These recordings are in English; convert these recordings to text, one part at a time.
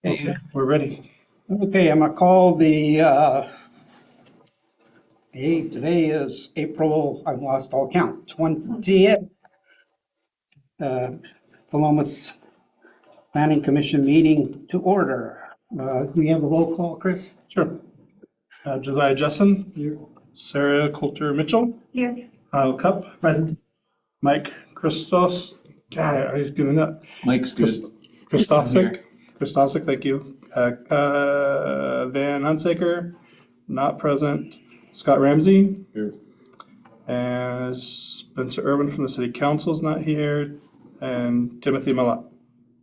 Okay, we're ready. Okay, I'm gonna call today is April, I've lost all count, 20th, Philomath Planning Commission meeting to order. Do we have a roll call, Chris? Sure. Josiah Jessen. Here. Sarah Coulter Mitchell. Here. Kyle Cup. Present. Mike Christos. God, I was giving up. Mike's good. Christosic, thank you. Van Hunsaker, not present. Scott Ramsey. Here. And Spencer Irwin from the City Council is not here. And Timothy Millett.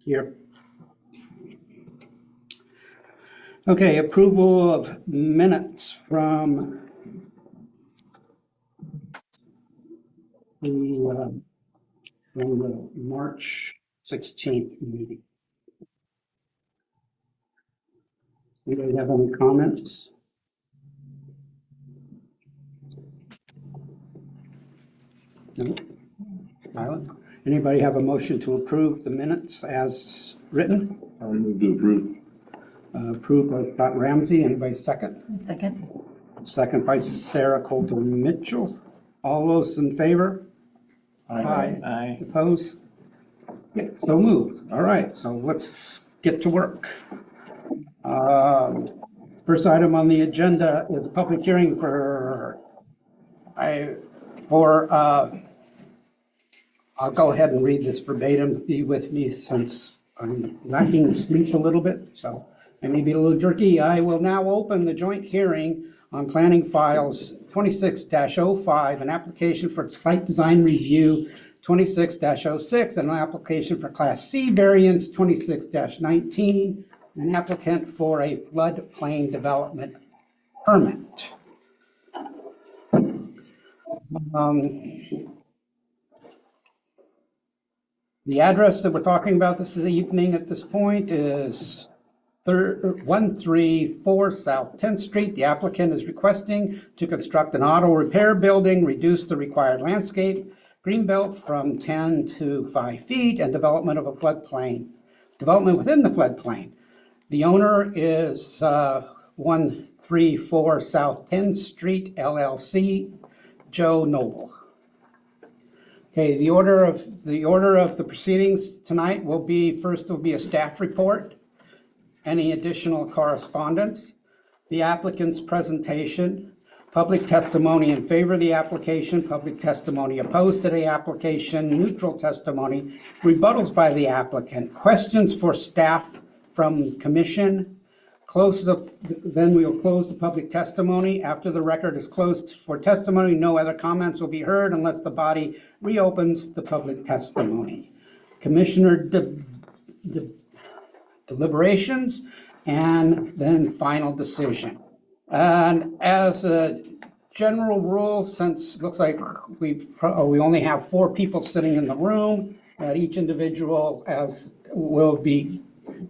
Here. Okay, approval of minutes from the March 16th meeting. Anybody have any comments? No? Violet? Anybody have a motion to approve the minutes as written? I'll move to approve. Approved by Scott Ramsey. Anybody second? Second. Second by Sarah Coulter Mitchell. All those in favor? Aye. Aye. Opposed? Yeah, so moved. All right, so let's get to work. First item on the agenda is a public hearing I'll go ahead and read this verbatim. Be with me since I'm lacking sleep a little bit, so I may be a little jerky. I will now open the joint hearing on planning files 26-05, an application for site design review 26-06, and an application for Class C variance 26-19, an applicant for a floodplain development permit. The address that we're talking about this evening at this point is 134 South 10th Street. The applicant is requesting to construct an auto repair building, reduce the required landscape greenbelt from 10 to 5 feet, and development of a floodplain, development within the floodplain. The owner is 134 South 10th Street, LLC, Joe Noble. Okay, the order of the proceedings tonight will be, first will be a staff report, any additional correspondence, the applicant's presentation, public testimony in favor of the application, public testimony opposed to the application, neutral testimony, rebuttals by the applicant, questions for staff from commission, then we will close the public testimony. After the record is closed for testimony, no other comments will be heard unless the body reopens the public testimony. Commissioner deliberations, and then final decision. And as a general rule, since it looks like we only have 4 people sitting in the room, each individual will be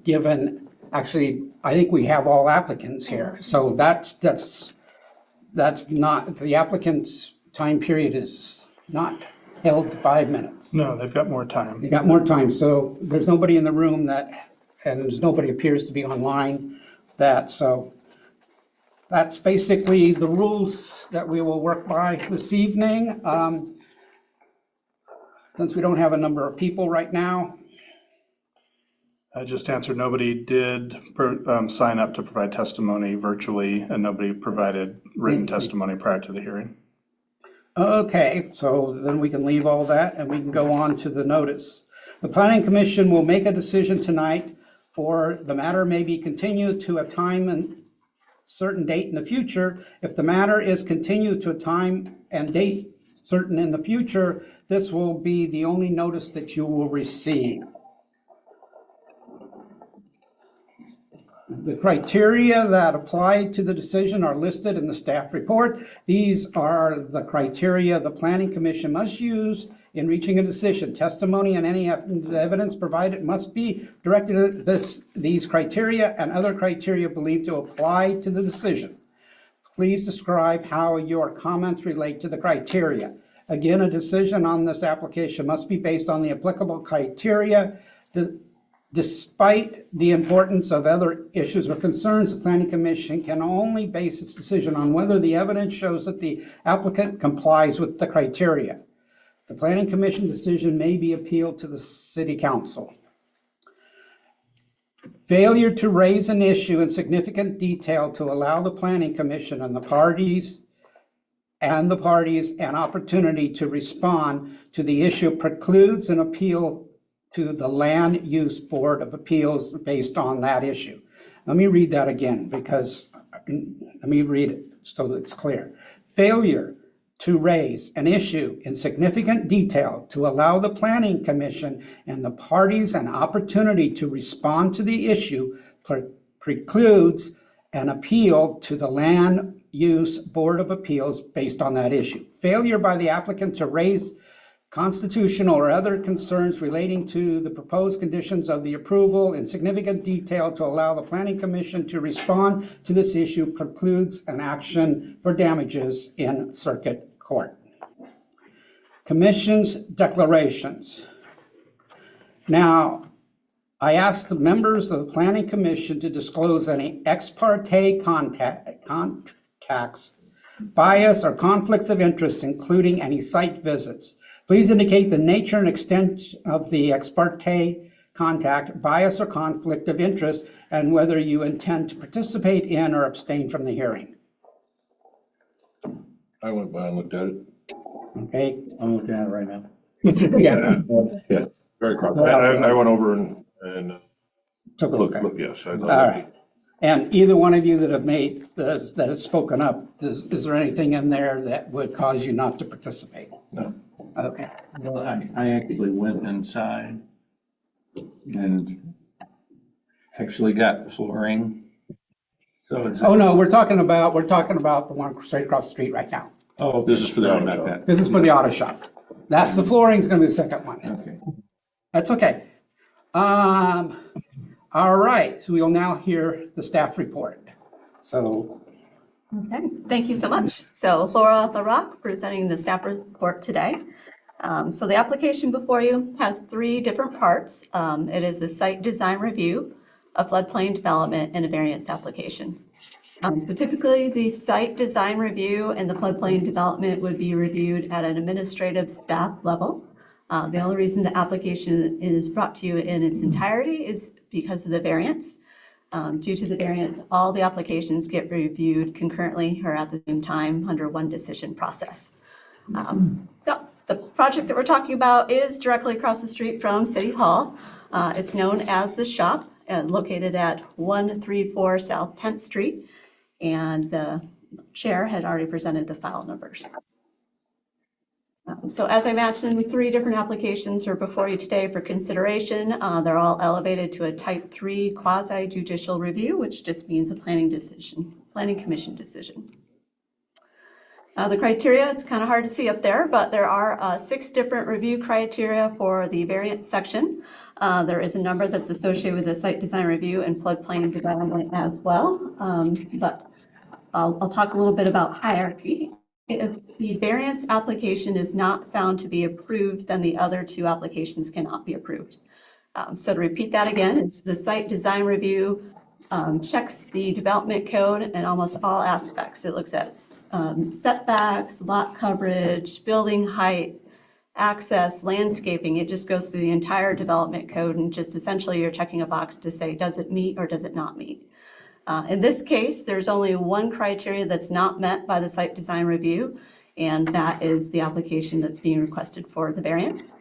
given. Actually, I think we have all applicants here, so that's not, the applicant's time period is not held to 5 minutes. No, they've got more time. They got more time, so there's nobody in the room and there's nobody appears to be online so that's basically the rules that we will work by this evening. Since we don't have a number of people right now, I just answered, nobody did sign up to provide testimony virtually, and nobody provided written testimony prior to the hearing. okay, so then we can leave all that and we can go on to the notice. The Planning Commission will make a decision tonight, or the matter may be continued to a time and certain date in the future. If the matter is continued to a time and date certain in the future, this will be the only notice that you will receive. The criteria that apply to the decision are listed in the staff report. These are the criteria the Planning Commission must use in reaching a decision. Testimony and any evidence provided must be directed at these criteria and other criteria believed to apply to the decision. Please describe how your comments relate to the criteria. Again, a decision on this application must be based on the applicable criteria Despite the importance of other issues or concerns, the Planning Commission can only base its decision on whether the evidence shows that the applicant complies with the criteria. The Planning Commission decision may be appealed to the City Council. Failure to raise an issue in significant detail to allow the Planning Commission and the parties an opportunity to respond to the issue precludes an appeal to the Land Use Board of Appeals based on that issue. Let me read that again let me read it so that it's clear. Failure to raise an issue in significant detail to allow the Planning Commission and the parties an opportunity to respond to the issue precludes an appeal to the Land Use Board of Appeals based on that issue. Failure by the applicant to raise constitutional or other concerns relating to the proposed conditions of the approval in significant detail to allow the Planning Commission to respond to this issue precludes an action for damages in circuit court. Commission's declarations. Now, I asked the members of the Planning Commission to disclose any ex parte contacts, bias, or conflicts of interest, including any site visits. Please indicate the nature and extent of the ex parte contact, bias, or conflict of interest, and whether you intend to participate in or abstain from the hearing. I went by and looked at it. Okay. I'm looking at it right now. Yeah. Yeah, very cross. I went over and Took a look at it. looked, yes. All right. And either one of you that have that has spoken up, is there anything in there that would cause you not to participate? No. Okay. Well, I actually went inside and actually got flooring. So it's. Oh, no, we're talking about the one straight across the street right now. Oh, This is for the sorry auto about shop. that. This is for the auto shop. That's the flooring's gonna be the second one. Okay. That's okay. All right, so we'll now hear the staff report. So, Okay, thank you so much. So Laura LaRock presenting the staff report today. So the application before you has three different parts. It is a site design review, a floodplain development, and a variance application. So typically, the site design review and the floodplain development would be reviewed at an administrative staff level. The only reason the application is brought to you in its entirety is because of the variance. Due to the variance, all the applications get reviewed concurrently or at the same time under one decision process. So the project that we're talking about is directly across the street from City Hall. It's known as The Shop, located at 134 South 10th Street. And the chair had already presented the file numbers. So as I mentioned, three different applications are before you today for consideration. They're all elevated to a type 3 quasi judicial review, which just means a planning commission decision. The criteria, it's kind of hard to see up there, but there are 6 different review criteria for the variance section. There is a number that's associated with the site design review and floodplain development as well. But I'll talk a little bit about hierarchy. If the variance application is not found to be approved, then the other 2 applications cannot be approved. So to repeat that again, it's the site design review checks the development code in almost all aspects. It looks at setbacks, lot coverage, building height, access, landscaping. It just goes through the entire development code and just essentially you're checking a box to say, does it meet or does it not meet? In this case, there's only one criteria that's not met by the site design review, and that is the application that's being requested for the variance.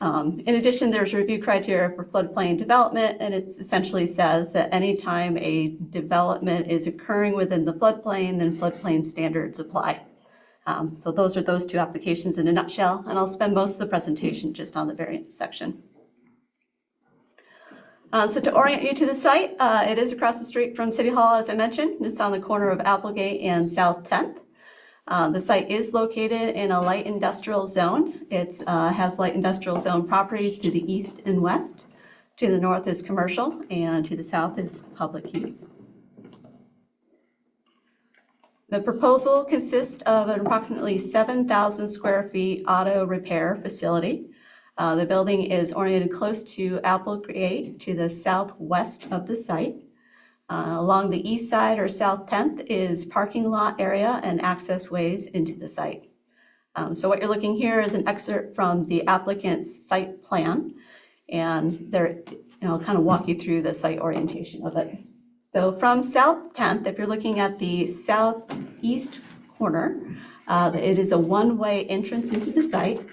In addition, there's review criteria for floodplain development, and it essentially says that anytime a development is occurring within the floodplain, then floodplain standards apply. So those are those 2 applications in a nutshell, and I'll spend most of the presentation just on the variance section. So to orient you to the site, it is across the street from City Hall, as I mentioned. It's on the corner of Applegate and South 10th. The site is located in a light industrial zone. It has light industrial zone properties to the east and west. To the north is commercial, and to the south is public use. The proposal consists of an approximately 7,000 square feet auto repair facility. The building is oriented close to Applegate to the southwest of the site. Along the east side or South 10th is parking lot area and access ways into the site. So what you're looking here is an excerpt from the applicant's site plan, and I'll kind of walk you through the site orientation of it. So from South 10th, if you're looking at the southeast corner, it is a one-way entrance into the site.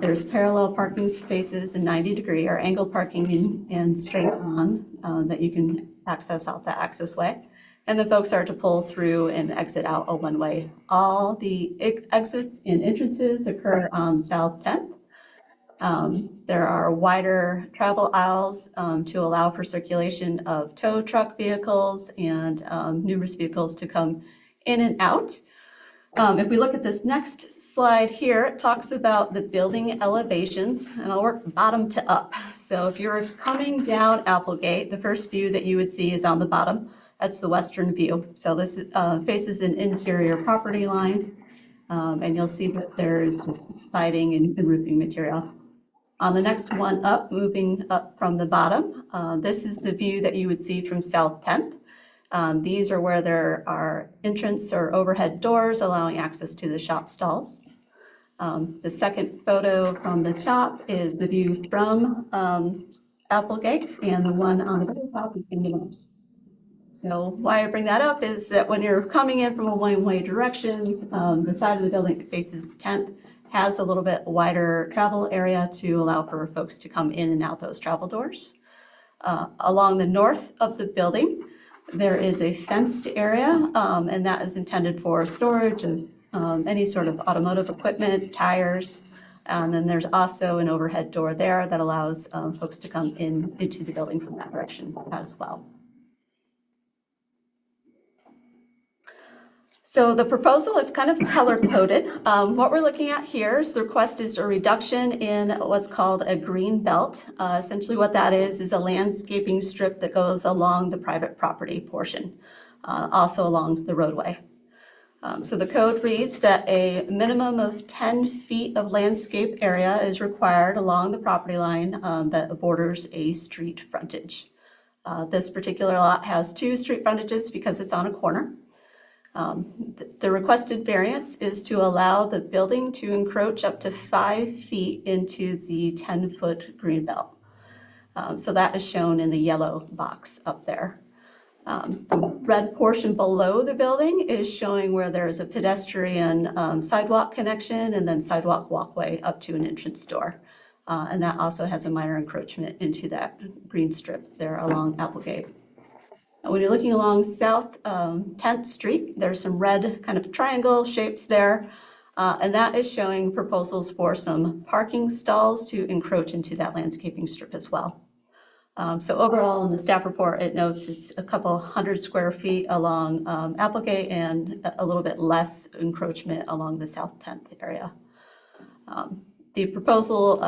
There's parallel parking spaces and 90-degree or angled parking and straight on that you can access out the access way. And the folks are to pull through and exit out a one-way. All the exits and entrances occur on South 10th. There are wider travel aisles to allow for circulation of tow truck vehicles and numerous vehicles to come in and out. If we look at this next slide here, it talks about the building elevations, and I'll work bottom to up. So if you're coming down Applegate, the first view that you would see is on the bottom. That's the western view. So this faces an interior property line, and you'll see that there's just siding and roofing material. On the next one up, moving up from the bottom, this is the view that you would see from South 10th. These are where there are entrance or overhead doors allowing access to the shop stalls. The second photo from the top is the view from Applegate, and the one on the very top is Indian Oaks. So why I bring that up is that when you're coming in from a one-way direction, the side of the building that faces 10th has a little bit wider travel area to allow for folks to come in and out those travel doors. Along the north of the building, there is a fenced area, and that is intended for storage of any sort of automotive equipment, tires. And then there's also an overhead door there that allows folks to come into the building from that direction as well. So the proposal, I've kind of color coded. What we're looking at here is the request is a reduction in what's called a green belt. Essentially what that is a landscaping strip that goes along the private property portion, also along the roadway. So the code reads that a minimum of 10 feet of landscape area is required along the property line that borders a street frontage. This particular lot has 2 street frontages because it's on a corner. The requested variance is to allow the building to encroach up to 5 feet into the 10-foot green belt. So that is shown in the yellow box up there. The red portion below the building is showing where there's a pedestrian sidewalk connection and then sidewalk walkway up to an entrance door. And that also has a minor encroachment into that green strip there along Applegate. When you're looking along South 10th Street, there's some red kind of triangle shapes there, and that is showing proposals for some parking stalls to encroach into that landscaping strip as well. So overall, in the staff report, it notes it's a couple hundred square feet along Applegate and a little bit less encroachment along the South 10th area. The proposal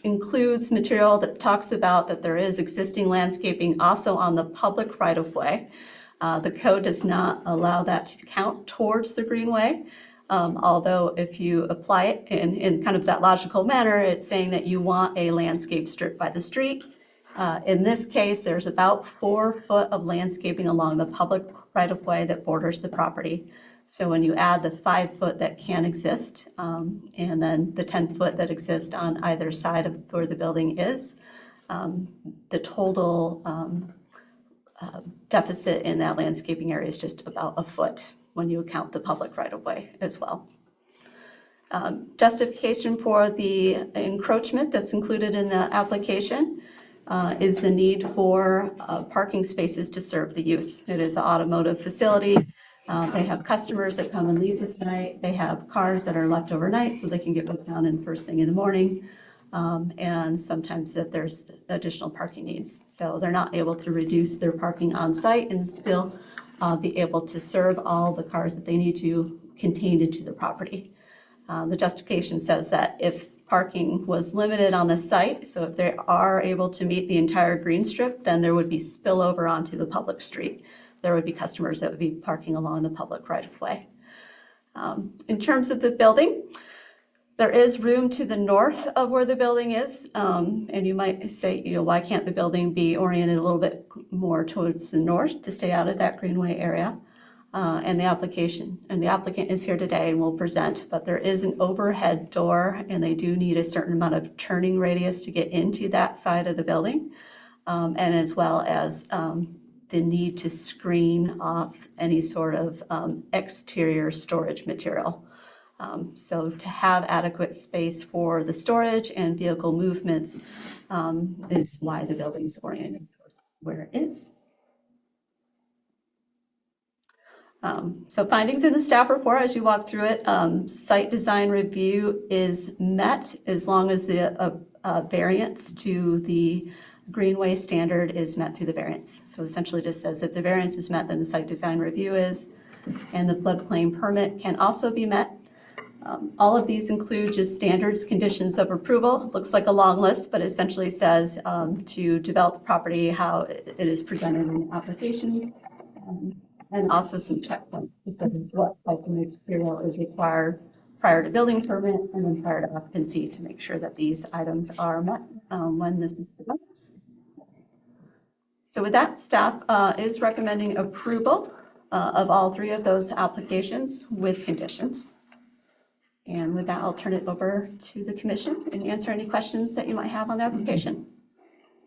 includes material that talks about that there is existing landscaping also on the public right-of-way. The code does not allow that to count towards the greenway, although if you apply it in kind of that logical manner, it's saying that you want a landscape strip by the street. In this case, there's about 4 foot of landscaping along the public right-of-way that borders the property. So when you add the 5 foot that can exist, and then the 10 foot that exists on either side of where the building is, the total deficit in that landscaping area is just about a foot when you count the public right-of-way as well. Justification for the encroachment that's included in the application is the need for parking spaces to serve the use. It is an automotive facility. They have customers that come and leave the site. They have cars that are left overnight so they can get put down in the first thing in the morning. And sometimes that there's additional parking needs. So they're not able to reduce their parking on site and still be able to serve all the cars that they need to contained into the property. The justification says that if parking was limited on the site, so if they are able to meet the entire green strip, then there would be spillover onto the public street. There would be customers that would be parking along the public right-of-way. In terms of the building, There is room to the north of where the building is, and you might say, why can't the building be oriented a little bit more towards the north to stay out of that greenway area? And the applicant is here today and will present, but there is an overhead door, and they do need a certain amount of turning radius to get into that side of the building, and as well as the need to screen off any sort of exterior storage material. So to have adequate space for the storage and vehicle movements is why the building is oriented towards where it is. So findings in the staff report, as you walk through it, site design review is met as long as the variance to the greenway standard is met through the variance. So essentially just says if the variance is met, then the site design review is, and the floodplain permit can also be met. All of these include just standards, conditions of approval. Looks like a long list, but essentially says to develop the property how it is presented in the application. And also some checkpoints to say what type of material is required prior to building permit and then prior to occupancy to make sure that these items are met when this develops. So with that, staff is recommending approval of all three of those applications with conditions. And with that, I'll turn it over to the commission and answer any questions that you might have on the application.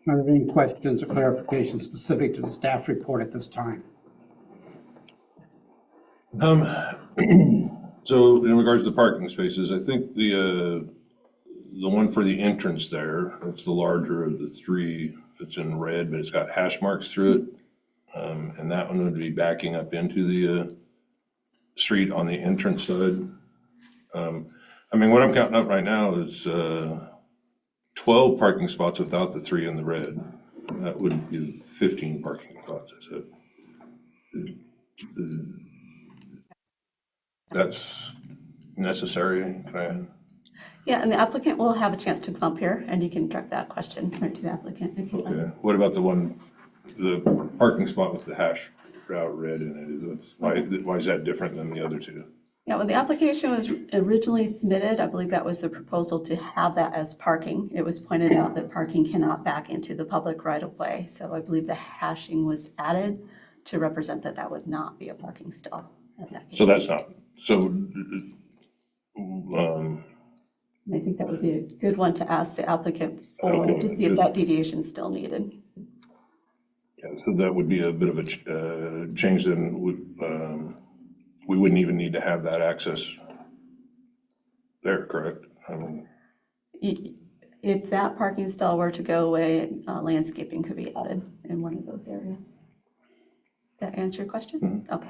Are there any questions or clarifications specific to the staff report at this time? So in regards to the parking spaces, I think the one for the entrance there, it's the larger of the three, it's in red, but it's got hash marks through it. And that one would be backing up into the street on the entrance side. I mean, what I'm counting up right now is 12 parking spots without the three in the red. That would be 15 parking spots, is it? That's necessary, can I? Yeah, and the applicant will have a chance to come up here and you can direct that question right to the applicant. If you'd like. Okay. What about the parking spot with the hash route red in it? Why is that different than the other two? Yeah, when the application was originally submitted, I believe that was the proposal to have that as parking. It was pointed out that parking cannot back into the public right of way. So I believe the hashing was added to represent that that would not be a parking stall. So that's not, so, I think that would be a good one to ask the applicant for to see if that deviation is still needed. yeah, so that would be a bit of a change then. We wouldn't even need to have that access there, correct? If that parking stall were to go away, landscaping could be added in one of those areas. That answer your question? Mm-hmm. Okay.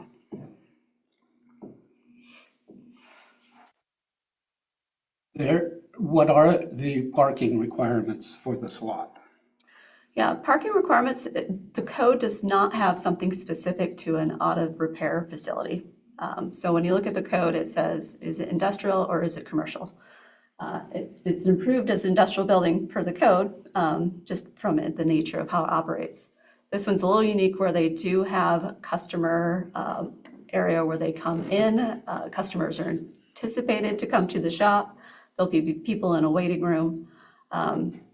What are the parking requirements for this lot? Yeah, parking requirements, the code does not have something specific to an auto repair facility. So when you look at the code, it says, is it industrial or is it commercial? It's approved as an industrial building per the code, just from the nature of how it operates. This one's a little unique where they do have customer area where they come in. Customers are anticipated to come to the shop. There'll be people in a waiting room.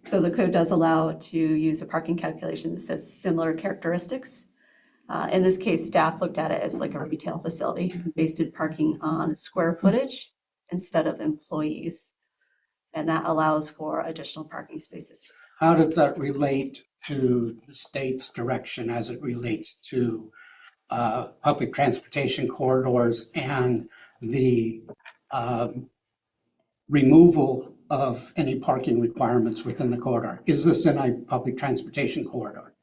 So the code does allow to use a parking calculation that says similar characteristics. In this case, staff looked at it as like a retail facility, based in parking on square footage instead of employees. And that allows for additional parking spaces. How does that relate to the state's direction as it relates to public transportation corridors and the removal of any parking requirements within the corridor? Is this in a public transportation corridor?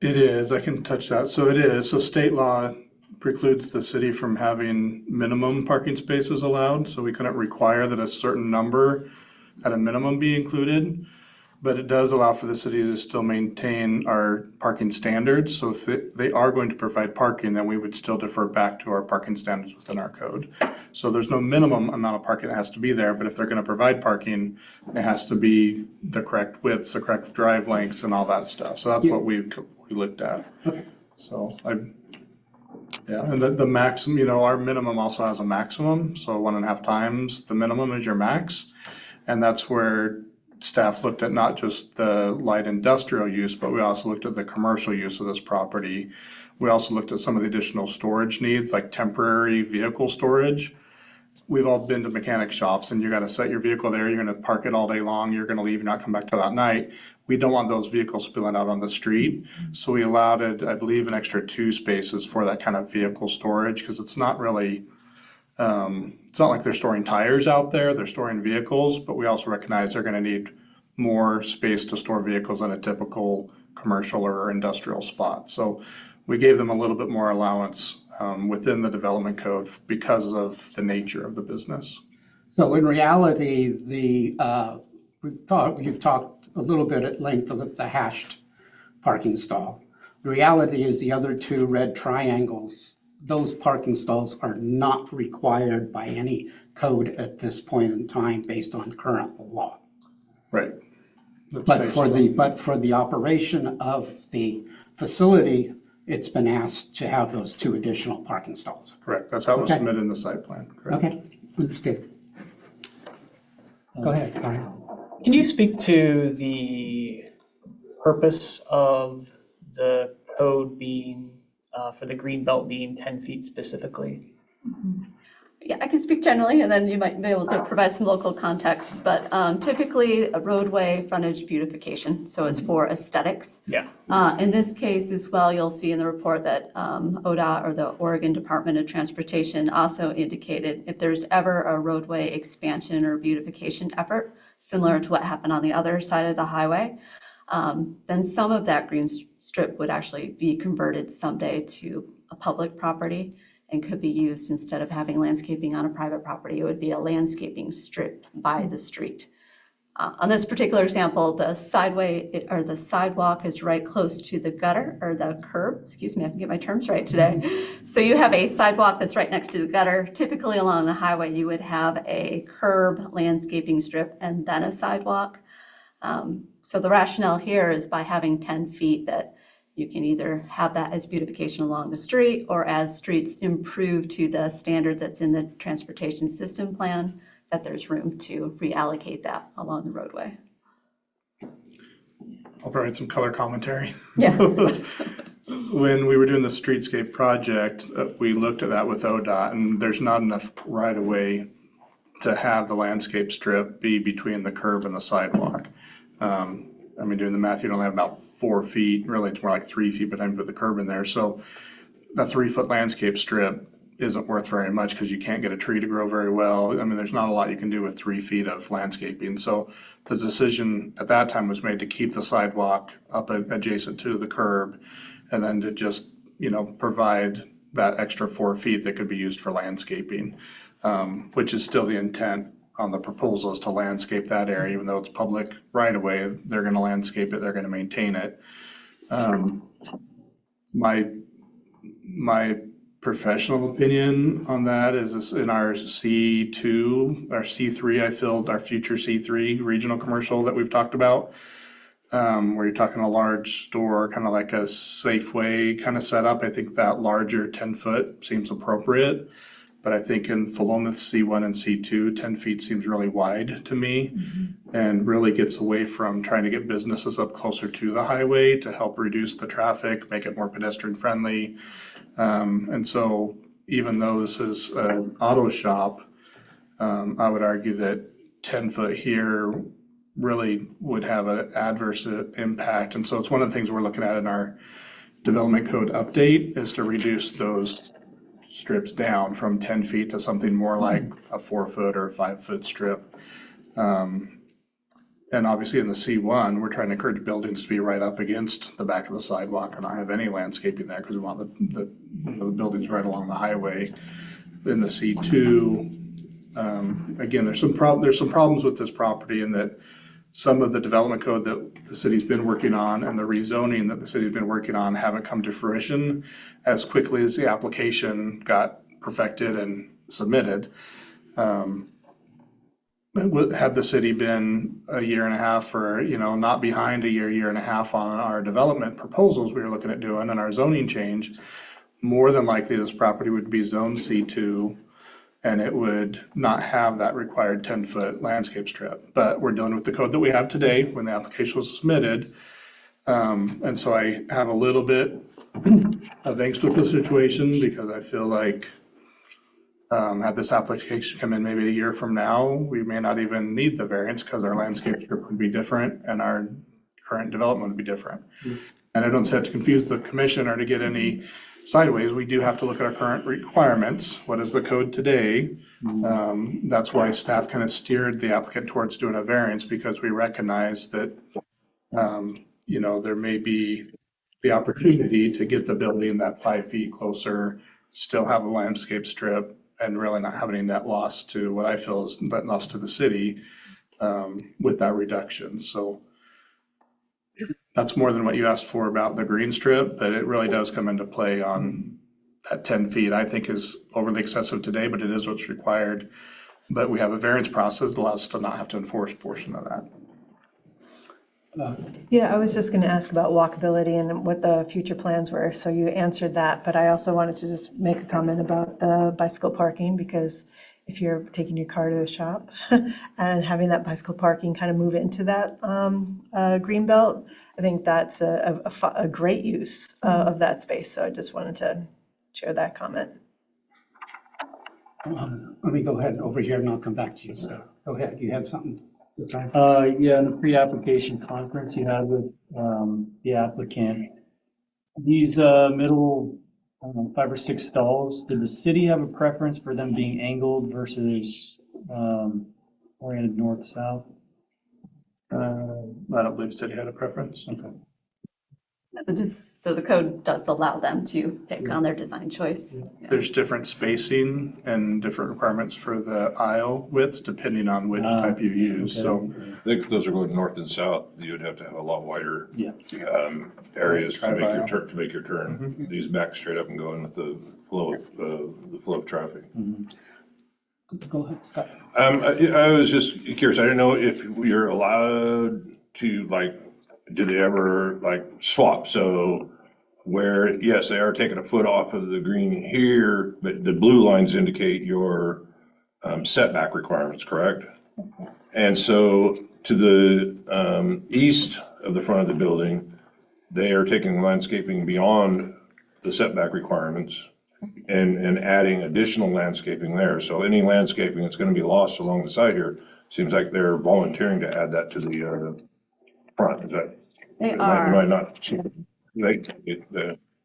It is, I can touch that. So it is, so state law precludes the city from having minimum parking spaces allowed. So we couldn't require that a certain number at a minimum be included. But it does allow for the city to still maintain our parking standards. So if they are going to provide parking, then we would still defer back to our parking standards within our code. So there's no minimum amount of parking that has to be there, but if they're gonna provide parking, it has to be the correct widths, the correct drive lengths and all that stuff. So that's what we looked at. So Yeah, and the maximum, our minimum also has a maximum, so 1.5 times the minimum is your max. And that's where staff looked at not just the light industrial use, but we also looked at the commercial use of this property. We also looked at some of the additional storage needs, like temporary vehicle storage. We've all been to mechanic shops and you gotta set your vehicle there, you're gonna park it all day long, you're gonna leave, you're not come back till that night. We don't want those vehicles spilling out on the street. So we allowed it, I believe, an extra 2 spaces for that kind of vehicle storage, because it's not really, it's not like they're storing tires out there, they're storing vehicles, but we also recognize they're gonna need more space to store vehicles than a typical commercial or industrial spot. So we gave them a little bit more allowance within the development code because of the nature of the business. So in reality, you've talked a little bit at length of the hashed parking stall. The reality is the other 2 red triangles, those parking stalls are not required by any code at this point in time based on current law. Right. But for the operation of the facility, it's been asked to have those 2 additional parking stalls. Correct, that's how it was Okay. submitted in the site plan, correct? Okay, understood. Go ahead, Brian. Can you speak to the purpose of the code being, for the green belt being 10 feet specifically? Yeah, I can speak generally, and then you might be able to provide some local context, but typically a roadway frontage beautification, so it's for aesthetics. Yeah. In this case as well, you'll see in the report that ODOT, or the Oregon Department of Transportation, also indicated if there's ever a roadway expansion or beautification effort, similar to what happened on the other side of the highway, then some of that green strip would actually be converted someday to a public property and could be used instead of having landscaping on a private property. It would be a landscaping strip by the street. On this particular example, the sidewalk is right close to the gutter, or the curb, excuse me, I can get my terms right today. So you have a sidewalk that's right next to the gutter. Typically along the highway, you would have a curb landscaping strip and then a sidewalk. So the rationale here is by having 10 feet that you can either have that as beautification along the street, or as streets improve to the standard that's in the transportation system plan, that there's room to reallocate that along the roadway. I'll provide some color commentary. Yeah. When we were doing the streetscape project, we looked at that with ODOT, and there's not enough right of way to have the landscape strip be between the curb and the sidewalk. Doing the math, you'd only have about 4 feet, really it's more like 3 feet, but I'm put the curb in there. So that 3-foot landscape strip isn't worth very much because you can't get a tree to grow very well. There's not a lot you can do with 3 feet of landscaping. So the decision at that time was made to keep the sidewalk up adjacent to the curb, and then to just, provide that extra 4 feet that could be used for landscaping, which is still the intent on the proposal, is to landscape that area. Even though it's public right away, they're gonna landscape it, they're gonna maintain it. My professional opinion on that is this: in our C2, our C3, I filled our future C3 regional commercial that we've talked about, where you're talking a large store, kind of like a Safeway kind of setup. I think that larger 10-foot seems appropriate. But I think in Philomath C1 and C2, 10 feet seems really wide to me, and really gets away from trying to get businesses up closer to the highway to help reduce the traffic, make it more pedestrian friendly. And so even though this is an auto shop, I would argue that 10 foot here really would have an adverse impact. And so it's one of the things we're looking at in our development code update, is to reduce those strips down from 10 feet to something more like a 4-foot or 5-foot strip. And obviously in the C1, we're trying to encourage buildings to be right up against the back of the sidewalk and not have any landscaping there, because we want the buildings right along the highway. In the C2, again, there's some problems with this property in that some of the development code that the city's been working on and the rezoning that the city's been working on haven't come to fruition as quickly as the application got perfected and submitted. Had the city been a year and a half, or not behind a year and a half on our development proposals we were looking at doing and our zoning change, more than likely this property would be zone C2 and it would not have that required 10-foot landscape strip. But we're dealing with the code that we have today when the application was submitted. And so I have a little bit of angst with the situation because I feel like had this application come in maybe a year from now, we may not even need the variance because our landscape strip would be different and our current development would be different. And I don't say it to confuse the commission or to get any sideways. We do have to look at our current requirements. What is the code today? That's why staff kind of steered the applicant towards doing a variance because we recognize that, you know, there may be the opportunity to get the building that 5 feet closer, still have a landscape strip, and really not have any net loss to what I feel is net loss to the city with that reduction. So that's more than what you asked for about the green strip, but it really does come into play on that 10 feet, I think is overly excessive today, but it is what's required. But we have a variance process that allows us to not have to enforce a portion of that. Yeah, I was just going to ask about walkability and what the future plans were. So you answered that, but I also wanted to just make a comment about the bicycle parking because if you're taking your car to the shop and having that bicycle parking kind of move into that green belt, I think that's a great use of that space. So I just wanted to share that comment. Let me go ahead over here and I'll come back to you, so go ahead, you had something? Yeah, in the pre-application conference you had with the applicant, these middle, I don't know, 5 or 6 stalls, did the city have a preference for them being angled versus oriented north-south? I don't believe the city had a preference. Okay. So the code does allow them to pick on their design choice. Yeah. There's different spacing and different requirements for the aisle widths depending on which type you use, so. I think those are going north and south, you would have to have a lot wider Yeah. areas to make your Aisle. turn, These back straight up and go in with the flow of traffic. Go ahead, Scott. I was just curious, I didn't know if you're allowed to, like, do they ever like swap? So where, yes, they are taking a foot off of the green here, but the blue lines indicate your setback requirements, correct? And so to the east of the front of the building, they are taking landscaping beyond the setback requirements and adding additional landscaping there. So any landscaping that's going to be lost along the side here, seems like they're volunteering to add that to the front. Is that? They Am are. I not?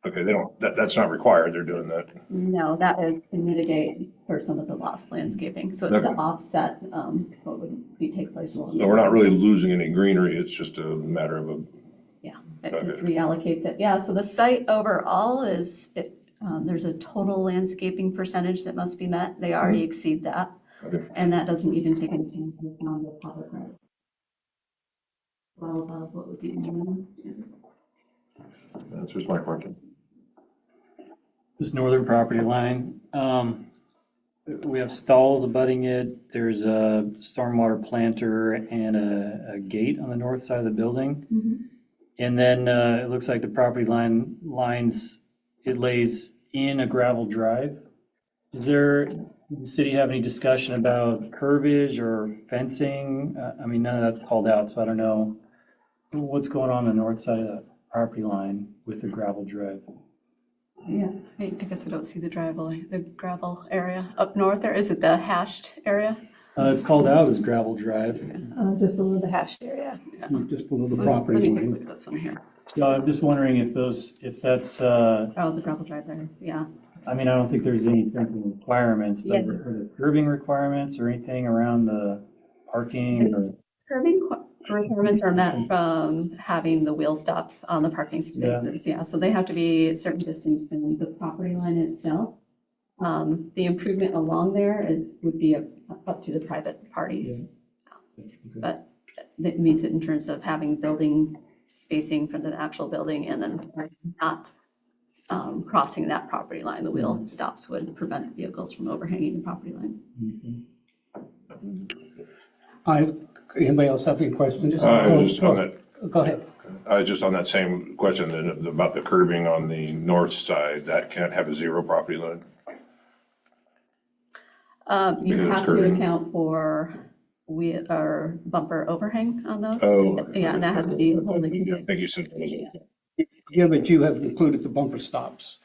Okay, they don't, that's not required, they're doing that. No, that is to mitigate for some of the lost landscaping. So it's to Okay. offset what would be take place along. So we're not really losing any greenery, it's just a matter of a, Yeah, it just reallocates it. Yeah, so the site overall is, there's a total landscaping percentage that must be met. They already exceed that. Okay. And that doesn't even take into account it's not the public right. Well above what would be minimum standard. that's just my question. This northern property line, we have stalls abutting it. There's a stormwater planter and a gate on the north side of the building. And then it looks like the property lines, it lays in a gravel drive. Does the city have any discussion about curbage or fencing? I mean, none of that's called out, so I don't know what's going on the north side of the property line with the gravel drive. Yeah, I guess I don't see the gravel area up north there. Is it the hashed area? It's called out as gravel drive. Just below the hashed area. Just below the Let property me take a line. look at this one here. So I'm just wondering if that's, Oh, the gravel drive there, yeah. I mean, I don't think there's any fencing requirements, but Yeah. are there curbing requirements or anything around the parking or? Curbing requirements are met from having the wheel stops on the parking spaces, yeah. So they have to be a certain distance from the property line itself. The improvement along there would be up to the private parties. But that meets it in terms of having building spacing from the actual building and then not crossing that property line. The wheel stops would prevent vehicles from overhanging the property line. Anybody else have any questions? Just on that, Go ahead. Just on that same question then, about the curbing on the north side, that can't have a zero property line? You Because have to curbing. account for or bumper overhang on those. Oh. Yeah, and that has to be wholly. I think you said it was- Yeah, but you have included the bumper stops.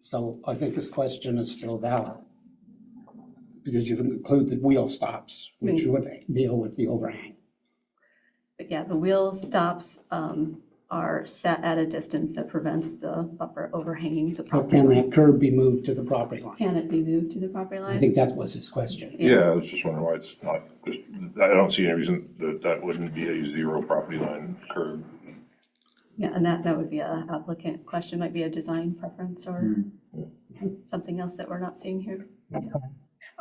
So I think this question is still valid. Because you've included wheel stops, which would deal with the overhang. But yeah, the wheel stops are set at a distance that prevents the bumper overhanging the How property can line. that curb be moved to the property line? Can it be moved to the property I line? think that was his question. Yeah, I was just wondering why it's not, just, I don't see any reason that that wouldn't be a zero property line curb. Yeah, and that would be a applicant question, might be a design preference or something else that we're not seeing here.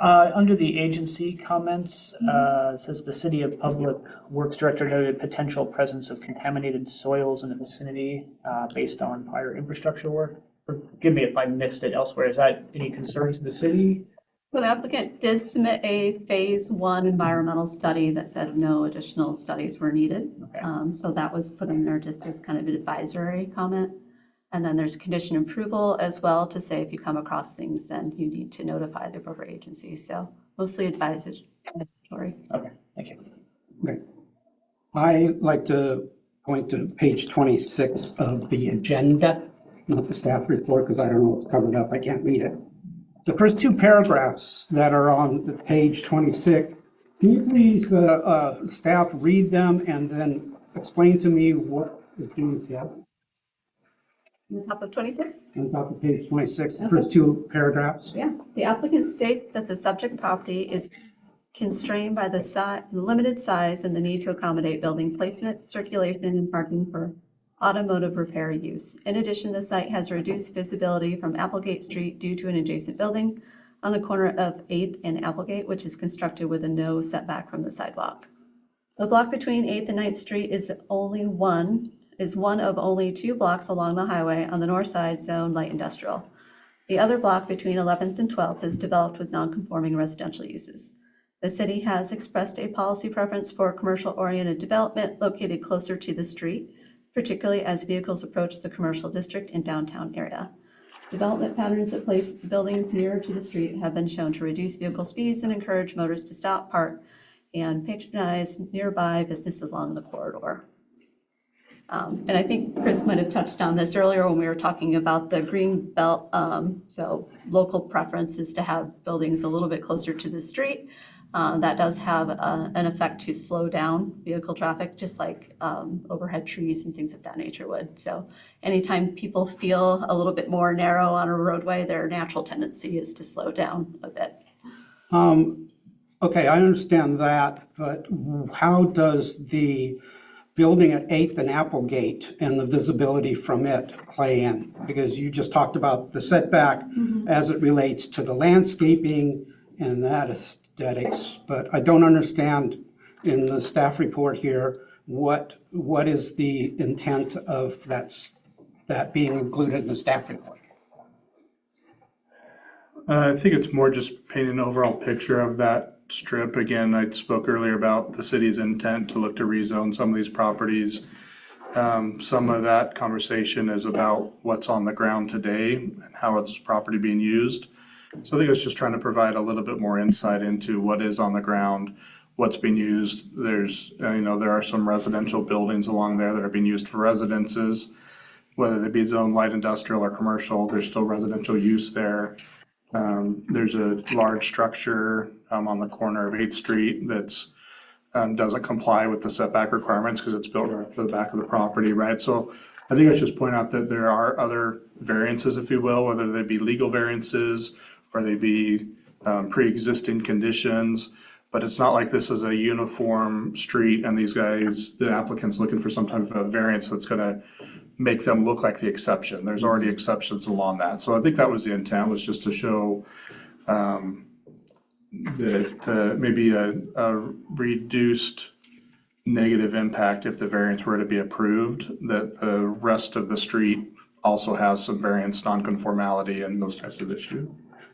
Under the agency comments, it says the City of Public Works Director noted potential presence of contaminated soils in the vicinity based on prior infrastructure work. Forgive me if I missed it elsewhere. Is that any concern to the city? Well, the applicant did submit a phase 1 environmental study that said no additional studies were needed. Okay. So that was put in there just as kind of an advisory comment. And then there's condition approval as well to say if you come across things, then you need to notify the appropriate agency. So mostly advisory. Okay, thank you. Okay. I like to point to page 26 of the agenda, not the staff report, because I don't know what's covered up. I can't read it. The first two paragraphs that are on the page 26, can you please, staff, read them and then explain to me what is being said? On top of 26? On top of page 26, the first two paragraphs. Yeah, the applicant states that the subject property is constrained by the limited size and the need to accommodate building placement, circulation, and parking for automotive repair use. In addition, the site has reduced visibility from Applegate Street due to an adjacent building on the corner of 8th and Applegate, which is constructed with a no setback from the sidewalk. The block between 8th and 9th Street is one of only 2 blocks along the highway on the north side zoned light industrial. The other block between 11th and 12th is developed with non-conforming residential uses. The city has expressed a policy preference for commercial-oriented development located closer to the street, particularly as vehicles approach the commercial district and downtown area. Development patterns that place buildings nearer to the street have been shown to reduce vehicle speeds and encourage motorists to stop, park, and patronize nearby businesses along the corridor. And I think Chris might have touched on this earlier when we were talking about the green belt. So local preference is to have buildings a little bit closer to the street. That does have an effect to slow down vehicle traffic, just like overhead trees and things of that nature would. So anytime people feel a little bit more narrow on a roadway, their natural tendency is to slow down a bit. Okay, I understand that, but how does the building at 8th and Applegate and the visibility from it play in? Because you just talked about the setback as it relates to the landscaping and that aesthetics, but I don't understand in the staff report here, what is the intent of that being included in the staff report? I think it's more just painting an overall picture of that strip. Again, I spoke earlier about the city's intent to look to rezone some of these properties. Some of that conversation is about what's on the ground today and how is this property being used. So I think it's just trying to provide a little bit more insight into what is on the ground, what's being used. There's, there are some residential buildings along there that are being used for residences, whether they be zone light industrial or commercial, there's still residential use there. There's a large structure on the corner of 8th Street that's doesn't comply with the setback requirements because it's built right to the back of the property, right? So I think I should just point out that there are other variances, if you will, whether they be legal variances or they be pre-existing conditions, but it's not like this is a uniform street and these guys, the applicant's looking for some type of a variance that's gonna make them look like the exception. There's already exceptions along that. So I think that was the intent, was just to show that maybe a reduced negative impact if the variance were to be approved, that the rest of the street also has some variance nonconformity and those types of issues.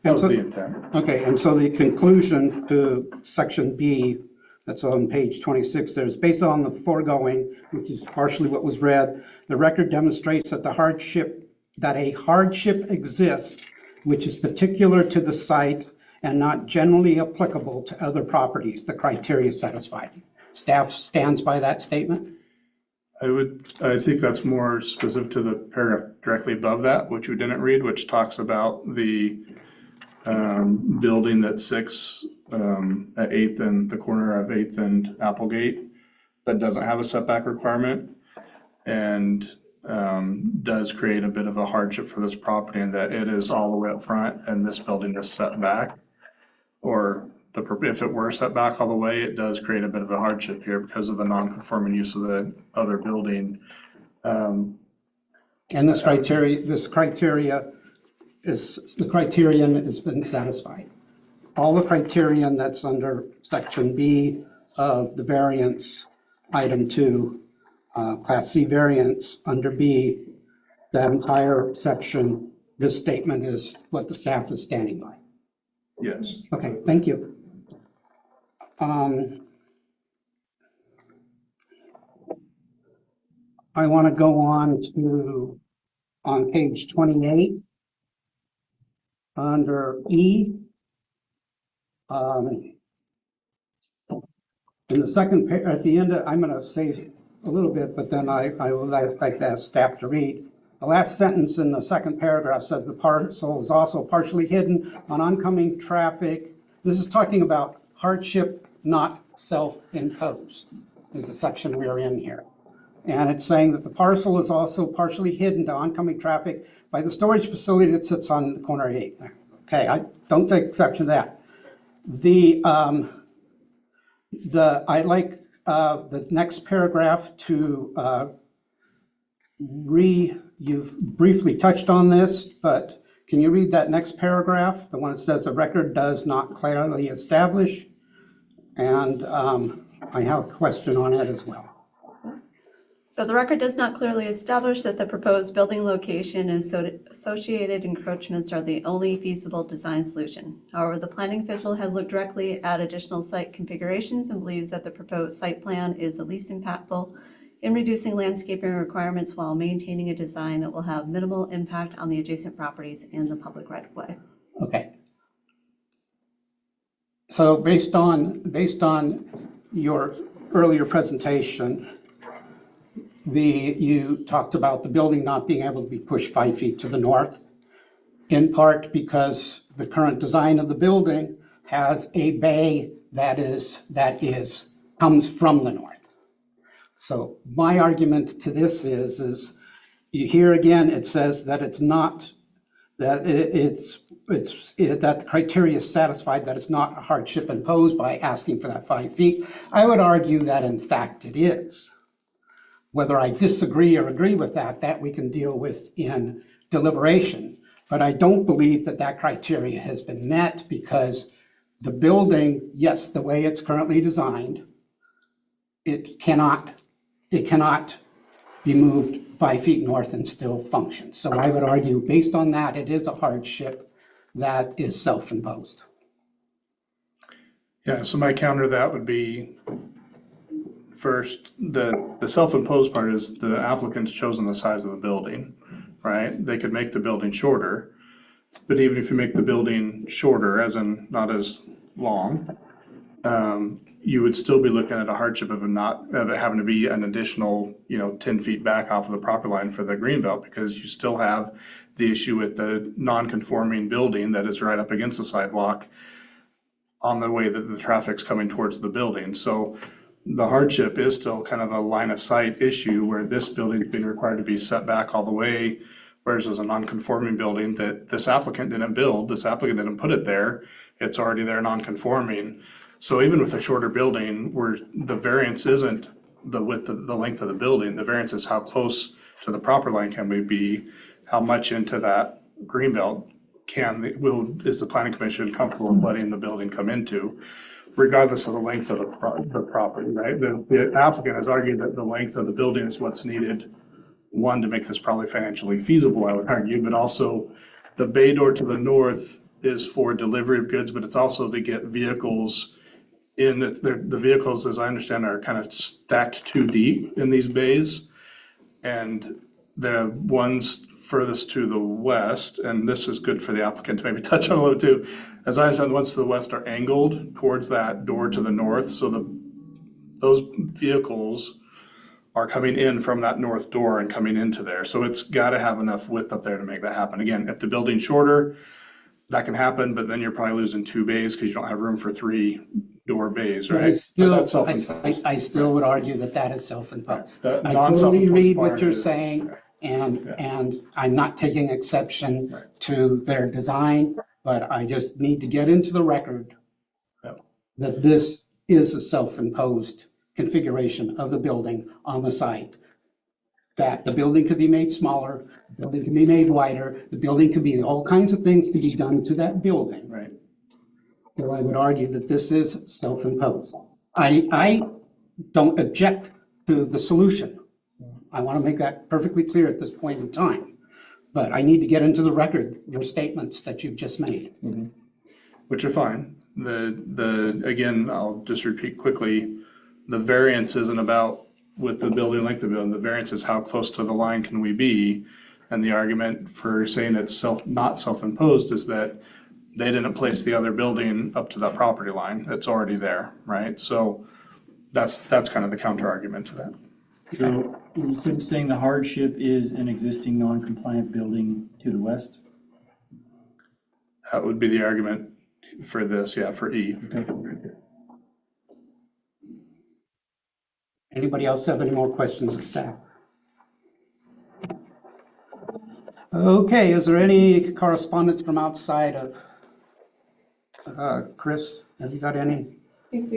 That was the intent. Okay, and so the conclusion to section B That's on page 26. There's, based on the foregoing, which is partially what was read, the record demonstrates that a hardship exists, which is particular to the site and not generally applicable to other properties. The criteria is satisfied. Staff stands by that statement? I think that's more specific to the paragraph directly above that, which we didn't read, which talks about the building at 6, at 8th and the corner of 8th and Applegate that doesn't have a setback requirement and does create a bit of a hardship for this property in that it is all the way up front and this building is set back. Or if it were set back all the way, it does create a bit of a hardship here because of the non-conforming use of the other building. And this criterion the criterion has been satisfied. All the criterion that's under section B of the variance, item 2, class C variance, under B, that entire section, this statement is what the staff is standing by. Yes. Okay, thank you. I want to go on page 28, under E. In the second, at the end, I'm going to say a little bit, but then I would like to ask staff to read. The last sentence in the second paragraph says the parcel is also partially hidden on oncoming traffic. This is talking about hardship, not self-imposed, is the section we're in here. And it's saying that the parcel is also partially hidden to oncoming traffic by the storage facility that sits on the corner of 8th. Okay, I don't take exception to that. I like the next paragraph to you've briefly touched on this, but can you read that next paragraph? The one that says the record does not clearly establish. And I have a question on it as well. So the record does not clearly establish that the proposed building location and associated encroachments are the only feasible design solution. However, the planning official has looked directly at additional site configurations and believes that the proposed site plan is the least impactful in reducing landscaping requirements while maintaining a design that will have minimal impact on the adjacent properties and the public right-of-way. Okay. So based on your earlier presentation, you talked about the building not being able to be pushed 5 feet to the north, in part because the current design of the building has a bay that comes from the north. So my argument to this is you hear again, it says that it's not, that that the criteria is satisfied, that it's not a hardship imposed by asking for that 5 feet. I would argue that in fact it is. Whether I disagree or agree with that we can deal with in deliberation. But I don't believe that criteria has been met because the building, yes, the way it's currently designed, it cannot be moved 5 feet north and still function. So I would argue based on that, it is a hardship that is self-imposed. Yeah, so my counter to that would be, first, the self-imposed part is the applicant's chosen the size of the building, right? They could make the building shorter, but even if you make the building shorter, as in not as long, you would still be looking at a hardship of it having to be an additional, 10 feet back off of the property line for the greenbelt, because you still have the issue with the non-conforming building that is right up against the sidewalk on the way that the traffic's coming towards the building. So the hardship is still kind of a line of sight issue where this building is being required to be set back all the way, whereas there's a non-conforming building that this applicant didn't build, this applicant didn't put it there, it's already there non-conforming. So even with a shorter building, where the variance isn't the width of the length of the building, the variance is how close to the property line can we be, how much into that greenbelt is the planning commission comfortable in letting the building come into, regardless of the length of the property, right? The applicant has argued that the length of the building is what's needed, one, to make this probably financially feasible, I would argue, but also the bay door to the north is for delivery of goods, but it's also to get vehicles the vehicles, as I understand, are kind of stacked too deep in these bays. And the ones furthest to the west, and this is good for the applicant to maybe touch on a little too, as I understand, the ones to the west are angled towards that door to the north, so those vehicles are coming in from that north door and coming into there. So it's got to have enough width up there to make that happen. Again, if the building's shorter, that can happen, but then you're probably losing 2 bays because you don't have room for 3 door bays, But right? But that's I self-imposed. still would argue that that is self-imposed. The I totally non-self-imposed read what part you're is- saying, and I'm not taking exception Right. to their design, but I just need to get into the record Yep. that this is a self-imposed configuration of the building on the site. That the building could be made smaller, the building can be made wider, the building could be, all kinds of things can be done to that building. Right. So I would argue that this is self-imposed. I don't object to the solution. I want to make that perfectly clear at this point in time. But I need to get into the record your statements that you've just made. Which are fine. Again, I'll just repeat quickly, the variance isn't about with the building length of the building, the variance is how close to the line can we be? And the argument for saying it's not self-imposed is that they didn't place the other building up to that property line. It's already there, right? So that's kind of the counter argument to that. So instead of saying the hardship is an existing non-compliant building to the west? That would be the argument for this, yeah, for E. Anybody else have any more questions of staff? Okay, is there any correspondence from outside of, Chris, have you got any? I think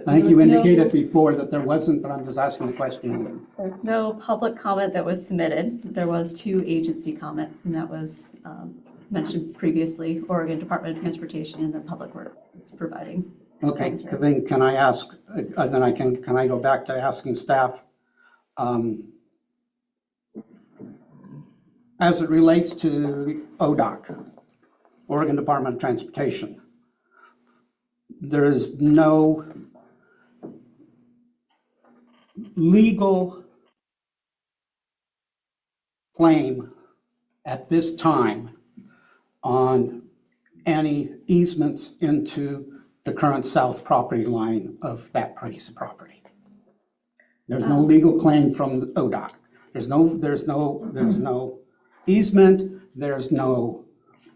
I think you indicated before that there wasn't, but I'm just asking the question. There's no public comment that was submitted. There was 2 agency comments, and that was mentioned previously, Oregon Department of Transportation and the Public Works is providing. Okay, then can I ask, then can I go back to asking staff, as it relates to ODOT, Oregon Department of Transportation, there is no legal claim at this time on any easements into the current south property line of that piece of property. There's no legal claim from ODOT. There's no easement, there's no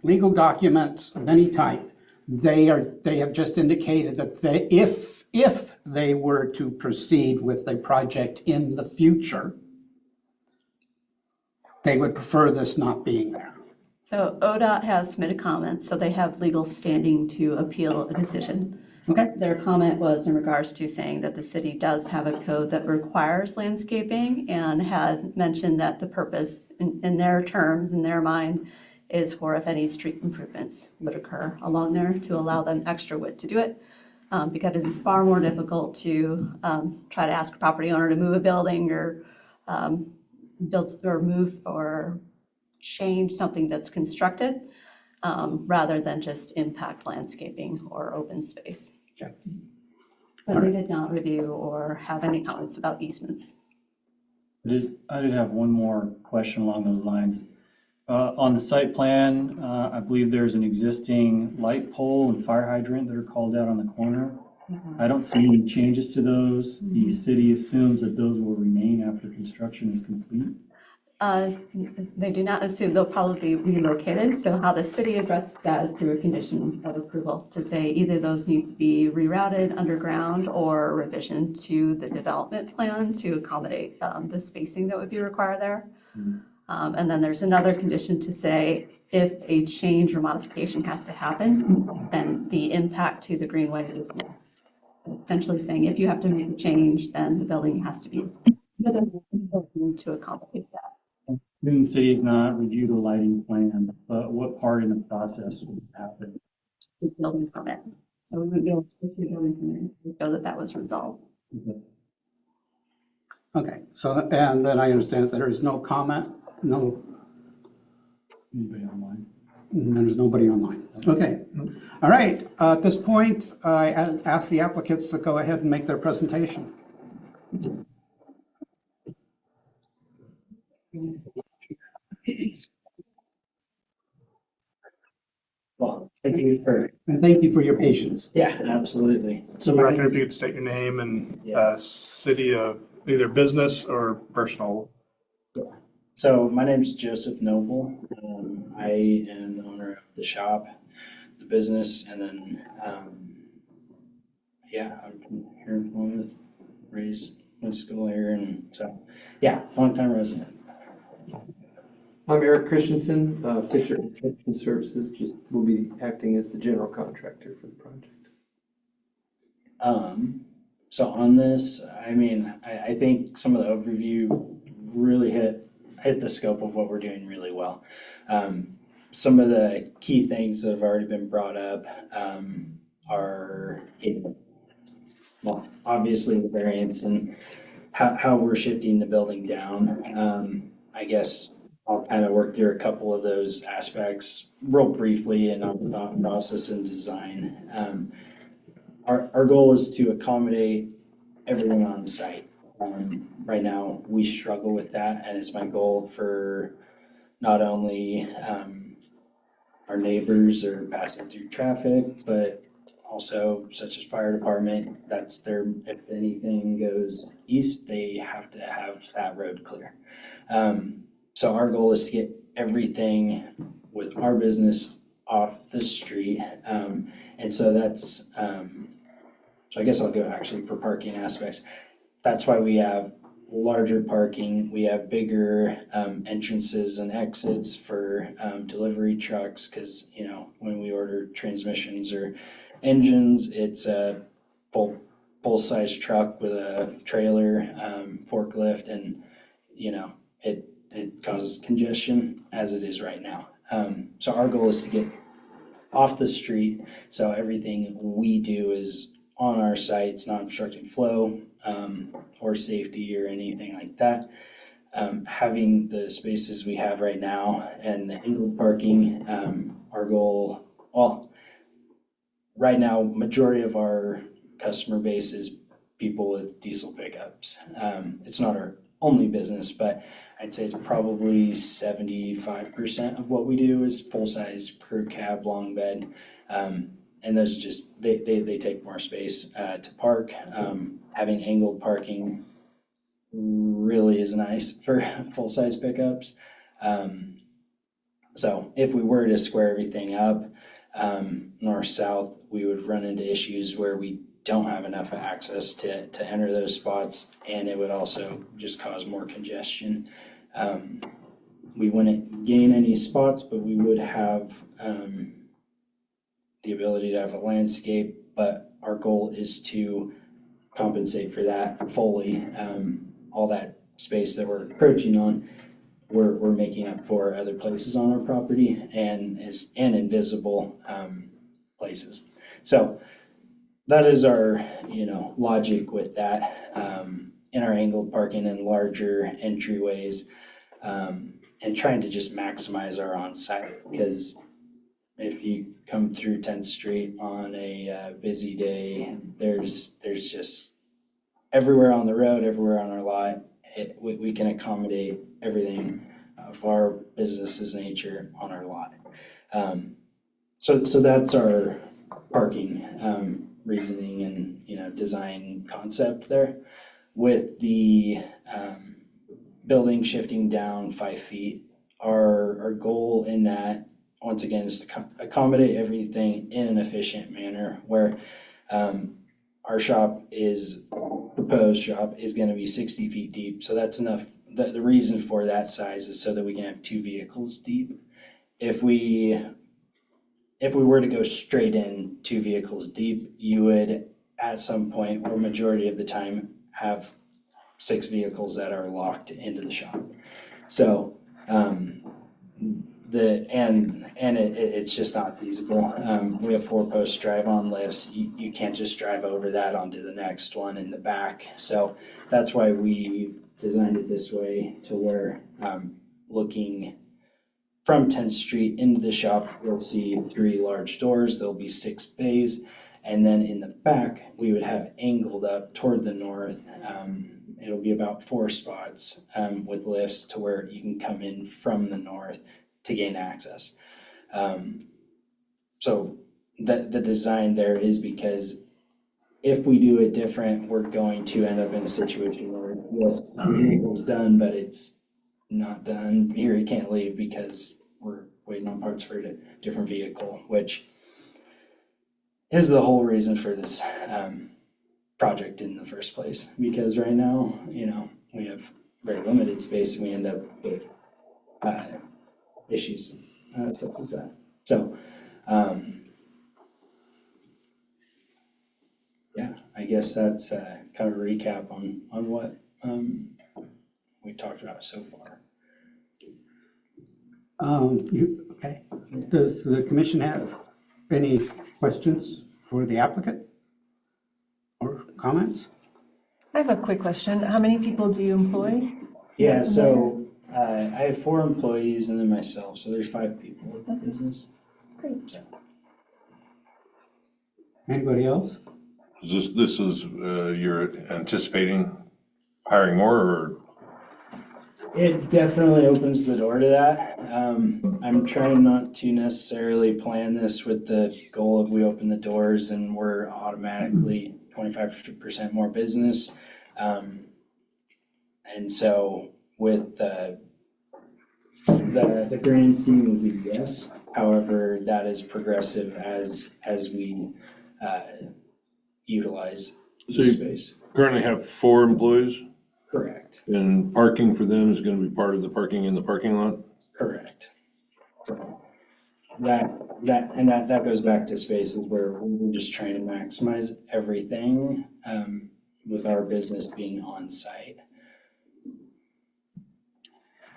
legal documents of any type. They have just indicated that if they were to proceed with the project in the future, they would prefer this not being there. So ODOT has submitted comments, so they have legal standing to appeal a decision. Okay. Their comment was in regards to saying that the city does have a code that requires landscaping and had mentioned that the purpose in their terms, in their mind, is for if any street improvements would occur along there to allow them extra width to do it. Because it's far more difficult to try to ask a property owner to move a building or build or move or change something that's constructed rather than just impact landscaping or open space. Okay. But they did not review or have any comments about easements. I did have one more question along those lines. On the site plan, I believe there's an existing light pole and fire hydrant that are called out on the corner. I don't see any changes to those. The city assumes that those will remain after construction is complete. They do not assume they'll probably be relocated, so how the city addresses that is through a condition of approval to say either those need to be rerouted underground or revision to the development plan to accommodate the spacing that would be required there. And then there's another condition to say if a change or modification has to happen, then the impact to the greenway is less. So essentially saying if you have to make a change, then the building has to be to accommodate that. The city has not reviewed a lighting plan, but what part in the process would happen? The building permit. So we would be able to issue a building permit to show that that was resolved. Okay, so, and then I understand that there is no comment, no, Anybody online? And there's nobody online. Okay. All right. At this point, I ask the applicants to go ahead and make their presentation. Well, thank you for, And thank you for your patience. yeah, absolutely. So For the my record, if name, you could state your name and Yeah. city of either business or personal. so my name's Joseph Noble. I am the owner of the shop, the business, and then, yeah, I'm from here in Plymouth, raised in school here, and so, yeah, longtime resident. I'm Eric Christensen, Fisher Construction Services, just will be acting as the general contractor for the project. So on this, I mean, I think some of the overview really hit the scope of what we're doing really well. Some of the key things that have already been brought up, are, well, obviously the variance and how we're shifting the building down. I guess I'll kind of work through a couple of those aspects real briefly and on the thought process and design. Our goal is to accommodate everything on site. Right now, we struggle with that, and it's my goal for not only our neighbors or passing through traffic, but also such as fire department, that's their, if anything goes east, they have to have that road clear. So our goal is to get everything with our business off the street. And so that's, so I guess I'll go actually for parking aspects. That's why we have larger parking, we have bigger entrances and exits for delivery trucks, because, you know, when we order transmissions or engines, it's a full-size truck with a trailer, forklift, and, you know, it causes congestion as it is right now. So our goal is to get off the street, so everything we do is on our site, it's not obstructing flow or safety or anything like that. Having the spaces we have right now and the angled parking, our goal, well, right now, majority of our customer base is people with diesel pickups. It's not our only business, but I'd say it's probably 75% of what we do is full-size crew cab, long bed. And those just, they take more space to park. Having angled parking really is nice for full-size pickups. So if we were to square everything up, north-south, we would run into issues where we don't have enough access to enter those spots, and it would also just cause more congestion. We wouldn't gain any spots, but we would have the ability to have a landscape, but our goal is to compensate for that fully. All that space that we're encroaching on, we're making up for other places on our property and invisible places. So that is our, you know, logic with that, in our angled parking and larger entryways, and trying to just maximize our on-site, because if you come through 10th Street on a busy day, there's just everywhere on the road, everywhere on our lot, we can accommodate everything of our business's nature on our lot. So that's our parking reasoning and, you know, design concept there. With the building shifting down 5 feet, our goal in that, once again, is to accommodate everything in an efficient manner, where our proposed shop is gonna be 60 feet deep, so that's enough. The reason for that size is so that we can have 2 vehicles deep. If we were to go straight in 2 vehicles deep, you would, at some point, or majority of the time, have 6 vehicles that are locked into the shop. So, it's just not feasible. We have 4-post drive-on lifts. You can't just drive over that onto the next one in the back. So that's why we designed it this way, to where looking from 10th Street into the shop, you'll see 3 large doors. There'll be 6 bays. And then in the back, we would have angled up toward the north. It'll be about 4 spots with lifts to where you can come in from the north to gain access. So the design there is because if we do it different, we're going to end up in a situation where, yes, it's done, but it's not done. Here, you can't leave because we're waiting on parts for a different vehicle, which is the whole reason for this project in the first place. Because right now, we have very limited space and we end up with issues such as that. So, yeah, I guess that's kind of a recap on what we talked about so far. Okay. Does the commission have any questions for the applicant or comments? I have a quick question. How many people do you employ? Yeah, so I have 4 employees and then myself, so there's 5 people in the business. Great. So, Anybody else? This is, you're anticipating hiring more, or? it definitely opens the door to that. I'm trying not to necessarily plan this with the goal of we open the doors and we're automatically 25% more business. And so with the grand scheme would be yes. However, that is progressive as we utilize So the you space. currently have 4 employees, Correct. and parking for them is gonna be part of the parking in the parking lot? Correct. So that goes back to spaces where we're just trying to maximize everything with our business being on site.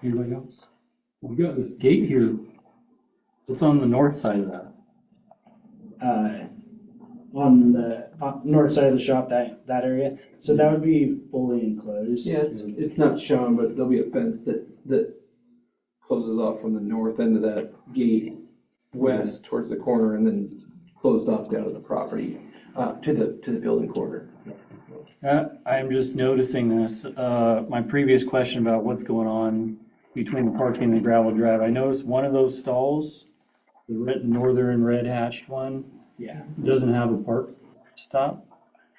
Anybody else? We've got this gate here. It's on the north side of that. On the north side of the shop, that area, so that would be fully enclosed. Yeah, it's not shown, but there'll be a fence that closes off from the north end of that gate west towards the corner and then closed off down to the property, to the building corner. I'm just noticing this, my previous question about what's going on between the parking and the gravel drive. I noticed one of those stalls, the northern red hatched one, Yeah. doesn't have a park stop,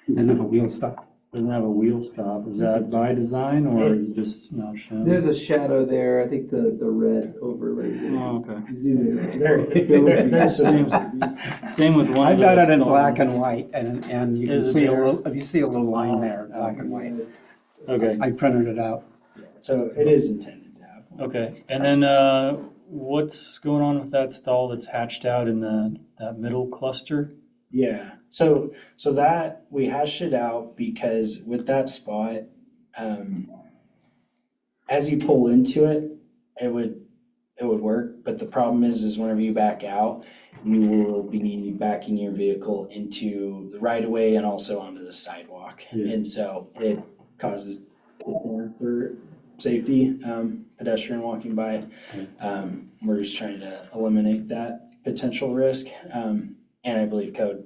Doesn't have a wheel stop. doesn't have a wheel stop. Is that by design or is it just not shown? There's a shadow there. I think the red overlays it. Oh, okay. Zoom in. There's some, Same with one. I've of got the it in stalls. black and white, and you can Is it see a there? little, you see a little line there, black and white. Okay, I printed it out. so it is intended to have one. okay. And then, what's going on with that stall that's hatched out in that middle cluster? Yeah, so that, we hashed it out because with that spot, as you pull into it, it would work, but the problem is whenever you back out, you will be backing your vehicle into the right of way and also onto the sidewalk. Yeah. And so it causes for safety, pedestrian walking by. We're just trying to eliminate that potential risk. And I believe code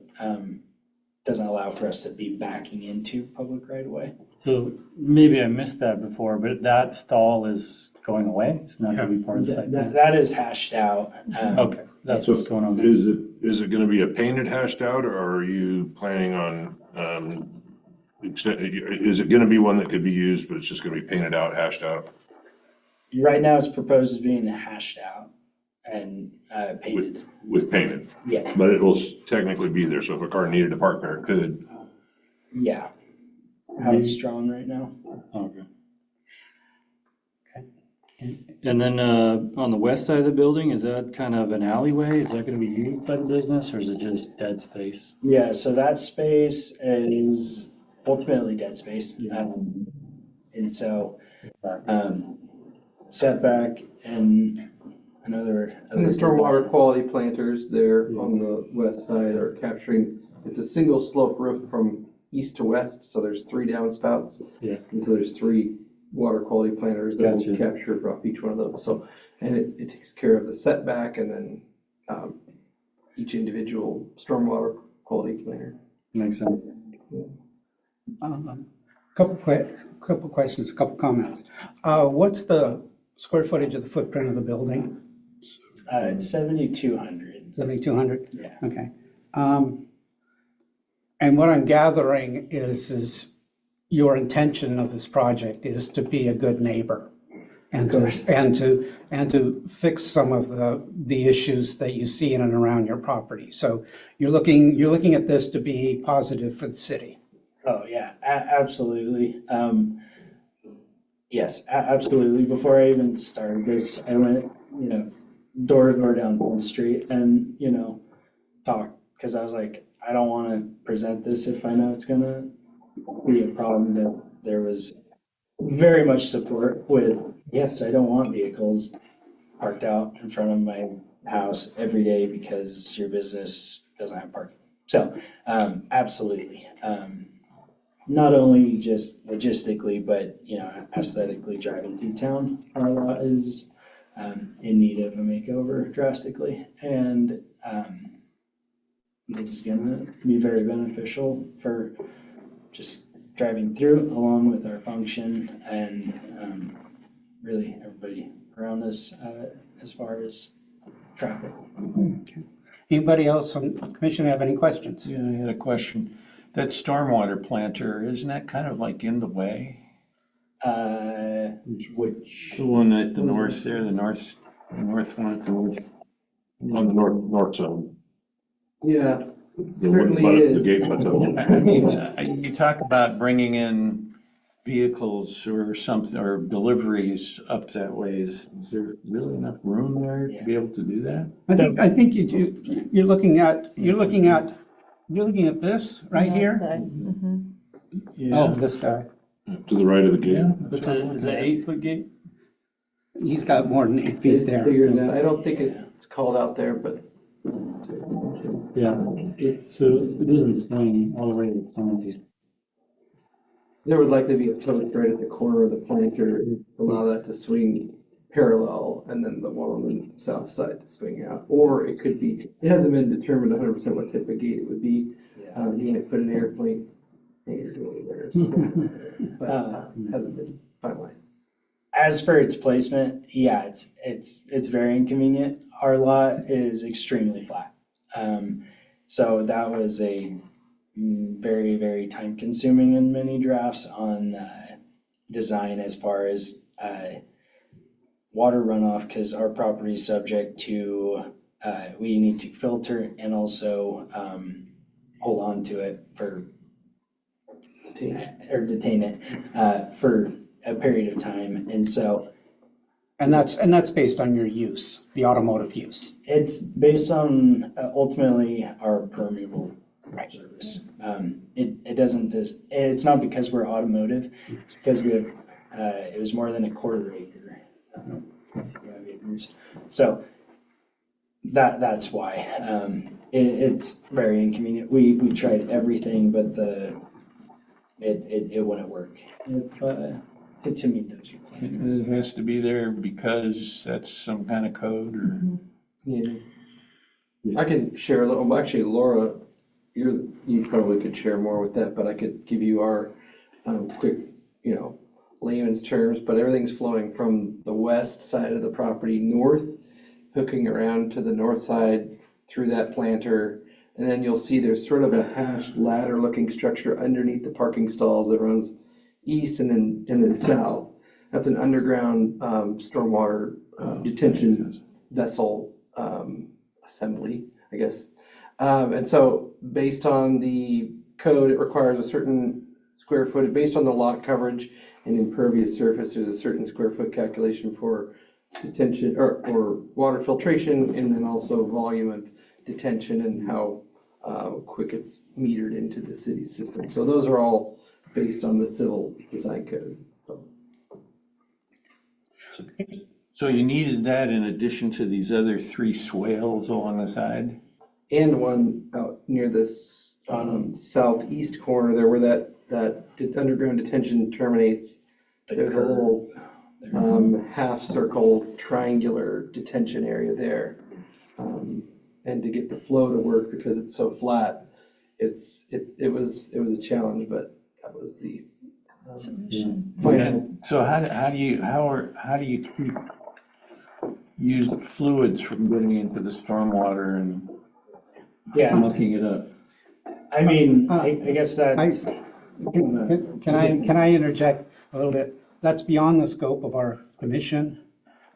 doesn't allow for us to be backing into public right of way. So maybe I missed that before, but that stall is going away? It's not gonna be part of the site plan? That is hashed out. Okay, that's what's going on. Is it gonna be a painted hashed out, or are you planning on, is it gonna be one that could be used, but it's just gonna be painted out, hashed out? Right now, it's proposed as being hashed out and painted. With painted, Yes, but it will technically be there, so if a car needed to park there, it could. yeah. How it's drawn right now. Okay. And then, on the west side of the building, is that kind of an alleyway? Is that gonna be used by the business or is it just dead space? Yeah, so that space is ultimately dead space. And so, setback and another. And the stormwater quality planters there on the west side are capturing, it's a single slope roof from east to west, so there's 3 downspouts. Yeah. And so there's 3 water quality planters that will Gotcha. capture off each one of those. So And it takes care of the setback and then each individual stormwater quality planner. Makes sense. Couple questions, couple comments. What's the square footage of the footprint of the building? It's 7,200. 7,200? Yeah. Okay. And what I'm gathering is your intention of this project is to be a good neighbor and to fix some of the issues that you see in and around your property. So you're looking at this to be positive for the city. Oh, yeah, absolutely. Yes, absolutely. Before I even started this, I went, door to door down Wall Street and, talked, because I was like, I don't want to present this if I know it's gonna be a problem. That there was very much support with, yes, I don't want vehicles parked out in front of my house every day because your business doesn't have parking. So, absolutely. Not only just logistically, but, aesthetically driving through town, our lot is in need of a makeover drastically. And it's gonna be very beneficial for just driving through along with our function and really everybody around us as far as traffic. Anybody else on the commission have any questions? Yeah, I had a question. That stormwater planter, isn't that kind of like in the way? Which The one at the north there, the north one at the north. On the north side. Yeah, The one certainly by the is. gate, but I mean, you talk about bringing in vehicles or something, or deliveries up that way. Is there really enough room there to be able to do that? I think you're looking at this right here? Oh, this guy. to the right of the gate. It's an 8-foot gate? He's got more than 8 feet there. Figured it out. I don't think it's called out there, but Yeah, so it doesn't swing all the way to the front. there would likely be a post right at the corner of the planter, allow that to swing parallel, and then the one on the south side to swing out. Or it could be, it hasn't been determined 100% what type of gate it would be. You might put an airplane hangar over there or something, but hasn't been finalized. As for its placement, yeah, it's very inconvenient. Our lot is extremely flat. So that was a very, very time consuming in many drafts on design as far as water runoff, because our property is subject to, we need to filter and also hold on to it for, or detain it for a period of time. And so And that's based on your use, the automotive use. it's based on ultimately our permeable service. It doesn't, it's not because we're automotive, it's because we have, it was more than a quarter acre. We have acres. So that's why. It's very inconvenient. We tried everything, but it wouldn't work to meet those requirements. It has to be there because that's some kind of code or? Yeah. I can share a little, actually Laura, you probably could share more with that, but I could give you our quick, layman's terms, but everything's flowing from the west side of the property north, hooking around to the north side through that planter. And then you'll see there's sort of a hashed ladder looking structure underneath the parking stalls that runs east and then south. That's an underground stormwater detention vessel assembly, I guess. And so based on the code, it requires a certain square footage, based on the lot coverage and impervious surface, there's a certain square foot calculation for detention or water filtration, and then also volume of detention and how quick it's metered into the city system. So those are all based on the civil design code. So you needed that in addition to these other 3 swales along the side? And one out near this southeast corner there where that underground detention terminates. There's a little half circle triangular detention area there. And to get the flow to work because it's so flat, it was a challenge, but that was the final. So how do you keep used fluids from getting into the stormwater and Yeah, mucking it up? I mean, I guess that's, Can I interject a little bit? That's beyond the scope of our commission.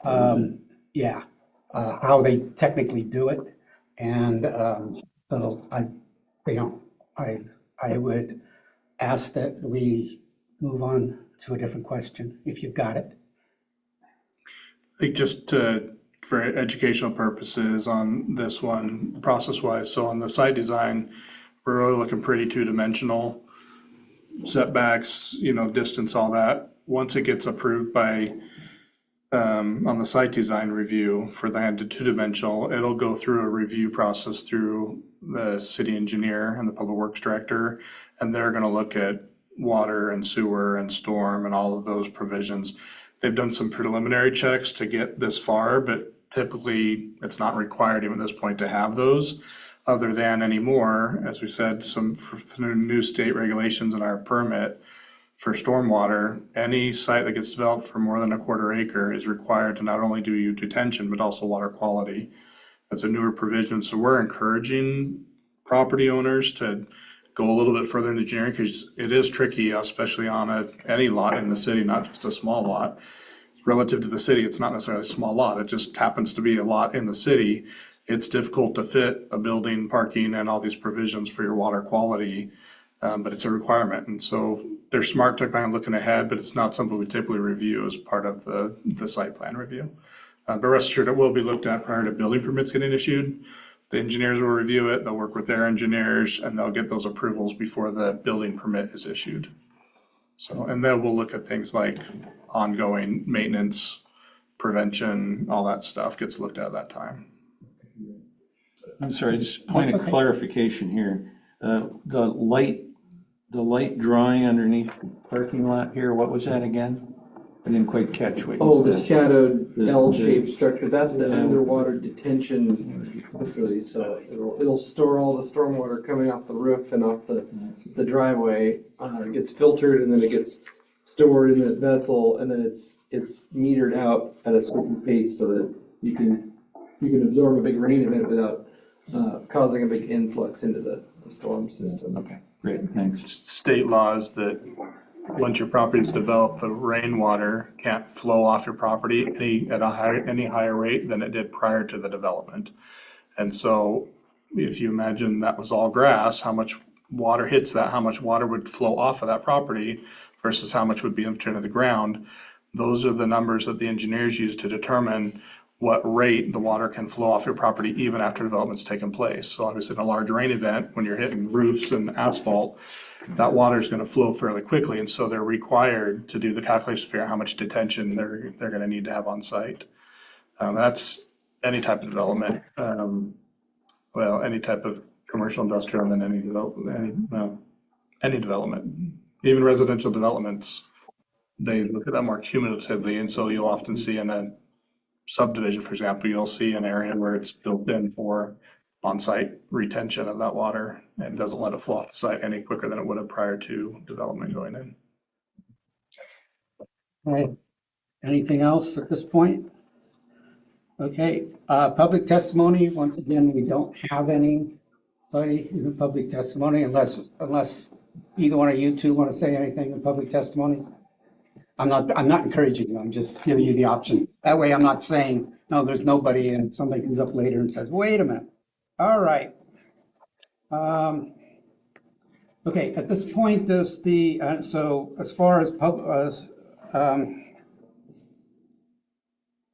Yeah, how they technically do it. And so I would ask that we move on to a different question, if you've got it. I think just for educational purposes on this one, process-wise, so on the site design, we're really looking pretty two-dimensional setbacks, distance, all that. Once it gets approved by, on the site design review for the two-dimensional, it'll go through a review process through the city engineer and the public works director, and they're gonna look at water and sewer and storm and all of those provisions. They've done some preliminary checks to get this far, but typically it's not required even at this point to have those, other than anymore, as we said, through new state regulations in our permit for stormwater, any site that gets developed for more than a quarter acre is required to not only do detention, but also water quality. That's a newer provision, so we're encouraging property owners to go a little bit further in engineering, because it is tricky, especially on any lot in the city, not just a small lot. Relative to the city, it's not necessarily a small lot, it just happens to be a lot in the city. It's difficult to fit a building, parking, and all these provisions for your water quality, but it's a requirement. And so they're smart to kind of looking ahead, but it's not something we typically review as part of the site plan review. But rest assured, it will be looked at prior to building permits getting issued. The engineers will review it, they'll work with their engineers, and they'll get those approvals before the building permit is issued. So, and then we'll look at things like ongoing maintenance, prevention, all that stuff gets looked at that time. I'm sorry, just point of clarification here. The light drawing underneath the parking lot here, what was that again? I didn't quite catch what you Oh, the said. shadowed The- L-shaped structure, that's the underwater detention facility, so it'll store all the stormwater coming off the roof and off the driveway. It gets filtered and then it gets stored in a vessel, and then it's metered out at a certain pace so that you can absorb a big rain event without causing a big influx into the storm system. Okay, great, thanks. State laws that once your property is developed, the rainwater can't flow off your property any higher rate than it did prior to the development. And so if you imagine that was all grass, how much water hits that, how much water would flow off of that property versus how much would be infiltrated into the ground. Those are the numbers that the engineers use to determine what rate the water can flow off your property even after development's taken place. So obviously in a large rain event, when you're hitting roofs and asphalt, that water is going to flow fairly quickly. And so they're required to do the calculation to figure out how much detention they're going to need to have on site. That's any type of development. Well, any type of commercial, industrial, and then any development, even residential developments, they look at that more cumulatively. And so you'll often see in a subdivision, for example, you'll see an area where it's built in for on-site retention of that water and doesn't let it flow off the site any quicker than it would have prior to development going in. All right. Anything else at this point? Okay, public testimony, once again, we don't have anybody in the public testimony unless either one of you two want to say anything in public testimony. I'm not encouraging you, I'm just giving you the option. That way I'm not saying, no, there's nobody, and somebody comes up later and says, wait a minute. All right. Okay, at this point, does the, so as far as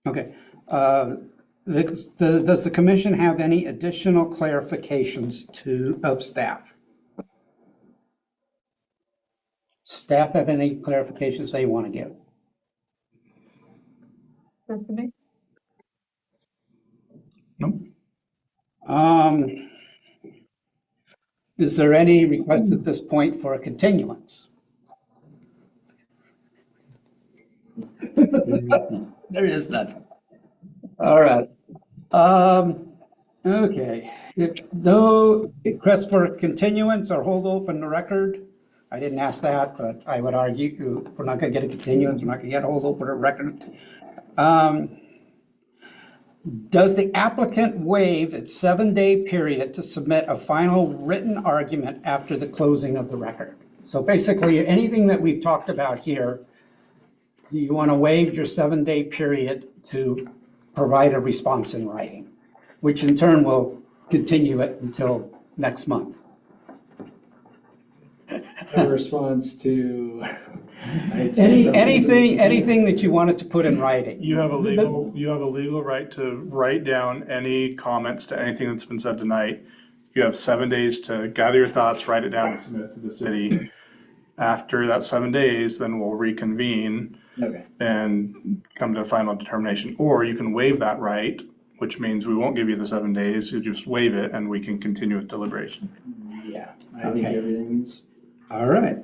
okay. Does the commission have any additional clarifications of staff? Staff have any clarifications they want to give? Nope. Is there any request at this point for a continuance? There is none. All right. Okay, if no request for continuance or hold open the record, I didn't ask that, but I would argue if we're not gonna get a continuance, we're not gonna get a hold open the record. Does the applicant waive its 7-day period to submit a final written argument after the closing of the record? So basically, anything that we've talked about here, do you want to waive your 7-day period to provide a response in writing, which in turn will continue it until next month? A response to. I'd say Anything that you wanted to put in writing? You have a legal right to write down any comments to anything that's been said tonight. You have 7 days to gather your thoughts, write it down, and submit it to the city. After that 7 days, then we'll reconvene Okay. and come to a final determination. Or you can waive that right, which means we won't give you the 7 days. You just waive it and we can continue with deliberation. Yeah, I think Okay. everything's. All right,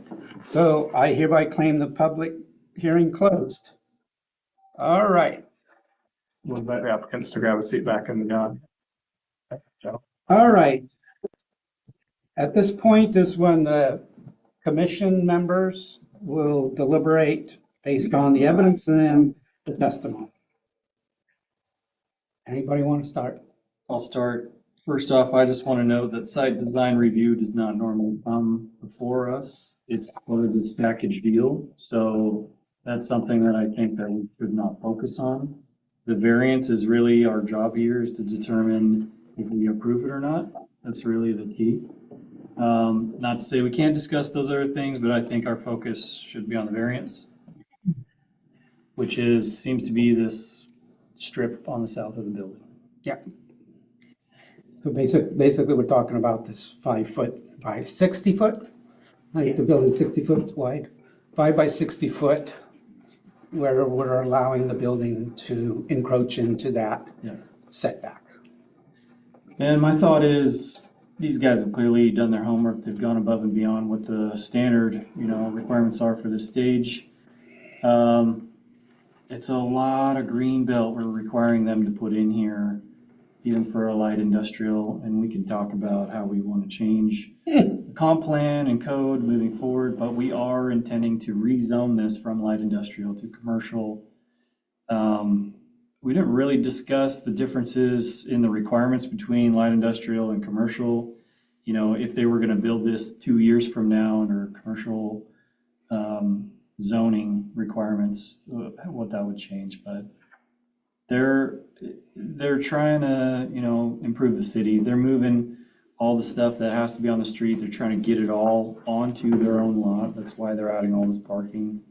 so I hereby claim the public hearing closed. All right, We'll invite the applicants to grab a seat back in the audience. Joe? all right. At this point is when the commission members will deliberate based on the evidence and the testimony. Anybody want to start? I'll start. First off, I just want to note that site design review does not normally come before us. It's part of this package deal. So that's something that I think that we should not focus on. The variance is really our job here is to determine if we approve it or not. That's really the key. Not to say we can't discuss those other things, but I think our focus should be on the variance, which seems to be this strip on the south of the building. Yeah. So basically, we're talking about this 5 foot by 60 foot? I think the building's 60 foot wide, 5 by 60 foot, where we're allowing the building to encroach into that Yeah. setback. And my thought is, these guys have clearly done their homework. They've gone above and beyond what the standard, requirements are for this stage. It's a lot of green belt we're requiring them to put in here, even for a light industrial, and we can talk about how we want to change the comp plan and code moving forward, but we are intending to rezone this from light industrial to commercial. We didn't really discuss the differences in the requirements between light industrial and commercial. If they were going to build this 2 years from now under commercial zoning requirements, what that would change, but they're trying to, improve the city. They're moving all the stuff that has to be on the street. They're trying to get it all onto their own lot. That's why they're adding all this parking.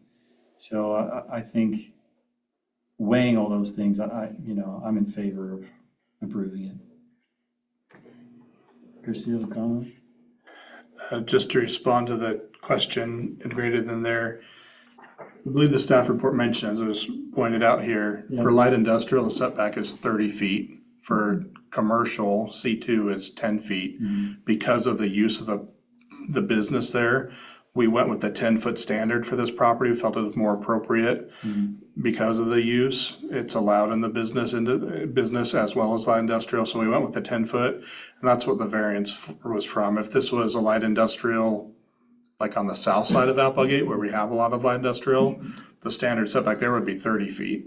So I think weighing all those things, I'm in favor of approving it. Chris, do you have a comment? Just to respond to the question integrated in there, I believe the staff report mentioned, as it was pointed out here, for light industrial, the setback is 30 feet. For commercial, C2 is 10 feet. Because of the use of the business there, we went with the 10-foot standard for this property. We felt it was more appropriate because of the use. It's allowed in the business as well as light industrial. So we went with the 10-foot, and that's what the variance was from. If this was a light industrial, like on the south side of Applegate, where we have a lot of light industrial, the standard setback there would be 30 feet,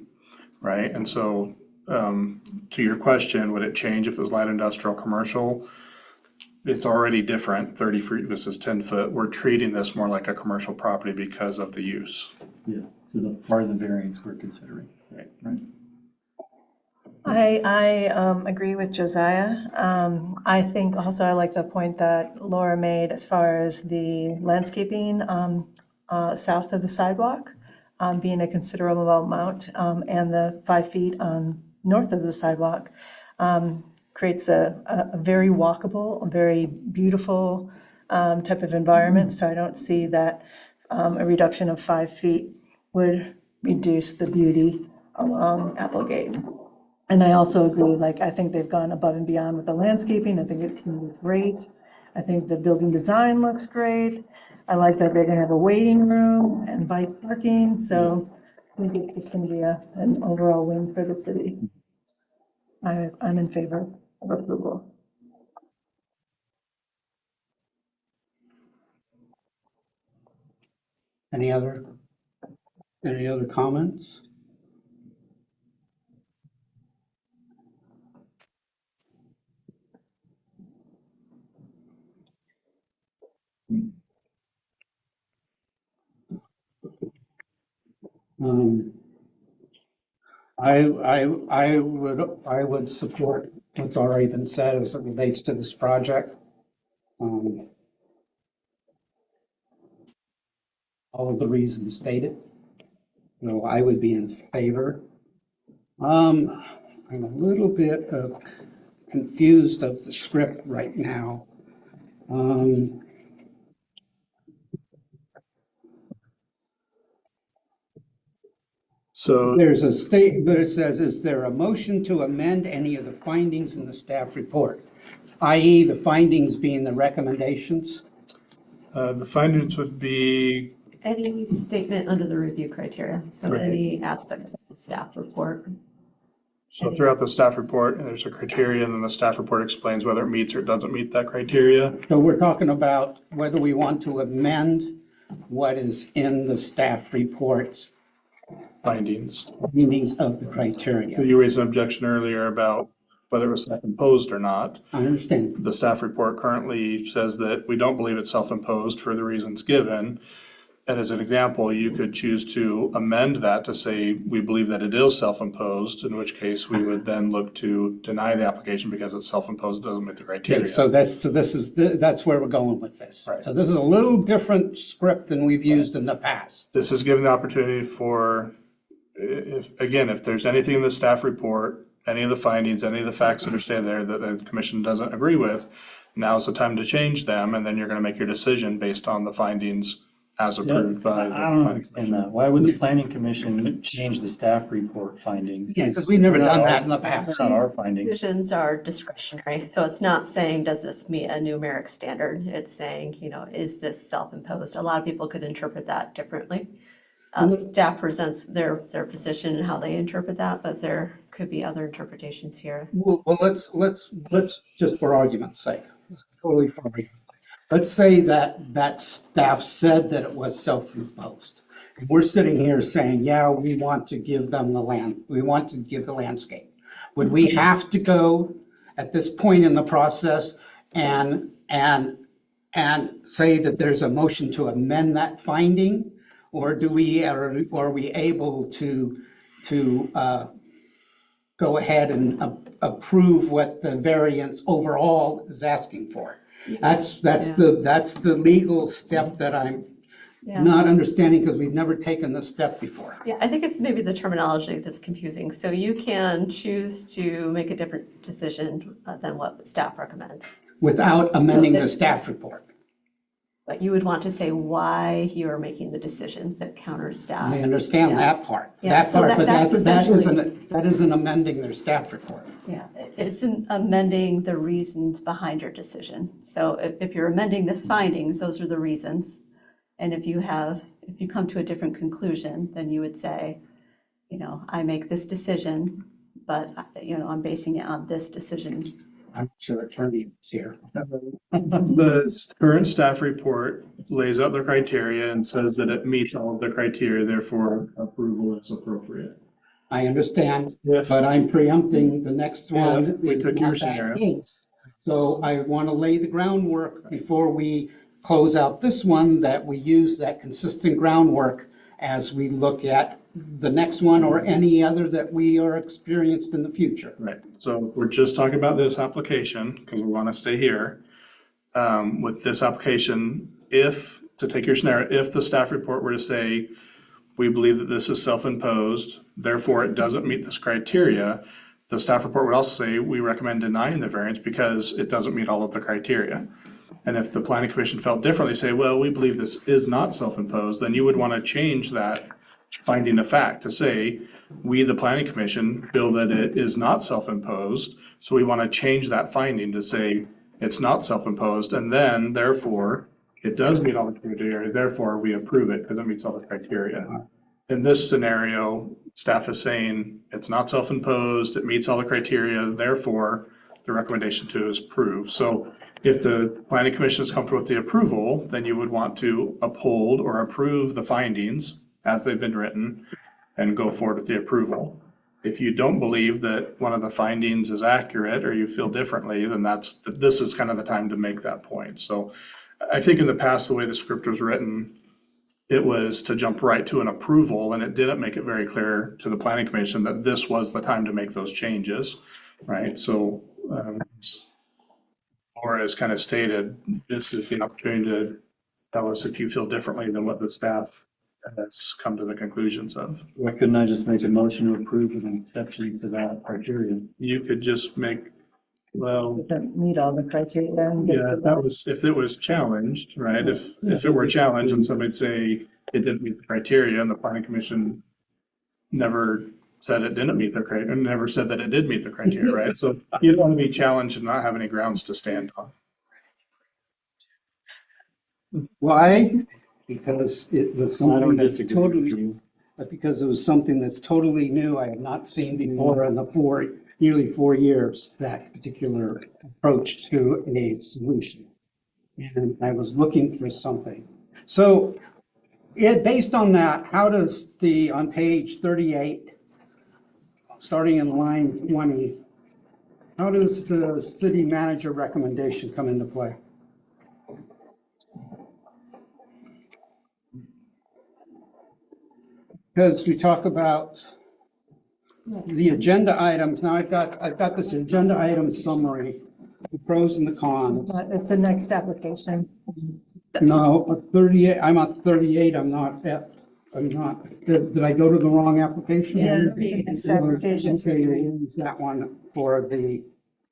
right? And so to your question, would it change if it was light industrial commercial? It's already different, 30 feet versus 10 foot. We're treating this more like a commercial property because of the use. Yeah, so that's part of the variance we're considering. Right. I agree with Josiah. I think also I like the point that Laura made as far as the landscaping south of the sidewalk being a considerable amount, and the 5 feet north of the sidewalk creates a very walkable, a very beautiful type of environment. So I don't see that a reduction of 5 feet would reduce the beauty along Applegate. And I also agree, I think they've gone above and beyond with the landscaping. I think it's great. I think the building design looks great. I like that they're gonna have a waiting room and bike parking, so think it's just gonna be an overall win for the city. I'm in favor of approval. Any other comments? I would support what's already been said as it relates to this project. All of the reasons stated. No, I would be in favor. I'm a little bit confused of the script right now. So There's a statement, it says, is there a motion to amend any of the findings in the staff report? I.e. the findings being the recommendations? the findings would be, Any statement under the review criteria, so Right. any aspects of the staff report. so throughout the staff report, there's a criteria, and then the staff report explains whether it meets or doesn't meet that criteria. So we're talking about whether we want to amend what is in the staff reports, Findings. meanings of the criteria. You raised an objection earlier about whether it was self-imposed or not. I understand. The staff report currently says that we don't believe it's self-imposed for the reasons given. And as an example, you could choose to amend that to say, we believe that it is self-imposed, in which case we would then look to deny the application because it's self-imposed, doesn't meet the Okay, criteria. so that's where we're going with this. Right. So this is a little different script than we've used in the past. This is given the opportunity for, if there's anything in the staff report, any of the findings, any of the facts that are stated there that the commission doesn't agree with, now's the time to change them, and then you're gonna make your decision based on the findings as approved by the I don't planning understand commission. that. Why would the planning commission change the staff report finding? Yeah, because we've never They're not done our- that in the past. They're not our findings. Decisions are discretionary, so it's not saying, does this meet a numeric standard? It's saying, is this self-imposed? A lot of people could interpret that differently. Staff presents their position and how they interpret that, but there could be other interpretations here. Well, let's just for argument's sake, totally for argument's sake. Let's say that staff said that it was self-imposed. We're sitting here saying, yeah, we want to give them the land, we want to give the landscape. Would we have to go at this point in the process and say that there's a motion to amend that finding? Or are we able to go ahead and approve what the variance overall is asking for? That's the legal step that I'm Yeah. not understanding because we've never taken this step before. Yeah, I think it's maybe the terminology that's confusing. So you can choose to make a different decision than what staff recommends. Without amending the that- staff report. But you would want to say why you're making the decision that counters staff. I understand Yeah. that part. Yeah, That so part, but that's that essentially- isn't amending their staff report. Yeah, it's amending the reasons behind your decision. So if you're amending the findings, those are the reasons. And if you come to a different conclusion, then you would say, I make this decision, but, I'm basing it on this decision. I'm sure attorney is here. The current staff report lays out the criteria and says that it meets all of the criteria, therefore approval is appropriate. I understand, If- but I'm preempting the next one. If we took is your not that scenario. case. So I want to lay the groundwork before we close out this one, that we use that consistent groundwork as we look at the next one or any other that we are experienced in the future. Right, so we're just talking about this application, because we want to stay here. With this application, to take your scenario, if the staff report were to say, we believe that this is self-imposed, therefore it doesn't meet this criteria, the staff report would also say, we recommend denying the variance because it doesn't meet all of the criteria. And if the planning commission felt differently, say, well, we believe this is not self-imposed, then you would want to change that finding of fact to say, we, the planning commission, feel that it is not self-imposed. So we want to change that finding to say it's not self-imposed, and then therefore it does meet all the criteria, therefore we approve it because it meets all the criteria. In this scenario, staff is saying it's not self-imposed, it meets all the criteria, therefore the recommendation to is approve. So if the planning commission is comfortable with the approval, then you would want to uphold or approve the findings as they've been written and go forward with the approval. If you don't believe that one of the findings is accurate or you feel differently, then this is kind of the time to make that point. So I think in the past, the way the script was written, it was to jump right to an approval, and it didn't make it very clear to the planning commission that this was the time to make those changes, right? So, or as kind of stated, this is the opportunity to tell us if you feel differently than what the staff has come to the conclusions of. Why couldn't I just make a motion to approve with an exception to that criteria? You could just make, well, Don't meet all the criteria. and get yeah, that was, if it was challenged, right? If it were challenged and somebody'd say it didn't meet the criteria and the planning commission never said it didn't meet the criteria, and never said that it did meet the criteria, right? So you don't want to be challenged and not have any grounds to stand on. Why? Because it was I something don't that's disagree with totally, you. because it was something that's totally new. I have not seen before in the nearly 4 years, that particular approach to a solution. And I was looking for something. So based on that, how does on page 38, starting in line 20, how does the city manager recommendation come into play? Because we talk about the agenda items. Now I've got this agenda item summary, the pros and the cons. It's the next application. No, 38, I'm at 38, did I go to the wrong application? Next application. Okay, use that one for the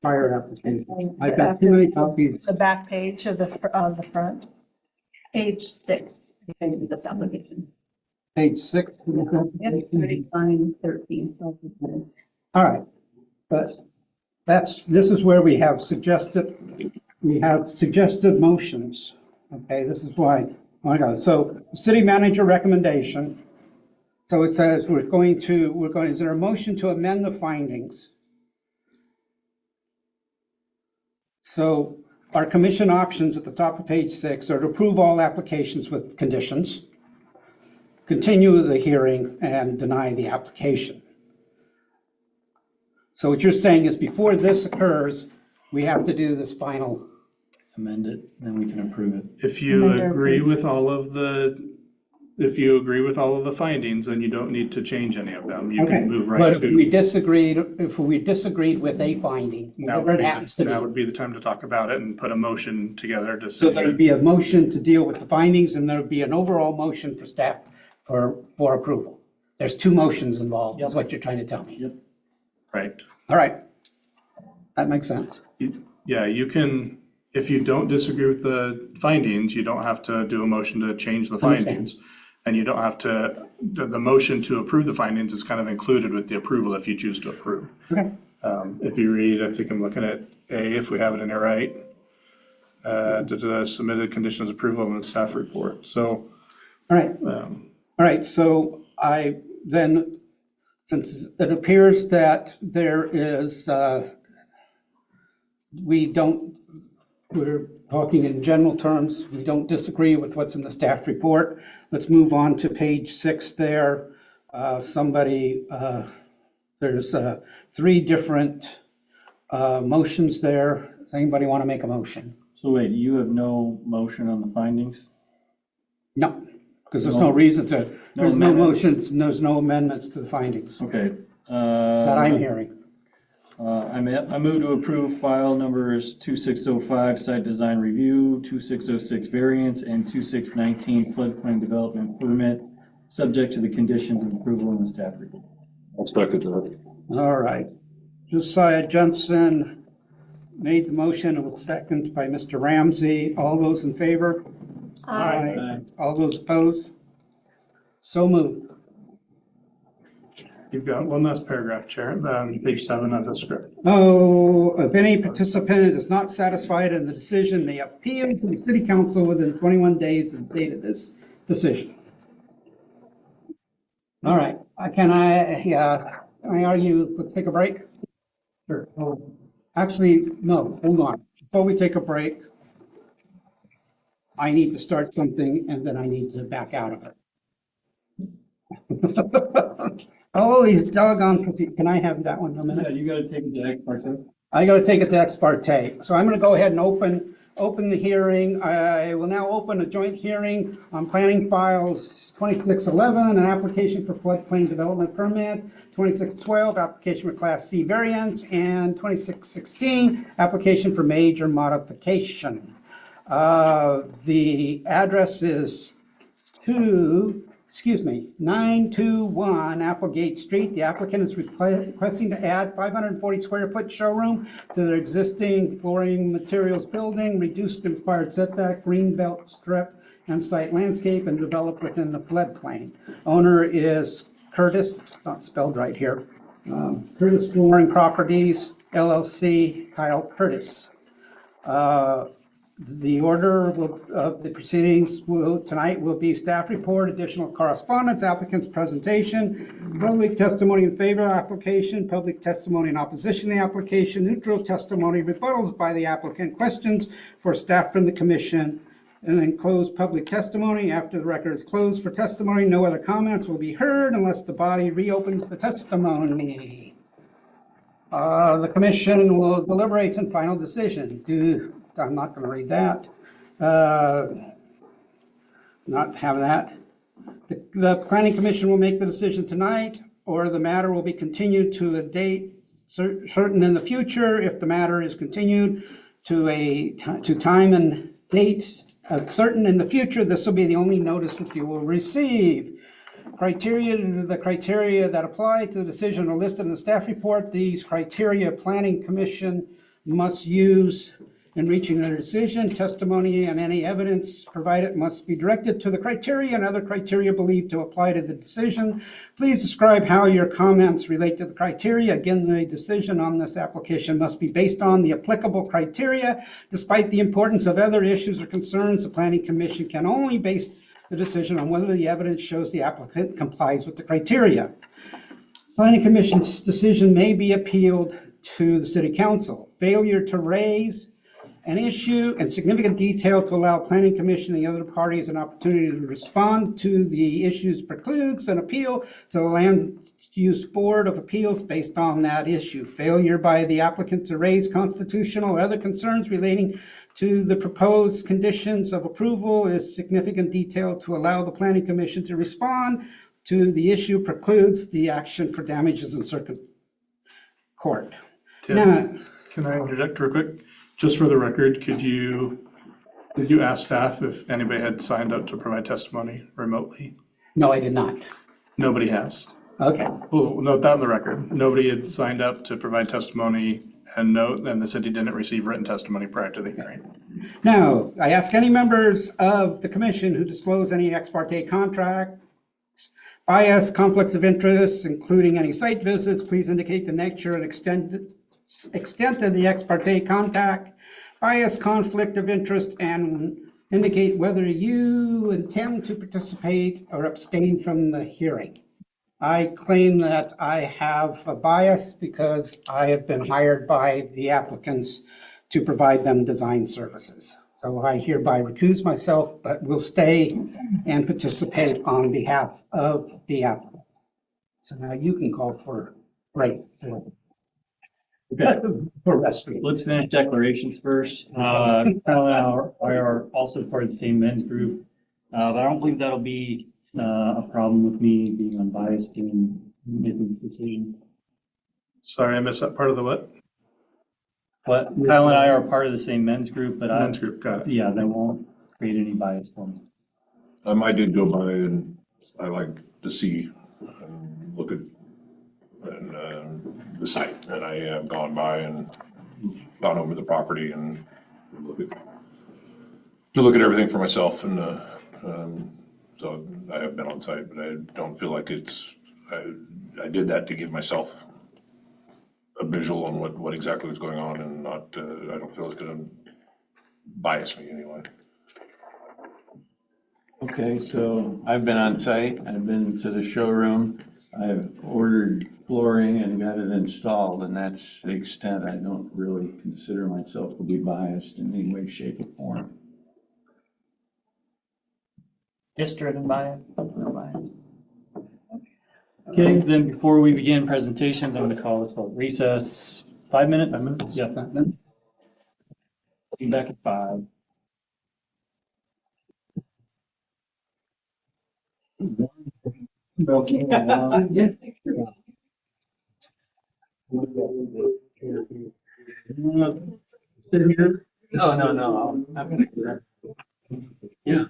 prior application. I've got too many copies. The back page of on the front. Page 6, in this application. Page 6. It's line 13. All right, but this is where we have suggested motions. Okay, this is why, oh my God, so city manager recommendation. So it says is there a motion to amend the findings? So our commission options at the top of page 6 are to approve all applications with conditions, continue the hearing, and deny the application. So what you're saying is before this occurs, we have to do this final. Amend it, then we can approve it. If you agree with all of the findings, then you don't need to change any of them. You Okay, can move right but if we to. disagreed with a finding, whatever it happens to That be. would be the time to talk about it and put a motion together to So say. there'd be a motion to deal with the findings, and there'd be an overall motion for staff for approval. There's two motions involved, is what you're trying to tell me. Yep. Right. All right. That makes sense. Yeah, you can, if you don't disagree with the findings, you don't have to do a motion to change the Understand. findings. And you don't have to, the motion to approve the findings is kind of included with the approval if you choose to approve. Okay. If you read, I think I'm looking at A, if we have it in there right. Submitted conditions approval in the staff report. So, All right. All right, so since it appears that there is, we're talking in general terms, we don't disagree with what's in the staff report. Let's move on to page 6 there. There's 3 different motions there. Does anybody want to make a motion? So wait, you have no motion on the findings? No, because there's no reason to, No there's no amendments? motions, there's no amendments to the findings Okay. that I'm hearing. I move to approve file numbers 2605 site design review, 2606 variance, and 2619 floodplain development permit, subject to the conditions of approval in the staff report. I'll second that. All right. Josiah Johnson made the motion. It was seconded by Mr. Ramsey. All those in favor? Aye. All those opposed? So moved. you've got one last paragraph, Chair, page 7 of the script. Oh, if any participant is not satisfied in the decision, may appeal to the city council within 21 days of the date of this decision. All right, can I argue, let's take a break? Sure. Oh, actually, no, hold on. Before we take a break, I need to start something and then I need to back out of it. Oh, these doggone, can I have that one a minute? Yeah, you gotta take it to ex parte. I gotta take it to ex parte. So I'm gonna go ahead and open the hearing. I will now open a joint hearing on planning files 2611, an application for floodplain development permit, 2612, application for Class C variance, and 2616, application for major modification. The address is 921 Applegate Street. The applicant is requesting to add 540 square foot showroom to their existing flooring materials building, reduce the required setback, green belt strip, and site landscape, and develop within the floodplain. Owner is Curtis, it's not spelled right here. Curtis Flooring Properties, LLC, Kyle Curtis. The order of the proceedings tonight will be staff report, additional correspondence, applicant's presentation, public testimony in favor of application, public testimony in opposition to the application, neutral testimony, rebuttals by the applicant, questions for staff from the commission, and then close public testimony. After the record is closed for testimony, no other comments will be heard unless the body reopens the testimony. The commission will deliberate and final decision. I'm not going to read that. Not have that. The planning commission will make the decision tonight, or the matter will be continued to a date certain in the future. If the matter is continued to time and date certain in the future, this will be the only notice that you will receive. The criteria that apply to the decision are listed in the staff report. These criteria planning commission must use in reaching their decision. Testimony and any evidence provided must be directed to the criteria and other criteria believed to apply to the decision. Please describe how your comments relate to the criteria. Again, the decision on this application must be based on the applicable criteria. Despite the importance of other issues or concerns, the Planning Commission can only base the decision on whether the evidence shows the applicant complies with the criteria. Planning Commission's decision may be appealed to the City Council. Failure to raise an issue in significant detail to allow Planning Commission and the other parties an opportunity to respond to the issues precludes an appeal to the Land Use Board of Appeals based on that issue. Failure by the applicant to raise constitutional or other concerns relating to the proposed conditions of approval is significant detail to allow the Planning Commission to respond to the issue precludes the action for damages in circuit court. Tim, Now, can I interject real quick? Just for the record, did you ask staff if anybody had signed up to provide testimony remotely? no, I did not. Nobody has. Okay. We'll note that on the record. Nobody had signed up to provide testimony, and the city didn't receive written testimony prior to the hearing. Now, I ask any members of the commission who disclose any ex parte contracts, bias, conflicts of interest, including any site visits, please indicate the nature and extent of the ex parte contact, bias, conflict of interest, and indicate whether you intend to participate or abstain from the hearing. I claim that I have a bias because I have been hired by the applicants to provide them design services. So I hereby recuse myself, but will stay and participate on behalf of the applicant. So now you can call for rescue. Let's finish declarations first. Kyle and I are also part of the same men's group, but I don't believe that'll be a problem with me being unbiased in making this decision. Sorry, I missed that part of the what? But Kyle and I are part of the same men's group, but Men's group, got it. yeah, that won't create any bias for me. I did go by and I like to see and look at the site, and I have gone by and gone over the property and look at everything for myself, and so I have been on site, but I don't feel like I did that to give myself a visual on what exactly was going on, and not I don't feel it's going to bias me anyway. Okay, so I've been on site, I've been to the showroom, I've ordered flooring and got it installed, and that's the extent. I don't really consider myself to be biased in any way, shape, or form. Just driven by it, no bias. Okay, then before we begin presentations, I'm gonna call this a recess. 5 minutes? 5 minutes? Yep. 5 minutes? Be back at 5. No, no, no, I'm gonna. Yeah.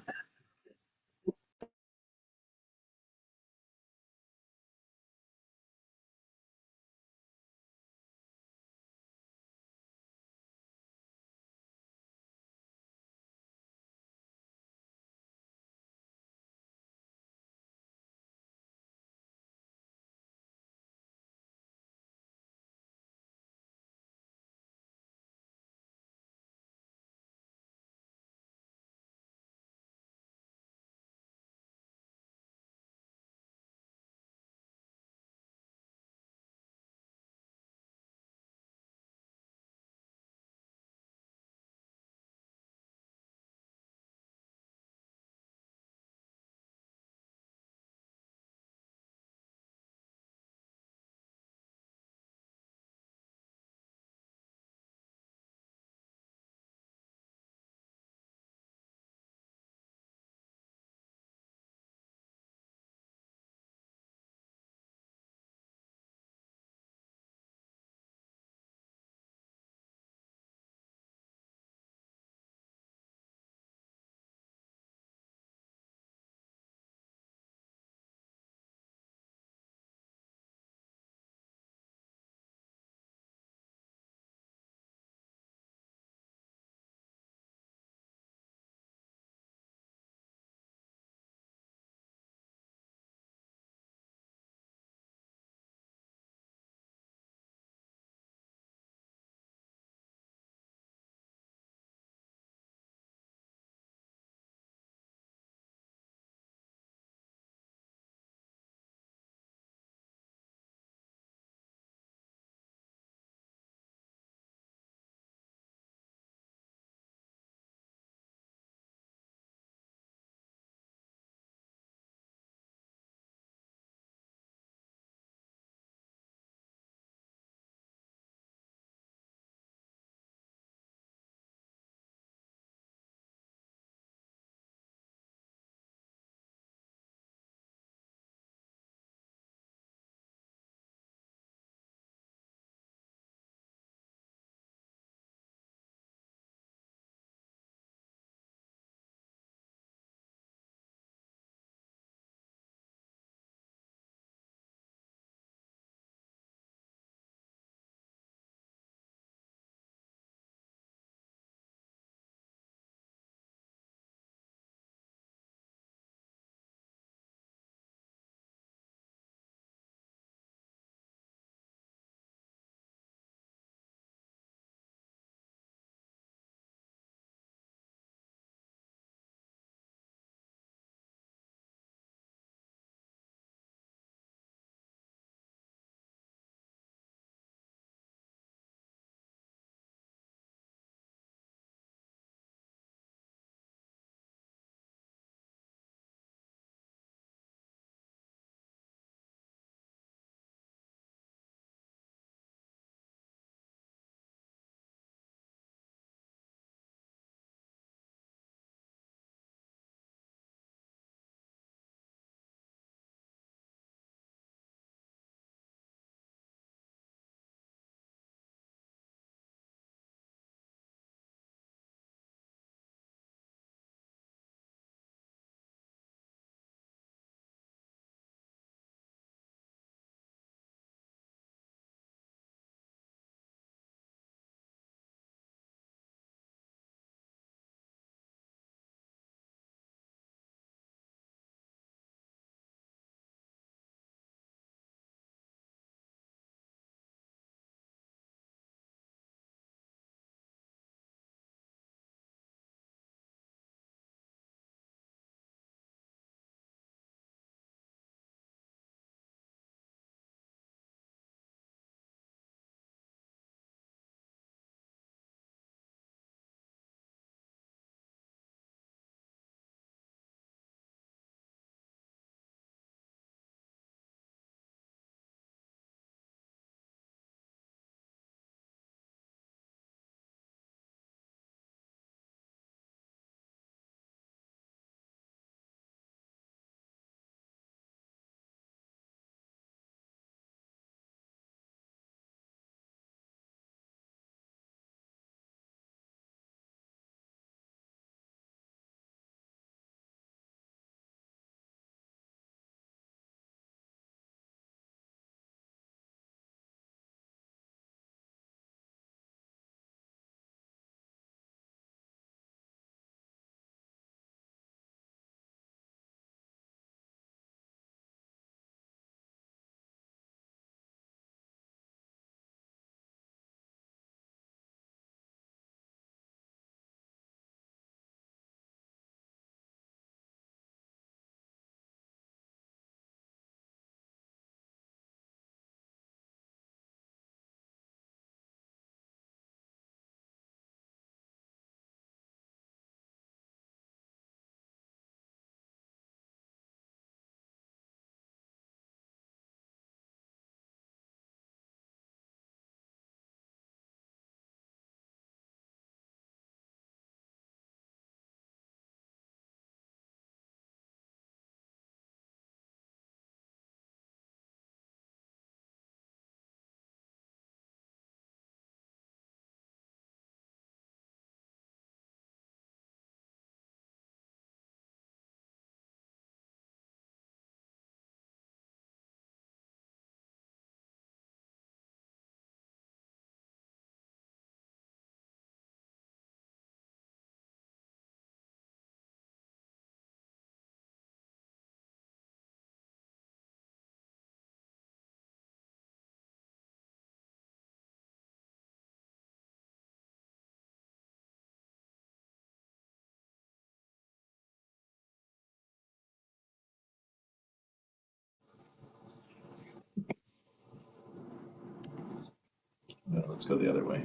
let's go the other way.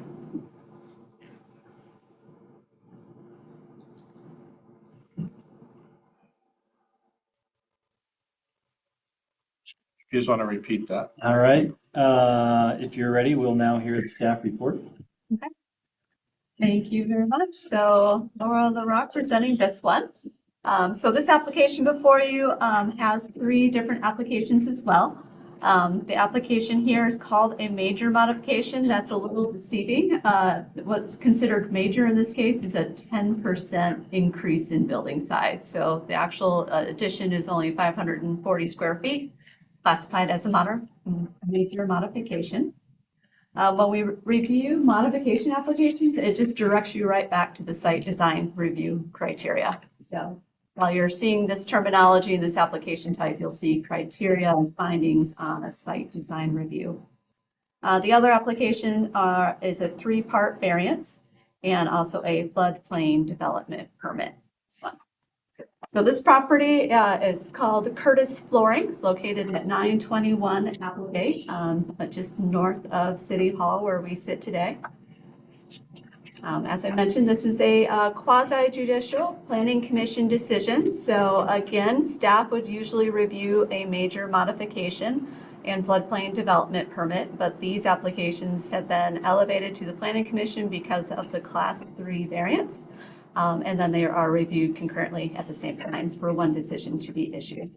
You just want to repeat that. All right, if you're ready, we'll now hear the staff report. Thank you very much. So Laura LaRock presenting this one. So this application before you has 3 different applications as well. The application here is called a major modification. That's a little deceiving. What's considered major in this case is a 10% increase in building size. So the actual addition is only 540 square feet, classified as a major modification. When we review modification applications, it just directs you right back to the site design review criteria. So while you're seeing this terminology in this application type, you'll see criteria and findings on a site design review. The other application is a 3-part variance and also a floodplain development permit. This one. So this property is called Curtis Flooring. It's located at 921 Applegate, just north of City Hall where we sit today. As I mentioned, this is a quasi-judicial planning commission decision. So again, staff would usually review a major modification and floodplain development permit, but these applications have been elevated to the planning commission because of the class 3 variance. And then they are reviewed concurrently at the same time for one decision to be issued.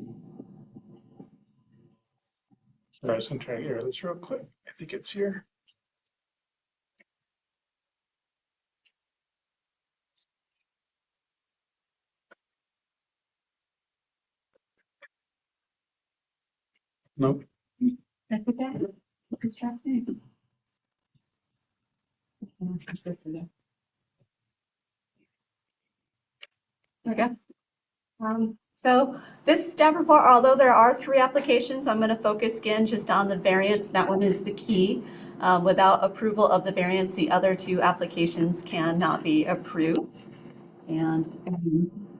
Sorry, I was going to try to hear this real quick. I think it's here. Nope. That's okay. It's distracting. Okay. So this staff report, although there are 3 applications, I'm going to focus again just on the variance. That one is the key. Without approval of the variance, the other 2 applications cannot be approved. And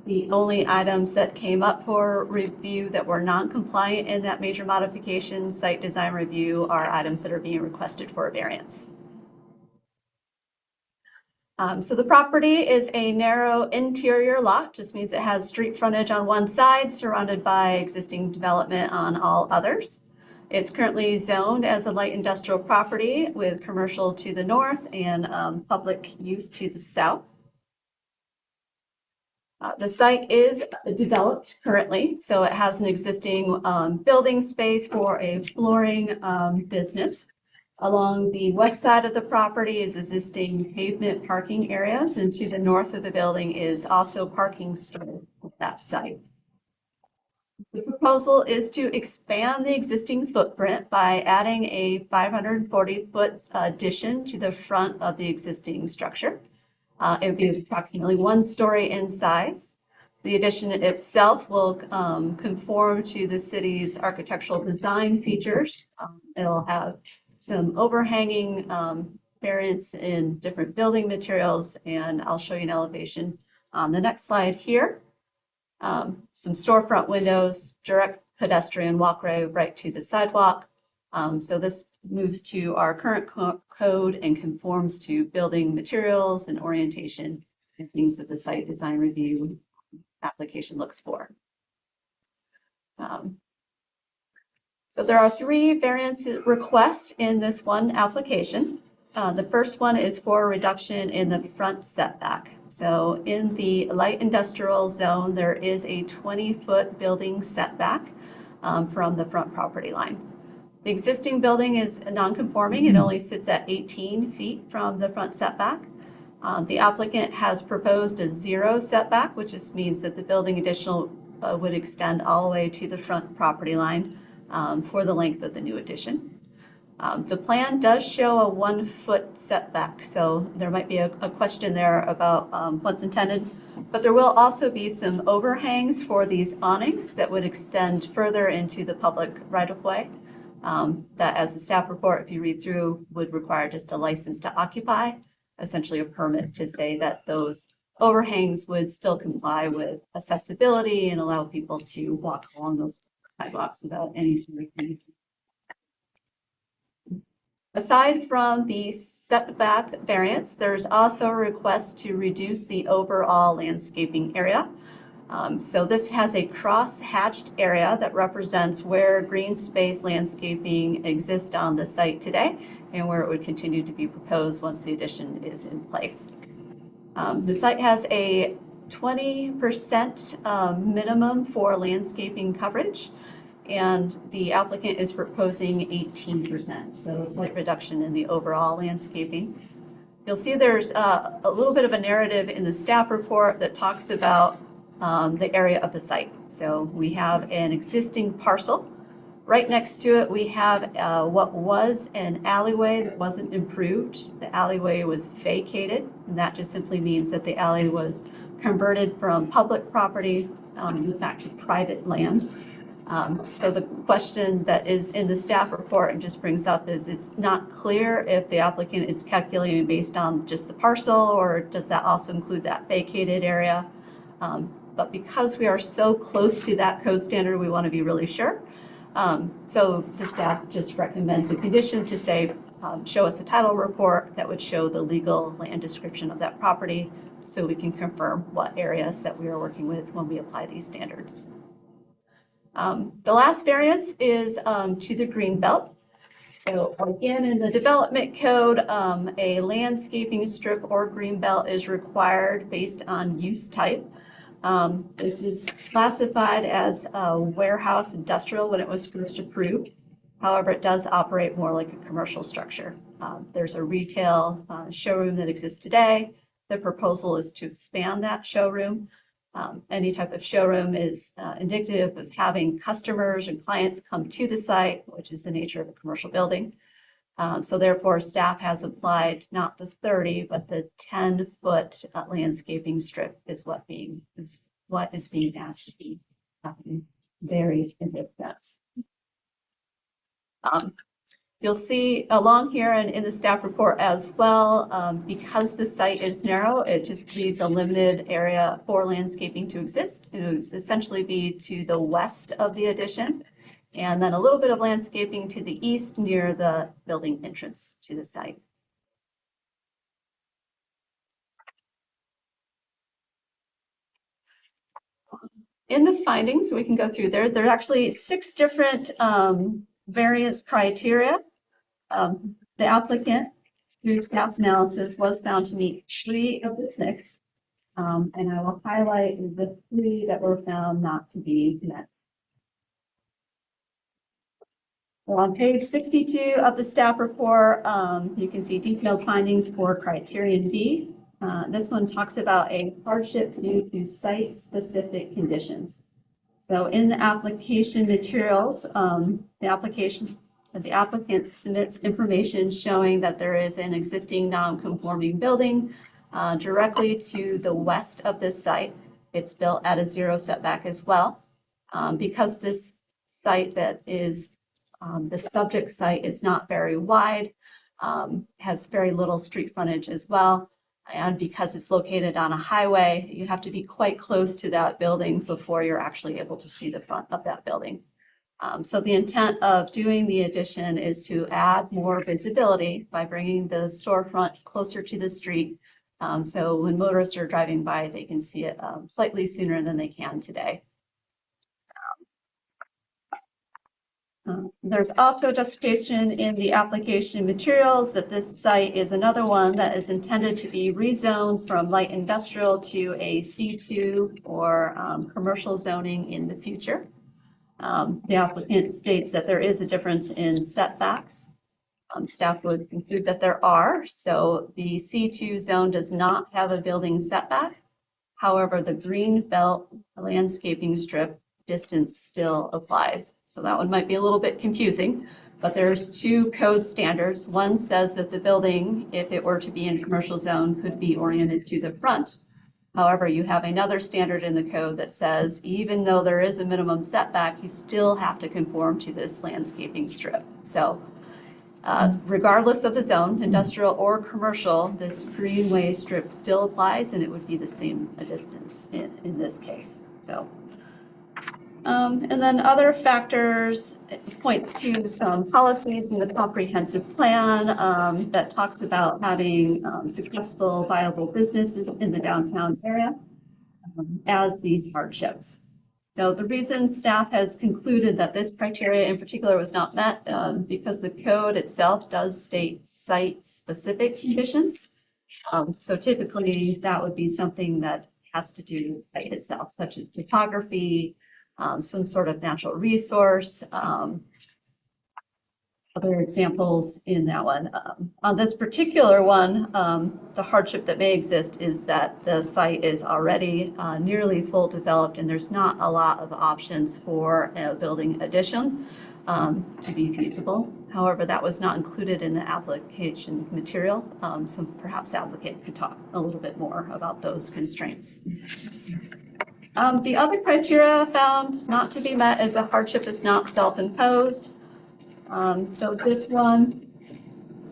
the only items that came up for review that were non-compliant in that major modification site design review are items that are being requested for a variance. So the property is a narrow interior lot, just means it has street frontage on one side, surrounded by existing development on all others. It's currently zoned as a light industrial property with commercial to the north and public use to the south. The site is developed currently, so it has an existing building space for a flooring business. Along the west side of the property is existing pavement parking areas, and to the north of the building is also parking stored at that site. The proposal is to expand the existing footprint by adding a 540-foot addition to the front of the existing structure. It would be approximately 1 story in size. The addition itself will conform to the city's architectural design features. It'll have some overhanging variants in different building materials, and I'll show you an elevation on the next slide here. Some storefront windows, direct pedestrian walkway right to the sidewalk. So this moves to our current code and conforms to building materials and orientation and things that the site design review application looks for. So there are 3 variance requests in this one application. The first one is for a reduction in the front setback. So in the light industrial zone, there is a 20-foot building setback from the front property line. The existing building is non-conforming. It only sits at 18 feet from the front setback. The applicant has proposed a 0 setback, which just means that the building additional would extend all the way to the front property line for the length of the new addition. The plan does show a 1-foot setback, so there might be a question there about what's intended, but there will also be some overhangs for these awnings that would extend further into the public right-of-way. That, as a staff report, if you read through, would require just a license to occupy, essentially a permit to say that those overhangs would still comply with accessibility and allow people to walk along those sidewalks without any sort of Aside from the setback variance, there's also a request to reduce the overall landscaping area. So this has a cross-hatched area that represents where green space landscaping exists on the site today and where it would continue to be proposed once the addition is in place. The site has a 20% minimum for landscaping coverage, and the applicant is proposing 18%, so a slight reduction in the overall landscaping. You'll see there's a little bit of a narrative in the staff report that talks about the area of the site. So we have an existing parcel. Right next to it, we have what was an alleyway that wasn't improved. The alleyway was vacated, and that just simply means that the alley was converted from public property back to private land. So the question that is in the staff report and just brings up is it's not clear if the applicant is calculating based on just the parcel, or does that also include that vacated area? But because we are so close to that code standard, we want to be really sure. So the staff just recommends a condition to say, show us a title report that would show the legal land description of that property so we can confirm what areas that we are working with when we apply these standards. The last variance is to the green belt. So again, in the development code, a landscaping strip or green belt is required based on use type. This is classified as a warehouse industrial when it was first approved. However, it does operate more like a commercial structure. There's a retail showroom that exists today. The proposal is to expand that showroom. Any type of showroom is indicative of having customers and clients come to the site, which is the nature of a commercial building. So therefore, staff has applied not the 30, but the 10-foot landscaping strip is what is being asked to be varied in this sense. You'll see along here and in the staff report as well, because the site is narrow, it just leaves a limited area for landscaping to exist. It would essentially be to the west of the addition, and then a little bit of landscaping to the east near the building entrance to the site. In the findings, we can go through there. There are actually 6 different variance criteria. The applicant, through staff's analysis, was found to meet 3 of the 6. And I will highlight the 3 that were found not to be met. So on page 62 of the staff report, you can see detailed findings for criterion B. This one talks about a hardship due to site-specific conditions. So in the application materials, the applicant submits information showing that there is an existing non-conforming building directly to the west of this site. It's built at a 0 setback as well. Because this site that is the subject site is not very wide, has very little street frontage as well. And because it's located on a highway, you have to be quite close to that building before you're actually able to see the front of that building. So the intent of doing the addition is to add more visibility by bringing the storefront closer to the street. So when motorists are driving by, they can see it slightly sooner than they can today. There's also justification in the application materials that this site is another one that is intended to be rezoned from light industrial to a C2 or commercial zoning in the future. The applicant states that there is a difference in setbacks. Staff would conclude that there are. So the C2 zone does not have a building setback. However, the green belt landscaping strip distance still applies. So that one might be a little bit confusing, but there's 2 code standards. One says that the building, if it were to be in commercial zone, could be oriented to the front. However, you have another standard in the code that says even though there is a minimum setback, you still have to conform to this landscaping strip. So regardless of the zone, industrial or commercial, this greenway strip still applies, and it would be the same distance in this case. So And then other factors, it points to some policies in the comprehensive plan that talks about having successful, viable businesses in the downtown area as these hardships. So the reason staff has concluded that this criteria in particular was not met because the code itself does state site-specific conditions. So typically that would be something that has to do with the site itself, such as topography, some sort of natural resource. Other examples in that one. On this particular one, the hardship that may exist is that the site is already nearly full developed and there's not a lot of options for a building addition to be feasible. However, that was not included in the application material, so perhaps the applicant could talk a little bit more about those constraints. The other criteria found not to be met is a hardship is not self-imposed. So this one,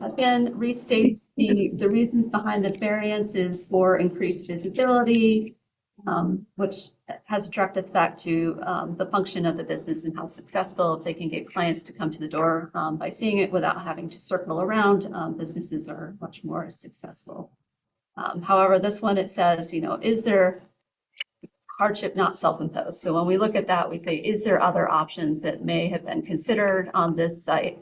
again, restates the reasons behind the variance is for increased visibility, which has a direct effect to the function of the business and how successful. If they can get clients to come to the door by seeing it without having to circle around, businesses are much more successful. However, this one, it says, is there hardship not self-imposed? So when we look at that, we say, is there other options that may have been considered on this site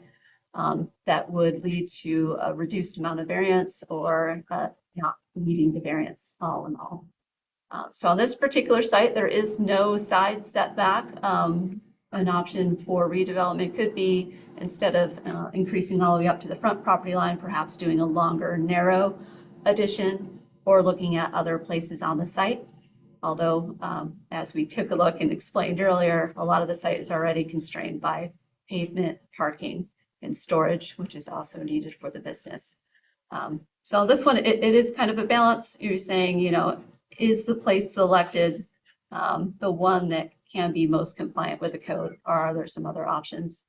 that would lead to a reduced amount of variance or not meeting the variance all in all? So on this particular site, there is no side setback. An option for redevelopment could be, instead of increasing all the way up to the front property line, perhaps doing a longer, narrow addition or looking at other places on the site. Although, as we took a look and explained earlier, a lot of the site is already constrained by pavement, parking, and storage, which is also needed for the business. So this one, it is kind of a balance. You're saying, is the place selected the one that can be most compliant with the code, or are there some other options?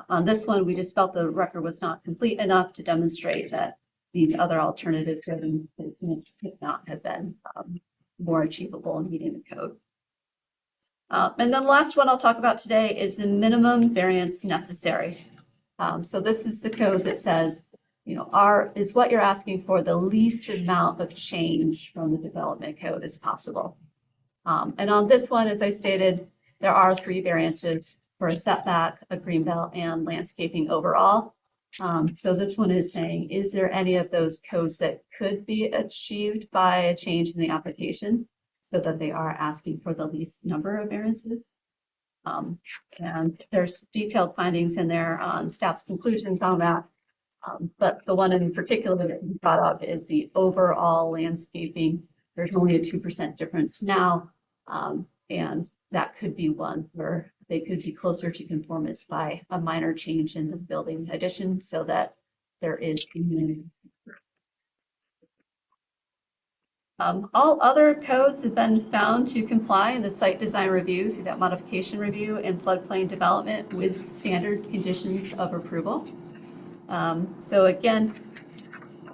On this one, we just felt the record was not complete enough to demonstrate that these other alternative-driven placements could not have been more achievable in meeting the code. And then the last one I'll talk about today is the minimum variance necessary. So this is the code that says, is what you're asking for the least amount of change from the development code as possible. And on this one, as I stated, there are 3 variances for a setback, a greenbelt, and landscaping overall. So this one is saying, is there any of those codes that could be achieved by a change in the application so that they are asking for the least number of variances? And there's detailed findings in there on staff's conclusions on that. But the one in particular that we thought of is the overall landscaping. There's only a 2% difference now. And that could be one where they could be closer to conformance by a minor change in the building addition so that there is community. All other codes have been found to comply in the site design review through that modification review and floodplain development with standard conditions of approval. So again,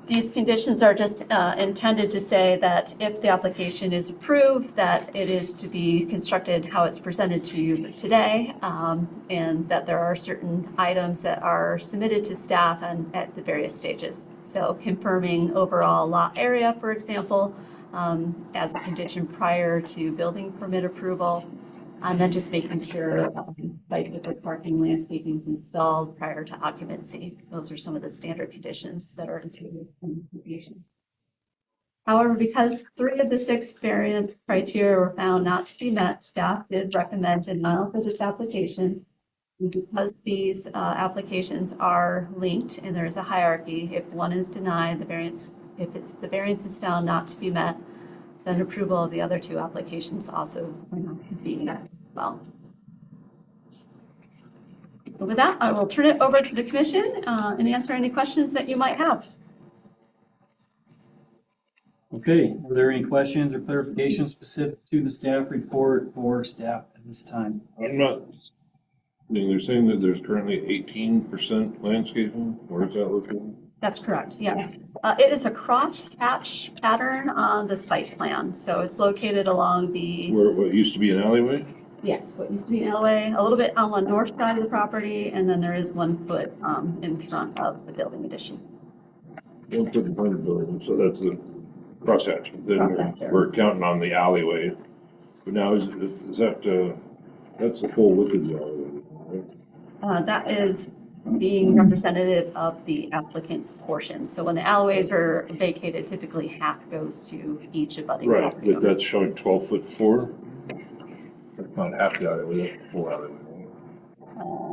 these conditions are just intended to say that if the application is approved, that it is to be constructed how it's presented to you today, and that there are certain items that are submitted to staff and at the various stages. So confirming overall lot area, for example, as a condition prior to building permit approval, and then just making sure bike parking landscaping is installed prior to occupancy. Those are some of the standard conditions that are included in the application. However, because 3 of the 6 variance criteria were found not to be met, staff did recommend denial for this application. Because these applications are linked and there is a hierarchy, if one is denied, the variance is found not to be met, then approval of the other 2 applications also will not be met as well. But with that, I will turn it over to the commission and answer any questions that you might have. Okay, are there any questions or clarifications specific to the staff report or staff at this time? They're saying that there's currently 18% landscaping. Where is that located? That's correct, yeah. It is a cross-hatch pattern on the site plan. So it's located along the, Where, what used to be an alleyway? yes, what used to be an alleyway, a little bit on the north side of the property, and then there is 1 foot in front of the building addition. 1 foot in front of the building, so that's the crosshatch. Then Crosshatch. we're counting on the alleyway. But now is that, that's the full width of the alleyway, right? That is being representative of the applicant's portion. So when the alleyways are vacated, typically half goes to each abutting Right, property but owner. that's showing 12'4". That's not half the alleyway, that's the full alleyway.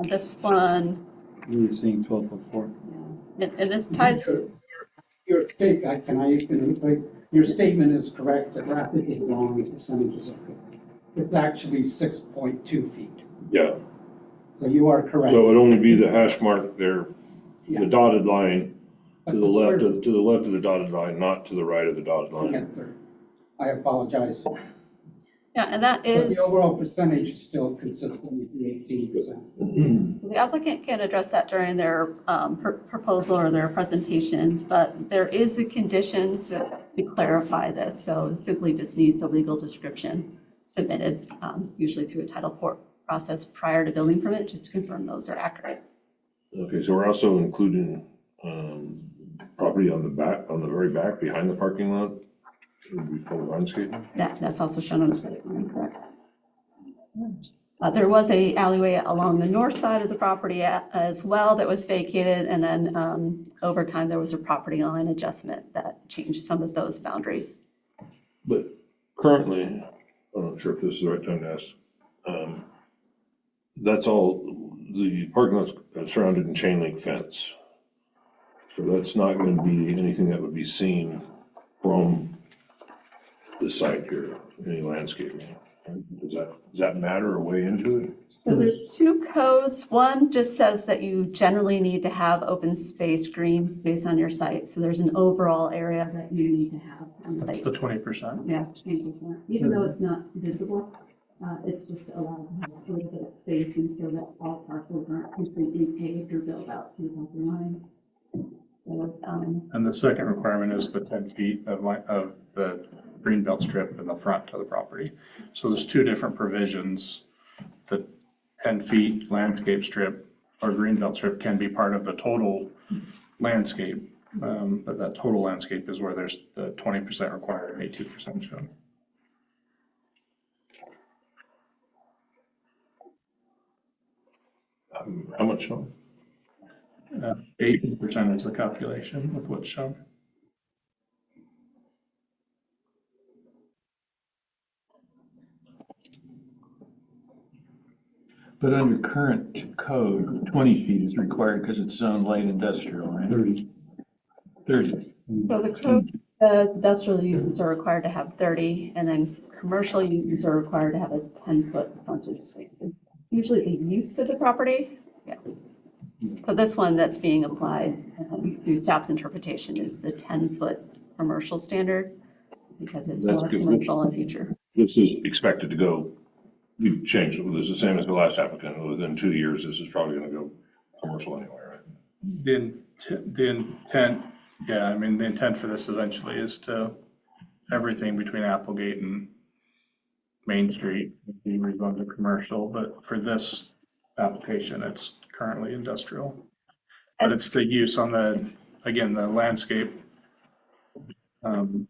This one, We were seeing 12.4. and this ties, Your statement, your statement is correct, that rapidly growing percentages are correct. It's actually 6.2 feet. Yeah, So you are correct. so it would only be the hash mark there, Yeah. the dotted line, But to the left of the dotted line, not to the right of the dotted line. Okay, I apologize. yeah, and that But is, the overall percentage is still consistent with the 18%. the applicant can address that during their proposal or their presentation, but there is a condition to clarify this, so it simply just needs a legal description submitted, usually through a title court process prior to building permit, just to confirm those are accurate. Okay, so we're also including, property on the back, on the very back, behind the parking lot? Would be called landscaping? That's also shown on the site plan, correct? There was a alleyway along the north side of the property as well that was vacated, and then over time, there was a property line adjustment that changed some of those boundaries. But currently, I'm not sure if this is the right time to ask, that's all, the parking lot's surrounded in chain link fence. So that's not gonna be anything that would be seen from the site here, any landscaping. Does that matter or weigh into it? So there's two codes. One just says that you generally need to have open space, green space on your site. So there's an overall area that you need to have on That's site. the 20%. Yeah, even though it's not visible, it's just allowed to have a little bit of space and so that all parcels aren't completely paved or built out to the property lines. So, And the second requirement is the 10 feet of the green belt strip in the front of the property. So there's two different provisions. The 10 feet landscape strip or green belt strip can be part of the total landscape. But that total landscape is where there's the 20% required and 18% shown. 18% is the calculation with what's shown. But under current code, 20 feet is required because it's zone light industrial, right? 30. So the code says industrial uses are required to have 30, and then commercial uses are required to have a 10-foot frontage suite. Usually the use of the property, yeah. So this one that's being applied through staff's interpretation is the 10-foot commercial standard because it's That's more good. commercial in nature. This is expected to go, we changed it, this is the same as the last applicant, within 2 years, this is probably gonna go commercial anyway, right? The intent, yeah, I mean, the intent for this eventually is to, everything between Applegate and Main Street be rezoned to commercial, but for this application, it's currently industrial. But it's the use on the, again, the landscape,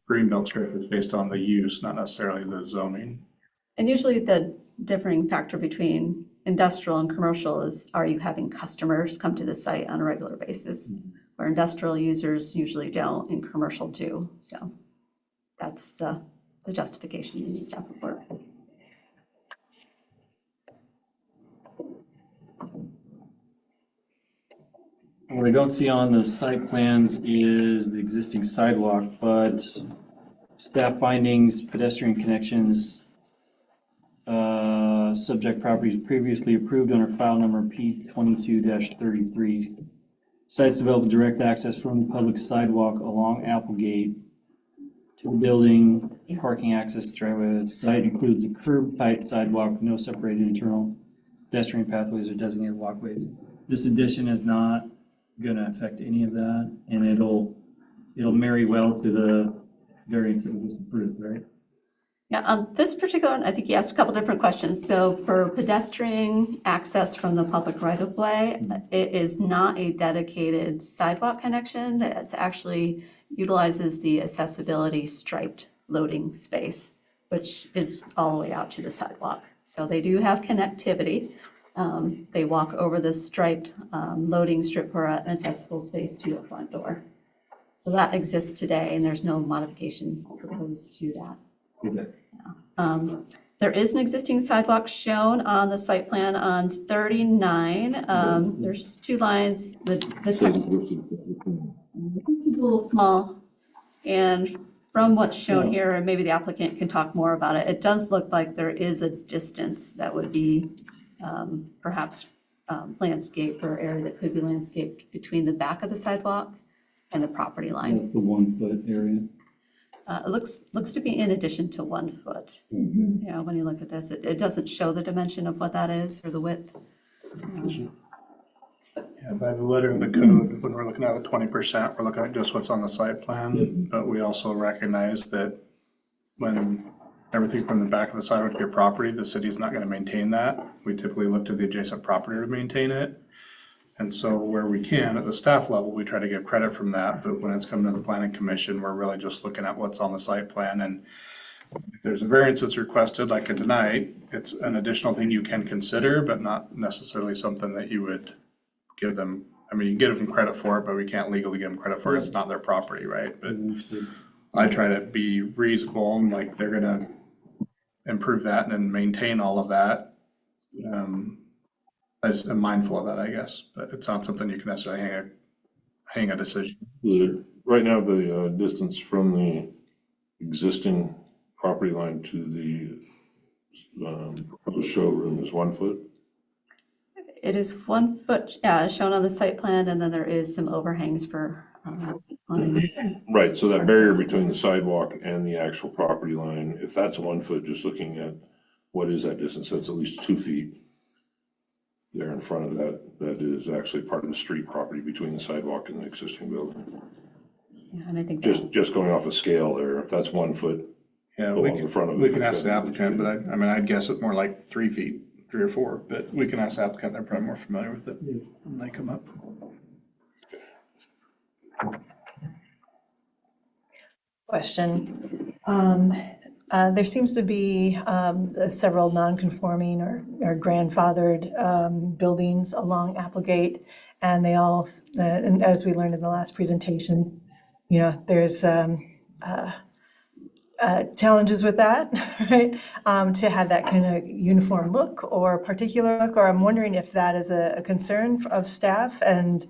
green belt strip is based on the use, not necessarily the zoning. And usually the differing factor between industrial and commercial is, are you having customers come to the site on a regular basis? Where industrial users usually don't and commercial do. So that's the justification in the staff report. What I don't see on the site plans is the existing sidewalk, but staff findings, pedestrian connections, subject properties previously approved under file number P22-33. Sites develop direct access from the public sidewalk along Applegate to the building, parking access driveway. The site includes a curb-type sidewalk, no separated internal pedestrian pathways or designated walkways. This addition is not gonna affect any of that, and it'll marry well to the variance that was approved, right? Yeah, on this particular one, I think you asked a couple different questions. So for pedestrian access from the public right-of-way, it is not a dedicated sidewalk connection. That actually utilizes the accessibility striped loading space, which is all the way out to the sidewalk. So they do have connectivity. They walk over the striped loading strip for an accessible space to your front door. So that exists today, and there's no modification proposed to that. There is an existing sidewalk shown on the site plan on 39. There's two lines, the text is a little small. And from what's shown here, and maybe the applicant can talk more about it, it does look like there is a distance that would be perhaps landscaped or area that could be landscaped between the back of the sidewalk and the property line. That's the 1 foot area. It looks to be in addition to 1 foot. You know, when you look at this, it doesn't show the dimension of what that is or the width. Yeah, by the letter of the code, when we're looking at the 20%, we're looking at just what's on the site plan. But we also recognize that when everything from the back of the sidewalk to your property, the city's not gonna maintain that. We typically look to the adjacent property to maintain it. And so where we can, at the staff level, we try to give credit from that, but when it's coming to the planning commission, we're really just looking at what's on the site plan. And if there's a variance that's requested, like tonight, it's an additional thing you can consider, but not necessarily something that you would give them. I mean, you can give them credit for it, but we can't legally give them credit for it. It's not their property, right? But I try to be reasonable, and like they're gonna improve that and maintain all of that. I'm mindful of that, I guess, but it's not something you can necessarily hang a decision. Right now, the distance from the existing property line to the showroom is 1 foot. It is 1 foot shown on the site plan, and then there is some overhangs for Right, so that barrier between the sidewalk and the actual property line, if that's 1 foot, just looking at what is that distance, that's at least 2 feet. There in front of that is actually part of the street property between the sidewalk and the existing building. Yeah, and I think Just going off a scale there, if that's 1 foot. Yeah, along the front of it, we can it's ask the got- applicant, but I mean, I'd guess it's more like 3 feet, 3 or 4, but we can ask the applicant, they're probably more familiar with it when they come up. Question. There seems to be several non-conforming or grandfathered buildings along Applegate, and they all, and as we learned in the last presentation, you know, there's challenges with that, right? To have that kind of uniform look or particular look, or I'm wondering if that is a concern of staff and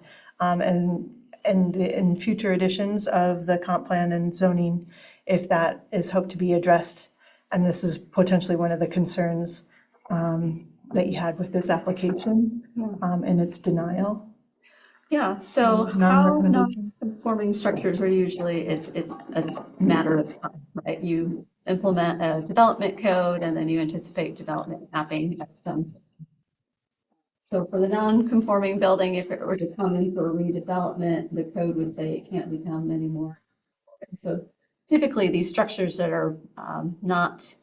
in future editions of the comp plan and zoning, if that is hoped to be addressed. And this is potentially one of the concerns that you had with this application and its denial. Yeah, so how Non-recommendation. non-conforming structures are usually, it's a matter of time, right? You implement a development code and then you anticipate development happening at some. So for the non-conforming building, if it were to come in for redevelopment, the code would say it can't become anymore. So typically, these structures that are not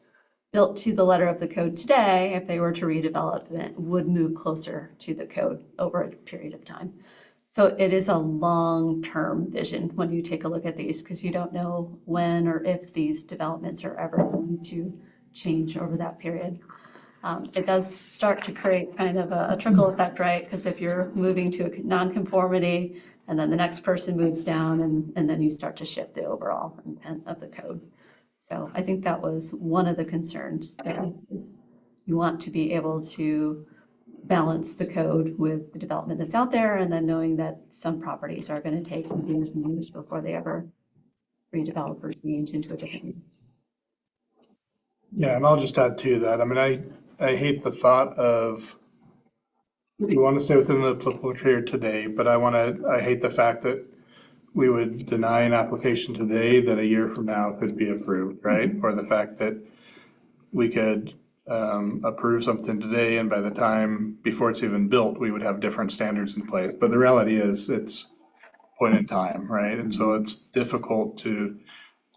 built to the letter of the code today, if they were to redevelop it, would move closer to the code over a period of time. So it is a long-term vision when you take a look at these, because you don't know when or if these developments are ever going to change over that period. It does start to create kind of a trickle effect, right? Because if you're moving to a non-conformity, and then the next person moves down, and then you start to shift the overall intent of the code. So I think that was one of the concerns there, is you want to be able to balance the code with the development that's out there, and then knowing that some properties are going to take years and years before they ever redevelop or change into a different use. Yeah, and I'll just add to that. I mean, I hate the thought of, we want to stay within the applicable period today, but I hate the fact that we would deny an application today that a year from now could be approved, right? Or the fact that we could approve something today, and by the time, before it's even built, we would have different standards in place. But the reality is, it's point in time, right? And so it's difficult to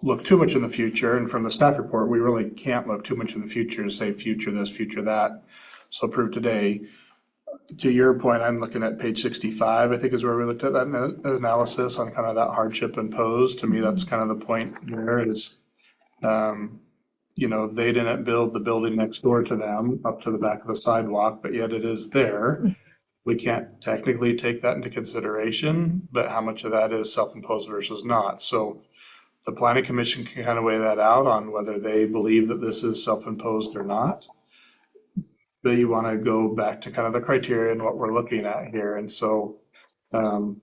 look too much in the future, and from the staff report, we really can't look too much in the future and say future this, future that. So approve today. To your point, I'm looking at page 65, I think is where we looked at that analysis on kind of that hardship imposed. To me, that's kind of the point there is, you know, they didn't build the building next door to them up to the back of the sidewalk, but yet it is there. We can't technically take that into consideration, but how much of that is self-imposed versus not? So the planning commission can kind of weigh that out on whether they believe that this is self-imposed or not. But you want to go back to kind of the criteria and what we're looking at here. And so, you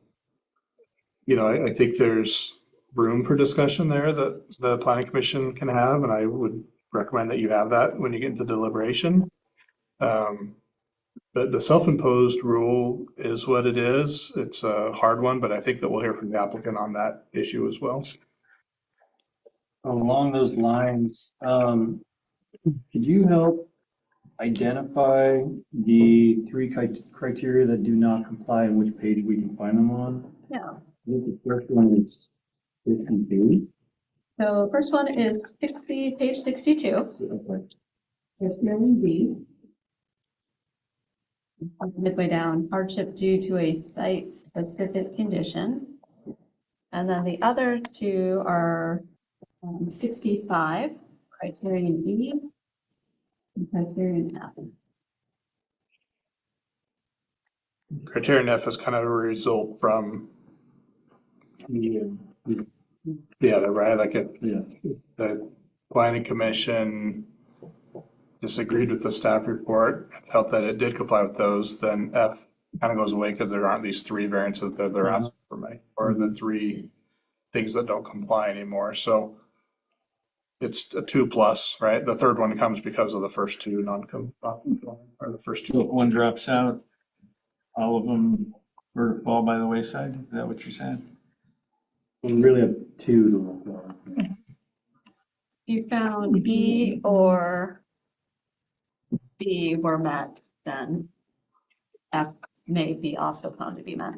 know, I think there's room for discussion there that the planning commission can have, and I would recommend that you have that when you get into deliberation. But the self-imposed rule is what it is. It's a hard one, but I think that we'll hear from the applicant on that issue as well. Along those lines, could you help identify the three criteria that do not comply and which page we can find them on? Yeah. I think the first one is 52. So first one is page 62. Okay. Criterion B. Midway down, hardship due to a site-specific condition. And then the other two are 65, criterion B, and criterion F. Criterion F is kind of a result from the other, right? Like the planning commission disagreed with the staff report, felt that it did comply with those, then F kind of goes away because there aren't these three variances that they're asking for me, or the three things that don't comply anymore. So it's a 2+, right? The third one comes because of the first two non-conforming, or the first So if two. one drops out, all of them fall by the wayside? Is that what you're saying? We really have two to look for. You found E or B were met, then F may be also found to be met.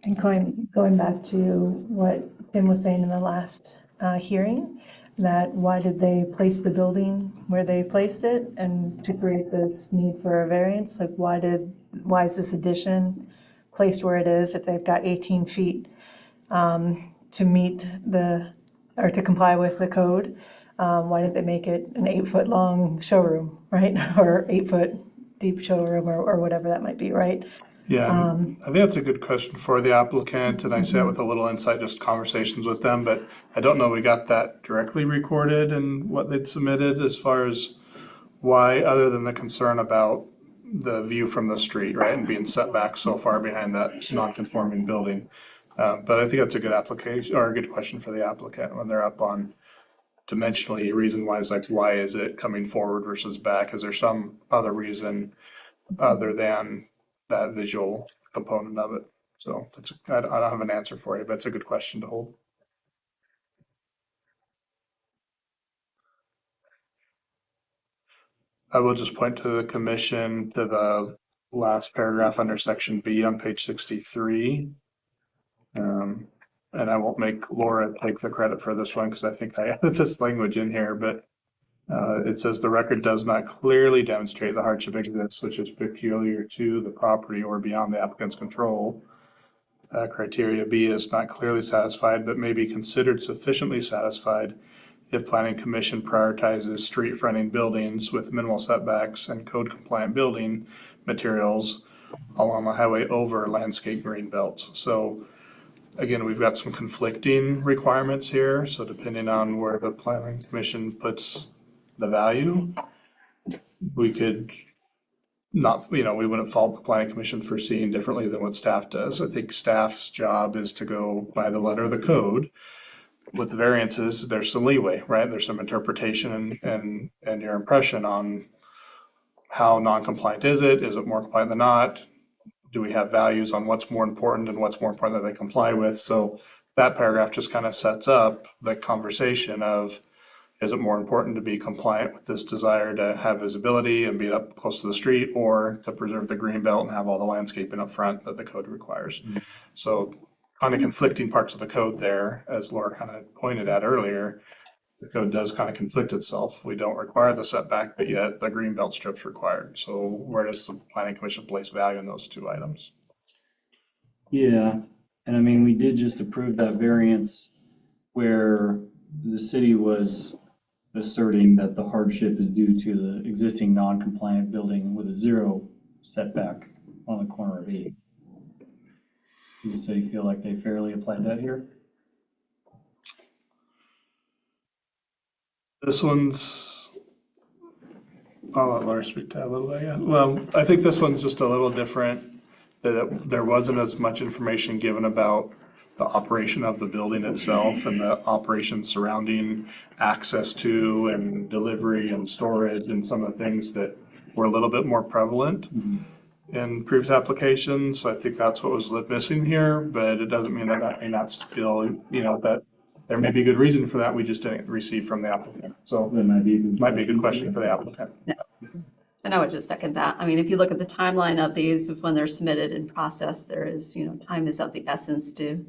And going back to what Tim was saying in the last hearing, that why did they place the building where they placed it, and to create this need for a variance, like why is this addition placed where it is if they've got 18 feet to meet or to comply with the code? Why did they make it an 8-foot long showroom, right? Or 8-foot deep showroom, or whatever that might be, right? Yeah, I think that's a good question for the applicant, and I say it with a little insight, just conversations with them, but I don't know we got that directly recorded in what they'd submitted as far as why, other than the concern about the view from the street, right, and being set back so far behind that non-conforming building. But I think that's a good application, or a good question for the applicant when they're up on dimensionally, reason-wise, like why is it coming forward versus back? Is there some other reason other than that visual component of it? So I don't have an answer for you, but it's a good question to hold. I will just point to the commission to the last paragraph under section B on page 63. And I won't make Laura take the credit for this one because I think I added this language in here, but it says the record does not clearly demonstrate the hardship exists, which is peculiar to the property or beyond the applicant's control. Criteria B is not clearly satisfied, but may be considered sufficiently satisfied if planning commission prioritizes street fronting buildings with minimal setbacks and code compliant building materials along the highway over landscape green belts. So again, we've got some conflicting requirements here. So depending on where the planning commission puts the value, we could not, we wouldn't fault the planning commission for seeing differently than what staff does. I think staff's job is to go by the letter of the code. With the variances, there's some leeway, right? There's some interpretation and your impression on how non-compliant is it? Is it more compliant than not? Do we have values on what's more important and what's more important that they comply with? So that paragraph just kind of sets up the conversation of, Is it more important to be compliant with this desire to have visibility and be up close to the street, or to preserve the green belt and have all the landscaping up front that the code requires? So kind of conflicting parts of the code there, as Laura kind of pointed at earlier. The code does kind of conflict itself. We don't require the setback, but yet the green belt strip's required. So where does the planning commission place value in those two items? Yeah, and I mean, we did just approve that variance where the city was asserting that the hardship is due to the existing non-compliant building with a 0 setback on the corner of 8. Does the city feel like they fairly applied that here? This one's, I'll let Laura speak to that a little bit, yeah. Well, I think this one's just a little different, that there wasn't as much information given about the operation of the building itself and the operations surrounding access to and delivery and storage and some of the things that were a little bit more prevalent in previous applications. I think that's what was missing here, but it doesn't mean that that may not still, that there may be a good reason for that. We just didn't receive from the applicant. So That might be a good. might be a good question for the applicant. And I would just second that. I mean, if you look at the timeline of these, when they're submitted and processed, there is, time is of the essence to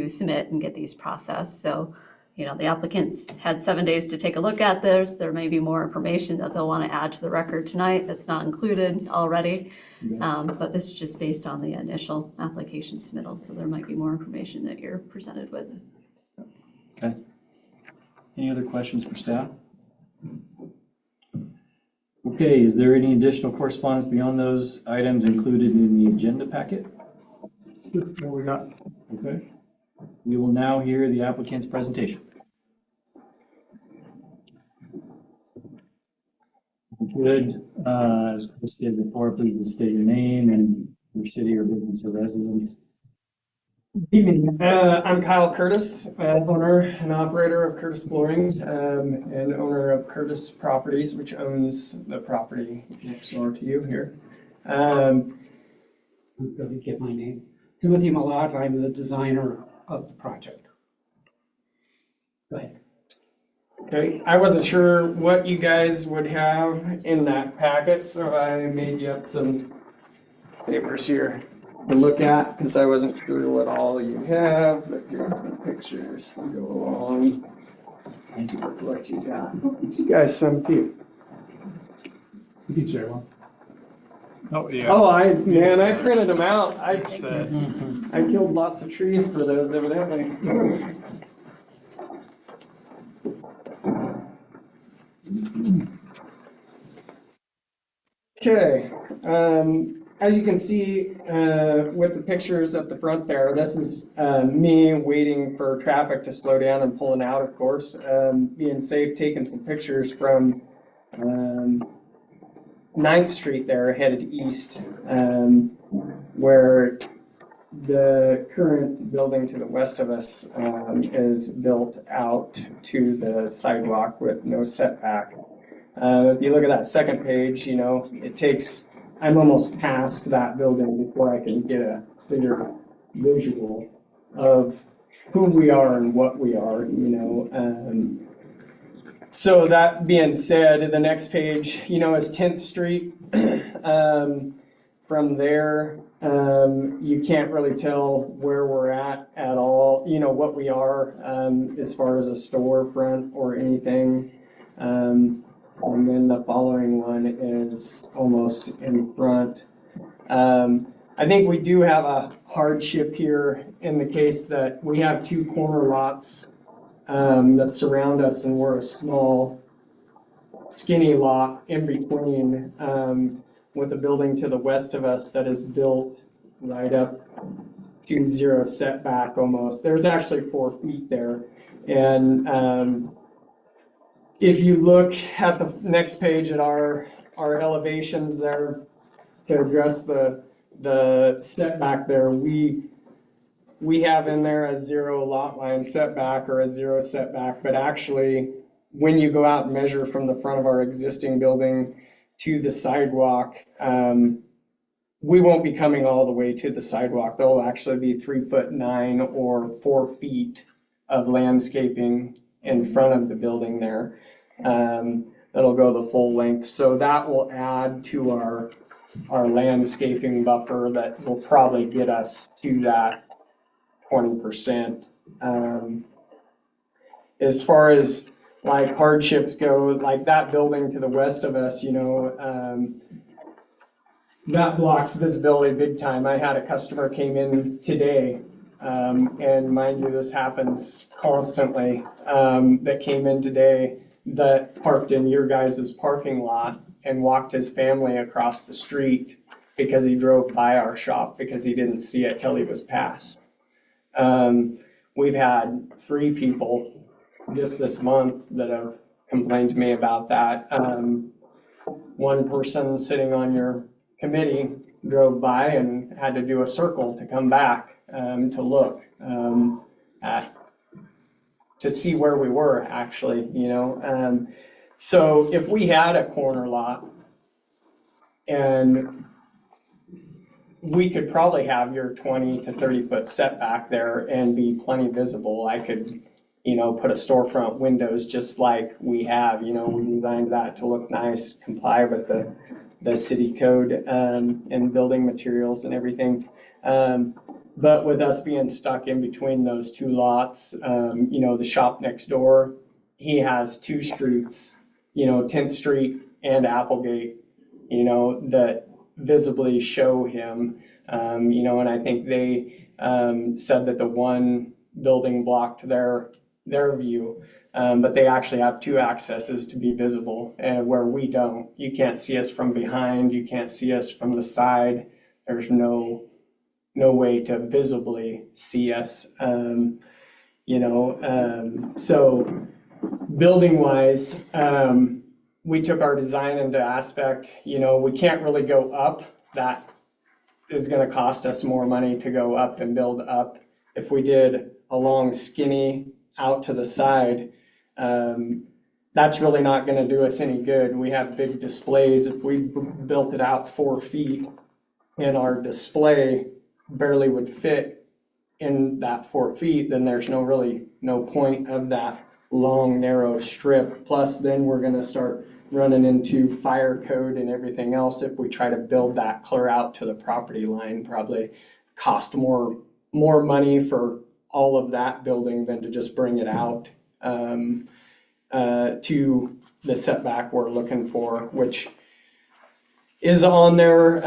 submit and get these processed. So, the applicants had 7 days to take a look at this. There may be more information that they'll want to add to the record tonight that's not included already. But this is just based on the initial application submittal. So there might be more information that you're presented with. Okay. Any other questions for staff? Okay, is there any additional correspondence beyond those items included in the agenda packet? No, we're not. Okay. We will now hear the applicant's presentation. Good. As Chris stated before, please state your name and your city or business or residence. Evening. I'm Kyle Curtis, owner and operator of Curtis Flooring, and owner of Curtis Properties, which owns the property next door to you here. I'm going to give my name. Timothy Malott, I'm the designer of the project. Go ahead. Okay, I wasn't sure what you guys would have in that packet, so I made you up some papers here to look at, because I wasn't sure what all you have, but here's some pictures to go along with what you got. You guys, some cute. You can share one. Oh, yeah. Oh, I printed them out. I The- killed lots of trees for those evidently. Okay, as you can see with the pictures at the front there, this is me waiting for traffic to slow down and pulling out, of course, being safe, taking some pictures from 9th Street there headed east, where the current building to the west of us is built out to the sidewalk with no setback. If you look at that second page, it takes, I'm almost past that building before I can get a clear visual of who we are and what we are, So that being said, the next page, is 10th Street. From there, you can't really tell where we're at all, what we are as far as a storefront or anything. And then the following one is almost in front. I think we do have a hardship here in the case that we have 2 corner lots that surround us, and we're a small, skinny lot in between with a building to the west of us that is built right up to 0 setback almost. There's actually 4 feet there. And if you look at the next page at our elevations there to address the setback there, we have in there a 0 lot line setback or a 0 setback, but actually when you go out and measure from the front of our existing building to the sidewalk, we won't be coming all the way to the sidewalk. There'll actually be 3'9" or 4 feet of landscaping in front of the building there. That'll go the full length, so that will add to our landscaping buffer that will probably get us to that 20%. As far as like hardships go, like that building to the west of us, that blocks visibility big time. I had a customer came in today, and mind you, this happens constantly, that came in today that parked in your guys' parking lot and walked his family across the street because he drove by our shop because he didn't see it till he was passed. We've had 3 people just this month that have complained to me about that. One person sitting on your committee drove by and had to do a circle to come back to look to see where we were actually, so if we had a corner lot and we could probably have your 20 to 30 foot setback there and be plenty visible. I could, put a storefront windows just like we have, we designed that to look nice, comply with the city code, and building materials and everything. But with us being stuck in between those 2 lots, the shop next door, he has 2 streets, 10th Street and Applegate, that visibly show him, and I think they said that the one building blocked their view, but they actually have 2 accesses to be visible, and where we don't. You can't see us from behind, you can't see us from the side. There's no way to visibly see us, so building wise, we took our design into aspect, we can't really go up. That is gonna cost us more money to go up and build up. If we did a long skinny out to the side, that's really not gonna do us any good. We have big displays. If we built it out 4 feet and our display barely would fit in that 4 feet, then there's no point of that long, narrow strip. Plus, then we're gonna start running into fire code and everything else if we try to build that clear out to the property line. Probably cost more money for all of that building than to just bring it out to the setback we're looking for, which is on there,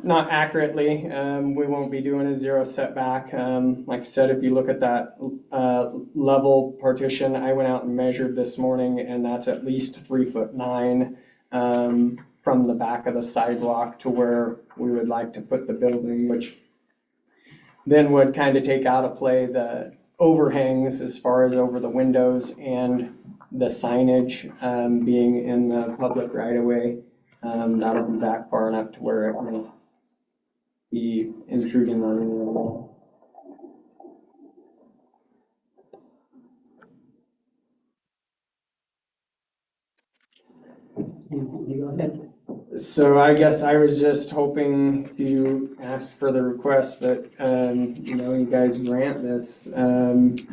not accurately. We won't be doing a 0 setback. Like I said, if you look at that level partition, I went out and measured this morning, and that's at least 3'9" from the back of the sidewalk to where we would like to put the building, which then would kind of take out of play the overhangs as far as over the windows and the signage being in the public right of way. That'll be back far enough to where it may be intruding on any of the wall. You go ahead. So I guess I was just hoping to ask for the request that, you guys grant this,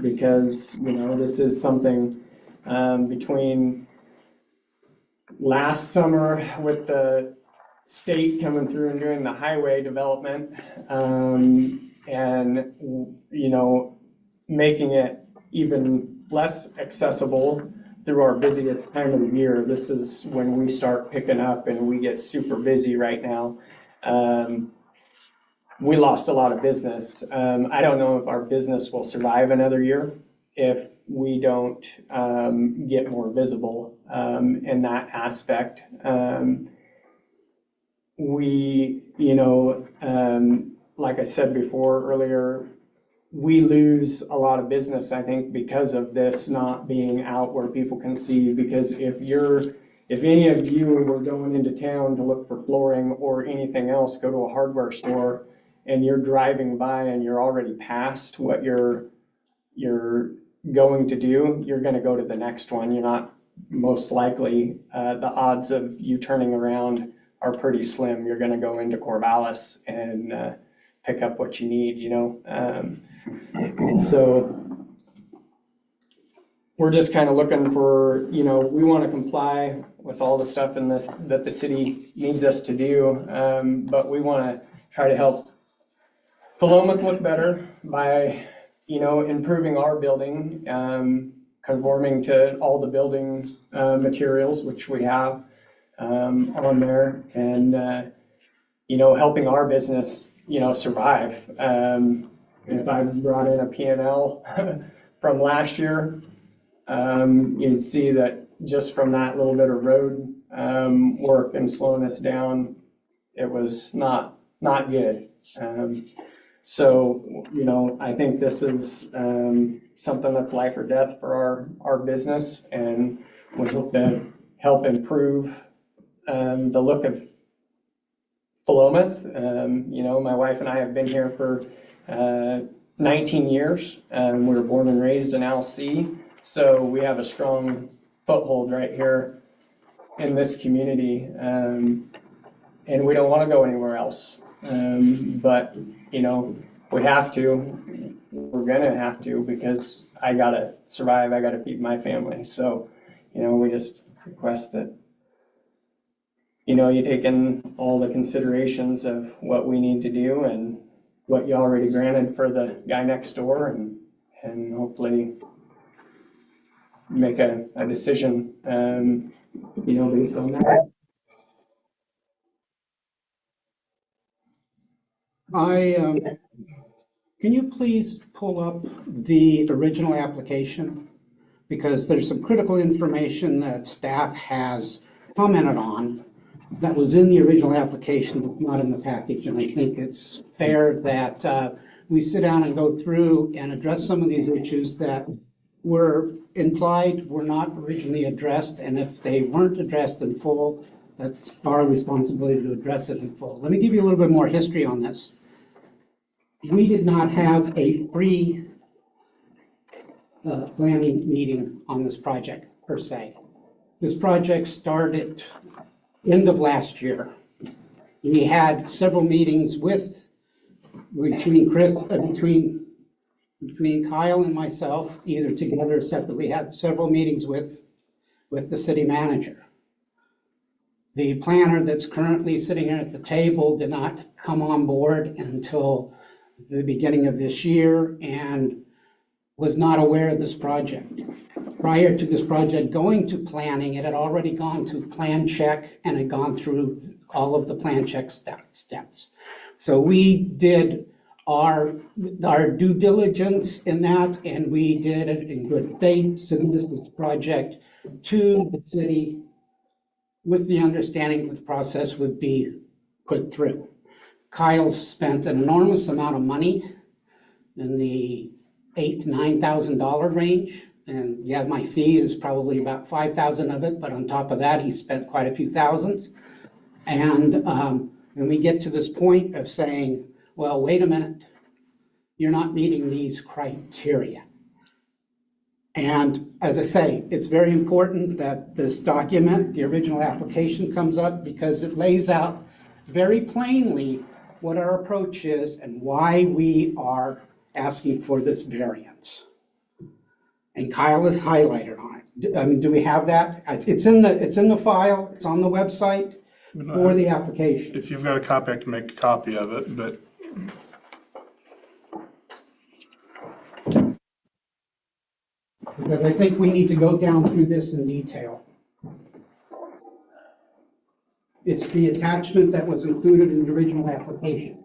because, this is something, between last summer with the state coming through and doing the highway development, and, making it even less accessible through our busiest time of the year. This is when we start picking up and we get super busy right now. We lost a lot of business. I don't know if our business will survive another year if we don't get more visible in that aspect. Like I said before earlier, we lose a lot of business, I think, because of this not being out where people can see. Because if any of you were going into town to look for flooring or anything else, go to a hardware store and you're driving by and you're already past what you're going to do, you're going to go to the next one. You're not most likely, the odds of you turning around are pretty slim. You're going to go into Corvallis and pick up what you need, So we're just kind of looking for, you know, we want to comply with all the stuff in this, that the city needs us to do. But we want to try to help Philomath look better by, you know, improving our building, conforming to all the building materials, which we have on there, and, you know, helping our business, you know, survive. If I brought in a P&L from last year, you'd see that just from that little bit of road work and slowing us down, it was not good. So, you know, I think this is something that's life or death for our business, and we hope to help improve the look of Philomath. You know, my wife and I have been here for 19 years. We were born and raised in LC, so we have a strong foothold right here in this community, and we don't want to go anywhere else. But, you know, we have to. We're gonna have to, because I gotta survive, I gotta feed my family. So, you know, we just request that, you know, you take in all the considerations of what we need to do and what you already granted for the guy next door, and hopefully make a decision, you know, based on that. Can you please pull up the original application? Because there's some critical information that staff has commented on that was in the original application, but not in the package. And I think it's fair that we sit down and go through and address some of these issues that were implied, were not originally addressed. And if they weren't addressed in full, that's our responsibility to address it in full. Let me give you a little bit more history on this. We did not have a planning meeting on this project per se. This project started end of last year. We had several meetings between Kyle and myself, either together or separately, had several meetings with the city manager. The planner that's currently sitting here at the table did not come on board until the beginning of this year and was not aware of this project. Prior to this project going to planning, it had already gone to plan check and had gone through all of the plan check steps. So we did our due diligence in that, and we did it in good faith, submitted this project to the city with the understanding that the process would be put through. Kyle spent an enormous amount of money in the $8,000 to $9,000 range. And yeah, my fee is probably about $5,000 of it, but on top of that, he spent quite a few thousands. And we get to this point of saying, well, wait a minute, you're not meeting these criteria. And as I say, it's very important that this document, the original application, comes up, because it lays out very plainly what our approach is and why we are asking for this variance. And Kyle is highlighted on it. I mean, do we have that? It's in the file, it's on the website for the application. If you've got a copy, I can make a copy of it, but Because I think we need to go down through this in detail. It's the attachment that was included in the original application.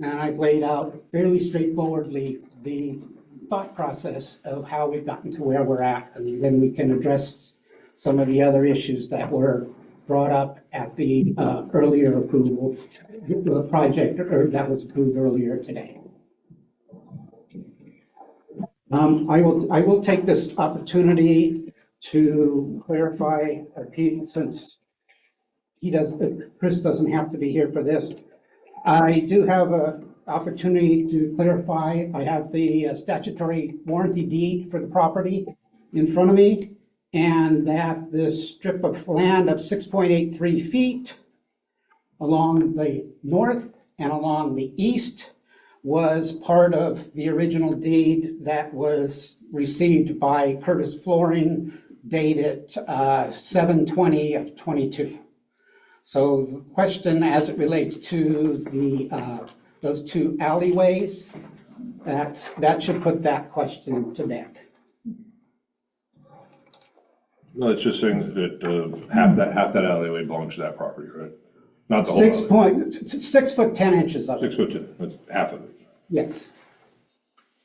And I've laid out fairly straightforwardly the thought process of how we've gotten to where we're at, and then we can address some of the other issues that were brought up at the earlier approval, the project that was approved earlier today. I will take this opportunity to clarify, since Chris doesn't have to be here for this. I do have an opportunity to clarify. I have the statutory warranty deed for the property in front of me, and that this strip of land of 6.83 feet along the north and along the east was part of the original deed that was received by Curtis Flooring dated 7/20 of '22. So the question as it relates to those two alleyways, that should put that question to bed. No, it's just saying that half that alleyway belongs to that property, right? Not the whole alleyway. 6 foot 10 inches of it, 6 foot 10, that's half of it. yes.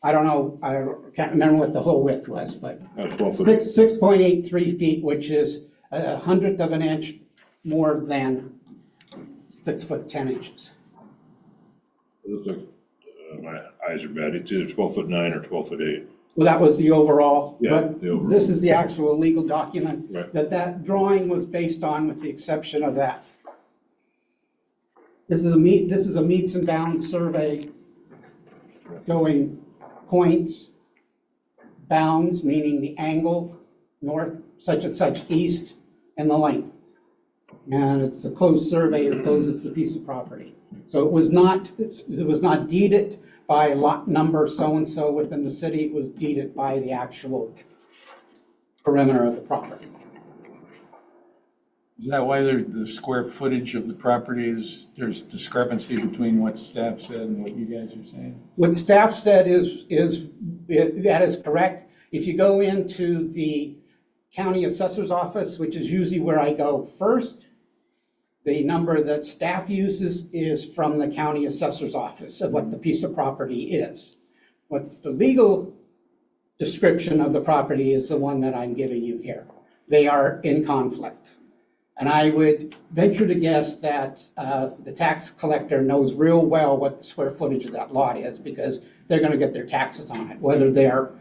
I don't know, I can't remember what the whole width was, but 12 foot. 6.83 feet, which is 1/100 of an inch more than 6 foot 10 inches. It looks like, my eyes are bad, it's either 12 foot 9 or 12 foot 8. Well, that was the overall, Yeah, but the overall. this is the actual legal document Right. that drawing was based on, with the exception of that. This is a meets and bounds survey showing points, bounds, meaning the angle, north, such and such, east, and the length. And it's a closed survey that closes the piece of property. So it was not deeded by lot number so-and-so within the city, it was deeded by the actual perimeter of the property. Is that why the square footage of the property there's discrepancy between what staff said and what you guys are saying? What staff said that is correct. If you go into the county assessor's office, which is usually where I go first, the number that staff uses is from the county assessor's office of what the piece of property is. What the legal description of the property is the one that I'm giving you here. They are in conflict. And I would venture to guess that the tax collector knows real well what the square footage of that lot is, because they're going to get their taxes on it, whether their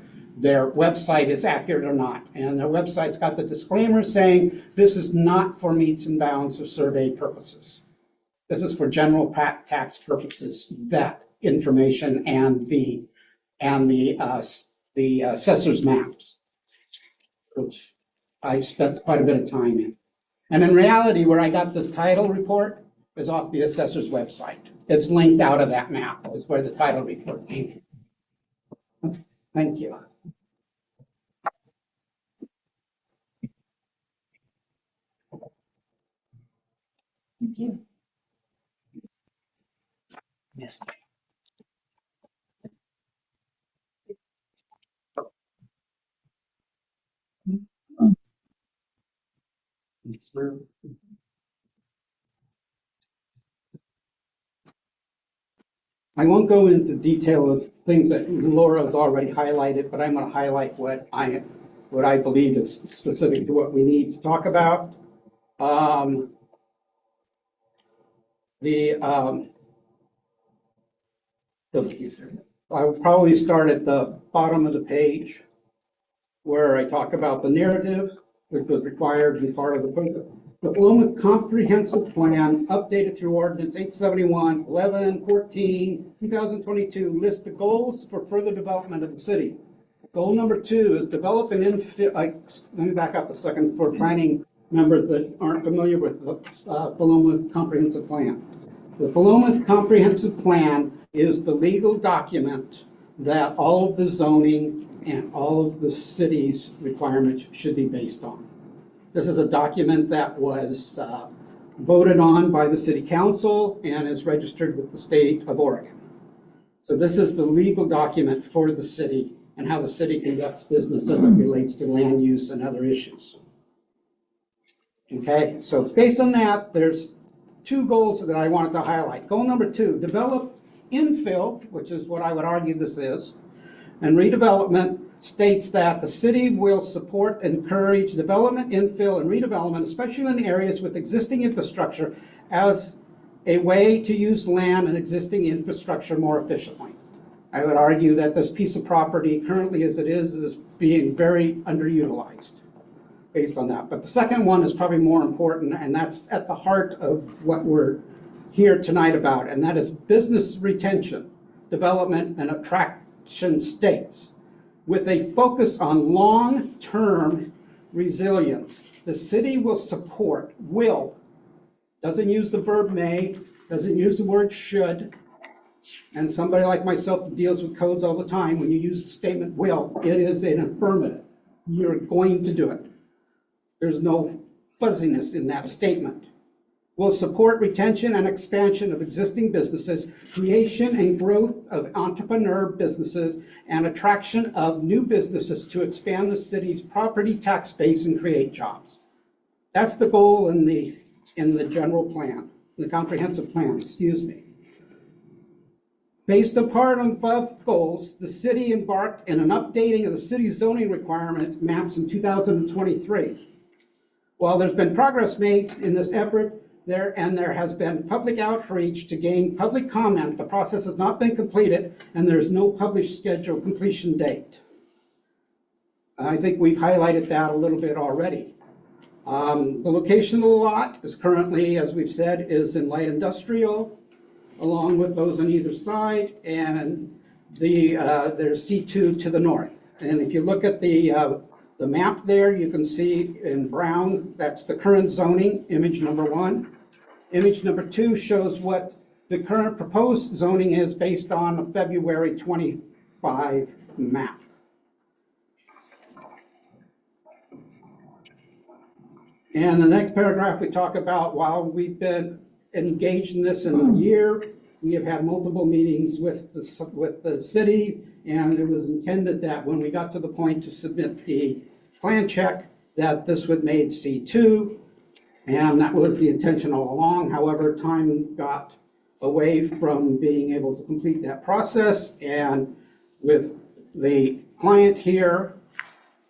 website is accurate or not. And their website's got the disclaimer saying this is not for meets and bounds or survey purposes. This is for general tax purposes, that information and the assessor's maps, which I spent quite a bit of time in. And in reality, where I got this title report is off the assessor's website. It's linked out of that map, is where the title report came from. Thank you. Thank you. Yes. I won't go into detail of things that Laura has already highlighted, but I'm going to highlight what I believe is specific to what we need to talk about. I will probably start at the bottom of the page where I talk about the narrative, which was required to be part of the Philomath Comprehensive Plan, updated through Ordinance 871, 11/14/2022, lists the goals for further development of the city. Goal number 2 is develop an infill. Let me back up a second for planning members that aren't familiar with the Philomath Comprehensive Plan. The Philomath Comprehensive Plan is the legal document that all of the zoning and all of the city's requirements should be based on. This is a document that was voted on by the city council and is registered with the state of Oregon. So this is the legal document for the city and how the city conducts business as it relates to land use and other issues. Okay, so based on that, there's 2 goals that I wanted to highlight. Goal number 2, develop infill, which is what I would argue this is, and redevelopment states that the city will support and encourage development, infill, and redevelopment, especially in areas with existing infrastructure, as a way to use land and existing infrastructure more efficiently. I would argue that this piece of property, currently as it is being very underutilized based on that. But the second one is probably more important, and that's at the heart of what we're here tonight about, and that is business retention, development, and attraction states, with a focus on long-term resilience. The city will support, doesn't use the verb may, doesn't use the word should, And somebody like myself that deals with codes all the time, when you use the statement will, it is an affirmative. You're going to do it. There's no fuzziness in that statement. Will support retention and expansion of existing businesses, creation and growth of entrepreneur businesses, and attraction of new businesses to expand the city's property tax base and create jobs. That's the goal in the general plan, the comprehensive plan, excuse me. Based upon above goals, the city embarked in an updating of the city's zoning requirements maps in 2023. While there's been progress made in this effort, there has been public outreach to gain public comment, the process has not been completed, and there's no published scheduled completion date. I think we've highlighted that a little bit already. The location of the lot is currently, as we've said, is in light industrial, along with those on either side, and there's C2 to the north. And if you look at the map there, you can see in brown, that's the current zoning, image number 1. Image number 2 shows what the current proposed zoning is based on a February 25 map. And the next paragraph, we talk about while we've been engaged in this in a year, we have had multiple meetings with the city, and it was intended that when we got to the point to submit the plan check, that this would made C2, and that was the intention all along. However, time got away from being able to complete that process, and with the client here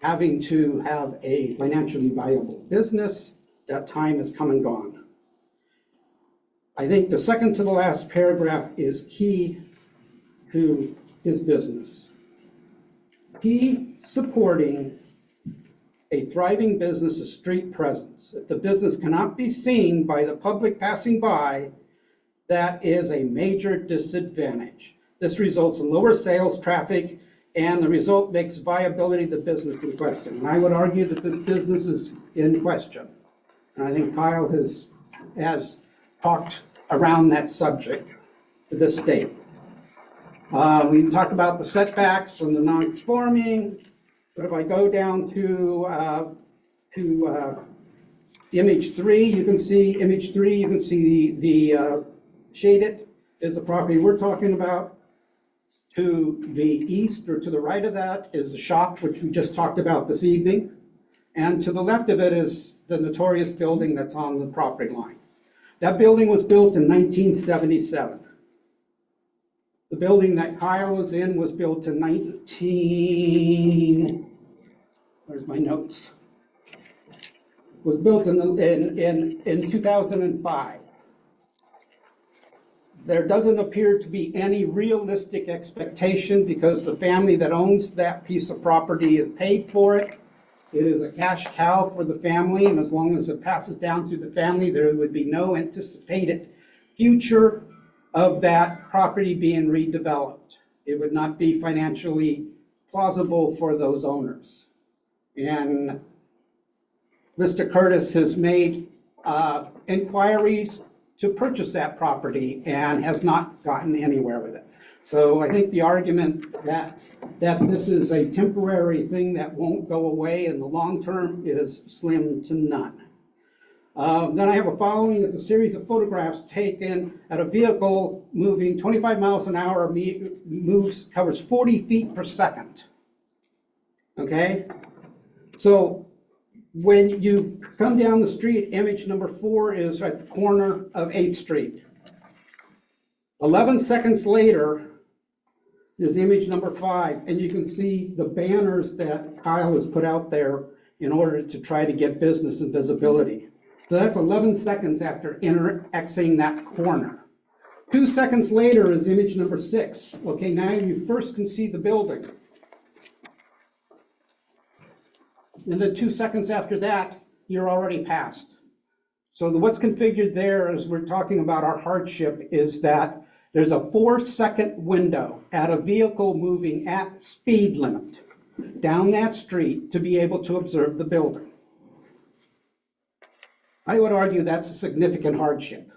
having to have a financially viable business, that time has come and gone. I think the second to the last paragraph is key to his business. He supporting a thriving business, a street presence. If the business cannot be seen by the public passing by, that is a major disadvantage. This results in lower sales traffic, and the result makes viability of the business in question. And I would argue that this business is in question. And I think Kyle has talked around that subject to this date. We talked about the setbacks and the non-conforming. But if I go down to image 3, you can see the shaded is the property we're talking about. To the east or to the right of that is the shop, which we just talked about this evening. And to the left of it is the notorious building that's on the property line. That building was built in 1977. The building that Kyle is in was built in where's my notes? Was built in 2005. There doesn't appear to be any realistic expectation because the family that owns that piece of property has paid for it. It is a cash cow for the family, and as long as it passes down through the family, there would be no anticipated future of that property being redeveloped. It would not be financially plausible for those owners. And Mr. Curtis has made inquiries to purchase that property and has not gotten anywhere with it. So I think the argument that this is a temporary thing that won't go away in the long term is slim to none. Then I have a following. It's a series of photographs taken at a vehicle moving 25 miles an hour, covers 40 feet per second. Okay? So when you come down the street, image number 4 is at the corner of 8th Street. 11 seconds later is image number 5, and you can see the banners that Kyle has put out there in order to try to get business and visibility. So that's 11 seconds after exiting that corner. 2 seconds later is image number 6. Okay, now you first can see the building. And then 2 seconds after that, you're already past. So what's configured there, as we're talking about our hardship, is that there's a 4-second window at a vehicle moving at speed limit down that street to be able to observe the building. I would argue that's a significant hardship.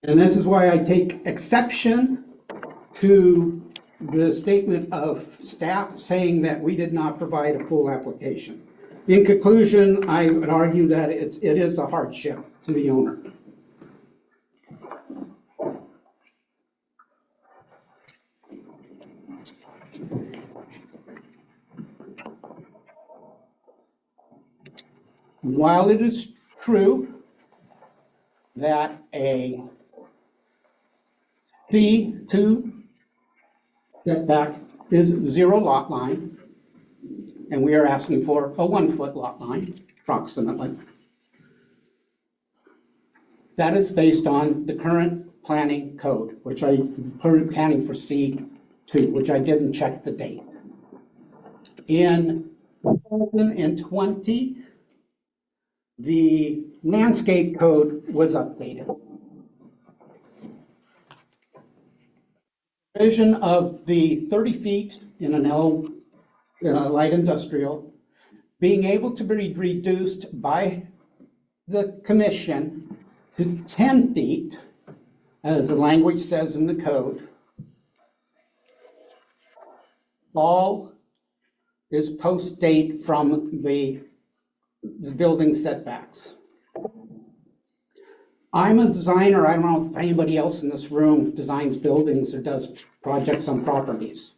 And this is why I take exception to the statement of staff saying that we did not provide a full application. In conclusion, I would argue that it is a hardship to the owner. While it is true that a C2 setback is 0 lot line, and we are asking for a 1-foot lot line, approximately. That is based on the current planning code, which I put planning for C2, which I didn't check the date. In 2020, the landscape code was updated. Provision of the 30 feet in an light industrial being able to be reduced by the commission to 10 feet, as the language says in the code. All is post-date from the building setbacks. I'm a designer. I don't know if anybody else in this room designs buildings or does projects on properties.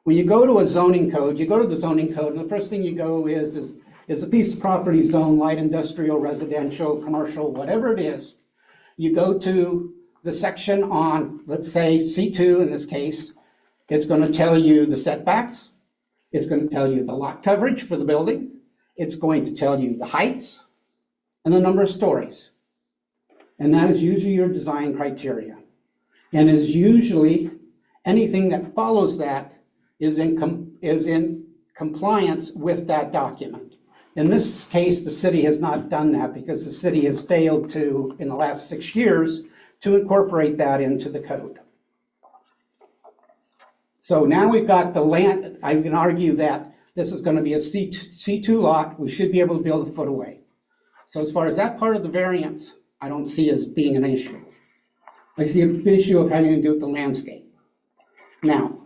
When you go to a zoning code, you go to the zoning code, and the first thing you go is a piece of property zone, light industrial, residential, commercial, whatever it is. You go to the section on, let's say, C2 in this case. It's going to tell you the setbacks. It's going to tell you the lot coverage for the building. It's going to tell you the heights and the number of stories. And that is usually your design criteria. And is usually anything that follows that is in compliance with that document. In this case, the city has not done that because the city has failed to, in the last 6 years, to incorporate that into the code. So now we've got the land. I can argue that this is going to be a C2 lot. We should be able to build a foot away. So as far as that part of the variance, I don't see as being an issue. I see an issue of having to do with the landscape. Now,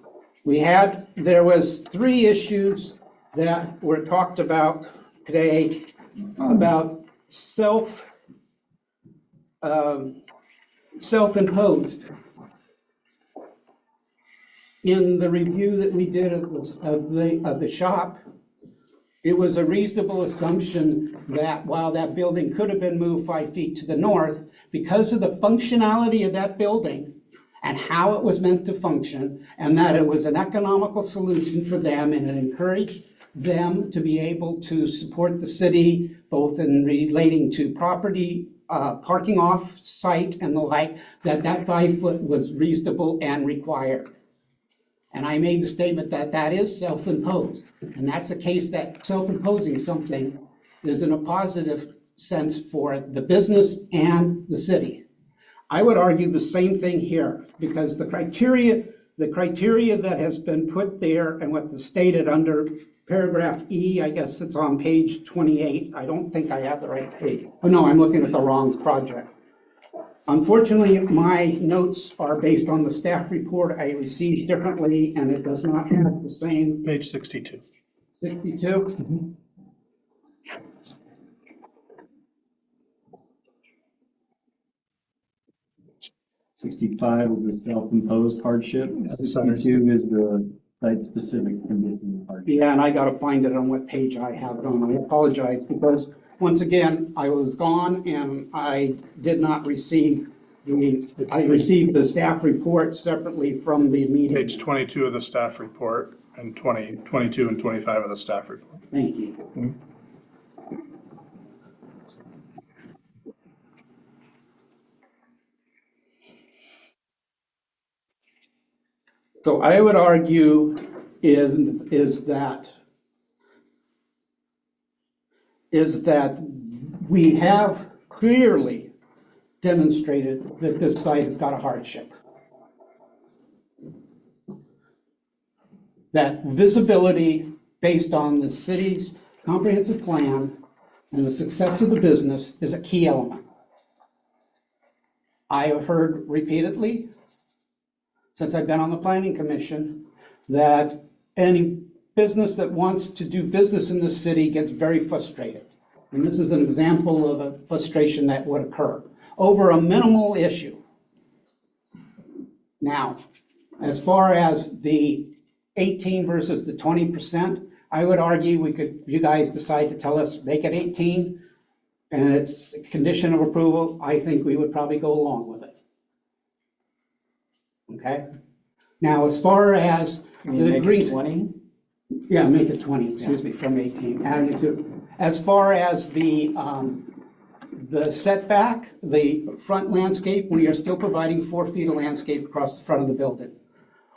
there was 3 issues that were talked about today about self-imposed. In the review that we did of the shop, it was a reasonable assumption that while that building could have been moved 5 feet to the north, because of the functionality of that building and how it was meant to function, and that it was an economical solution for them, and it encouraged them to be able to support the city, both in relating to property, parking off site and the like, that 5 foot was reasonable and required. And I made the statement that that is self-imposed. And that's a case that self-imposing something is in a positive sense for the business and the city. I would argue the same thing here, because the criteria that has been put there and what is stated under paragraph E, I guess it's on page 28. I don't think I have the right page. Oh no, I'm looking at the wrong project. Unfortunately, my notes are based on the staff report I received differently, and it does not have the same. Page 62. 62? Mm-hmm. 65 is the self-imposed hardship. 62 is the site-specific condition hardship. Yeah, and I gotta find it on what page I have it on. I apologize, because once again, I was gone and I did not receive I received the staff report separately from the meeting. Page 22 of the staff report and 22 and 25 of the staff report. Thank you. So I would argue is that we have clearly demonstrated that this site has got a hardship. That visibility based on the city's comprehensive plan and the success of the business is a key element. I have heard repeatedly, since I've been on the planning commission, that any business that wants to do business in this city gets very frustrated. And this is an example of a frustration that would occur over a minimal issue. Now, as far as the 18 versus the 20%, I would argue you guys decide to tell us, make it 18, and it's a condition of approval, I think we would probably go along with it. Okay? Now, as far as You mean the make green. it 20? Yeah, make it 20, excuse me, from 18, adding it to, as far as the setback, the front landscape, we are still providing 4 feet of landscape across the front of the building.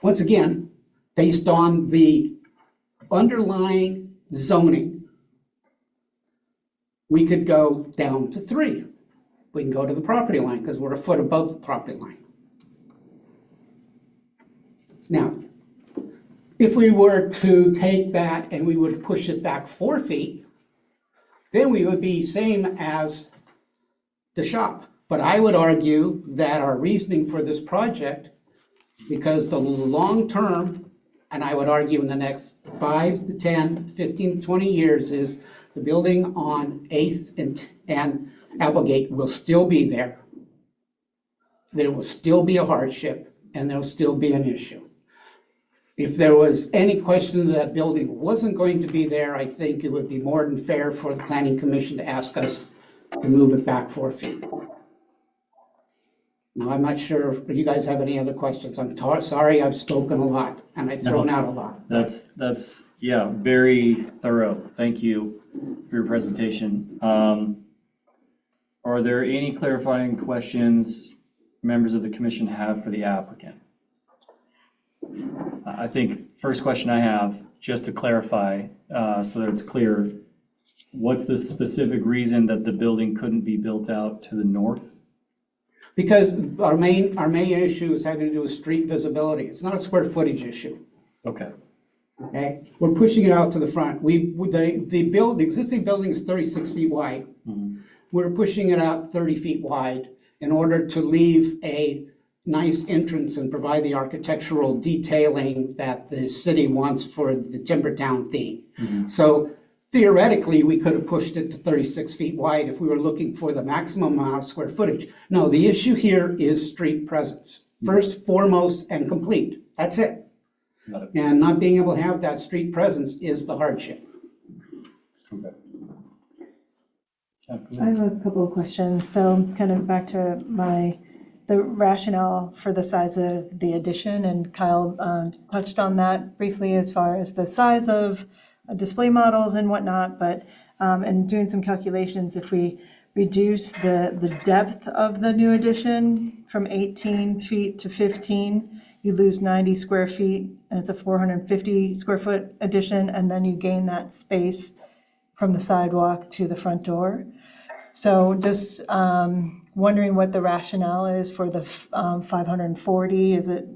Once again, based on the underlying zoning, we could go down to 3. We can go to the property line because we're a foot above the property line. Now, if we were to take that and we would push it back 4 feet, then we would be same as the shop. But I would argue that our reasoning for this project, because the long term, and I would argue in the next 5 to 10, 15, 20 years, is the building on 8th and Applegate will still be there. There will still be a hardship, and there will still be an issue. If there was any question that that building wasn't going to be there, I think it would be more than fair for the planning commission to ask us to move it back 4 feet. Now, I'm not sure if you guys have any other questions. I'm sorry I've spoken a lot and I've thrown out a lot. That's, yeah, very thorough. Thank you for your presentation. Are there any clarifying questions members of the commission have for the applicant? I think first question I have, just to clarify, so that it's clear, what's the specific reason that the building couldn't be built out to the north? Because our main issue is having to do with street visibility. It's not a square footage issue. Okay. Okay, we're pushing it out to the front. The existing building is 36 feet wide. We're pushing it out 30 feet wide in order to leave a nice entrance and provide the architectural detailing that the city wants for the Timbertown theme. So theoretically, we could have pushed it to 36 feet wide if we were looking for the maximum amount of square footage. No, the issue here is street presence. First, foremost, and complete. That's it. And not being able to have that street presence is the hardship. I have a couple of questions. So kind of back to the rationale for the size of the addition, and Kyle touched on that briefly as far as the size of display models and whatnot, but and doing some calculations, if we reduce the depth of the new addition from 18 feet to 15, you lose 90 square feet, and it's a 450 square foot addition, and then you gain that space from the sidewalk to the front door. So just wondering what the rationale is for the 540. Is it,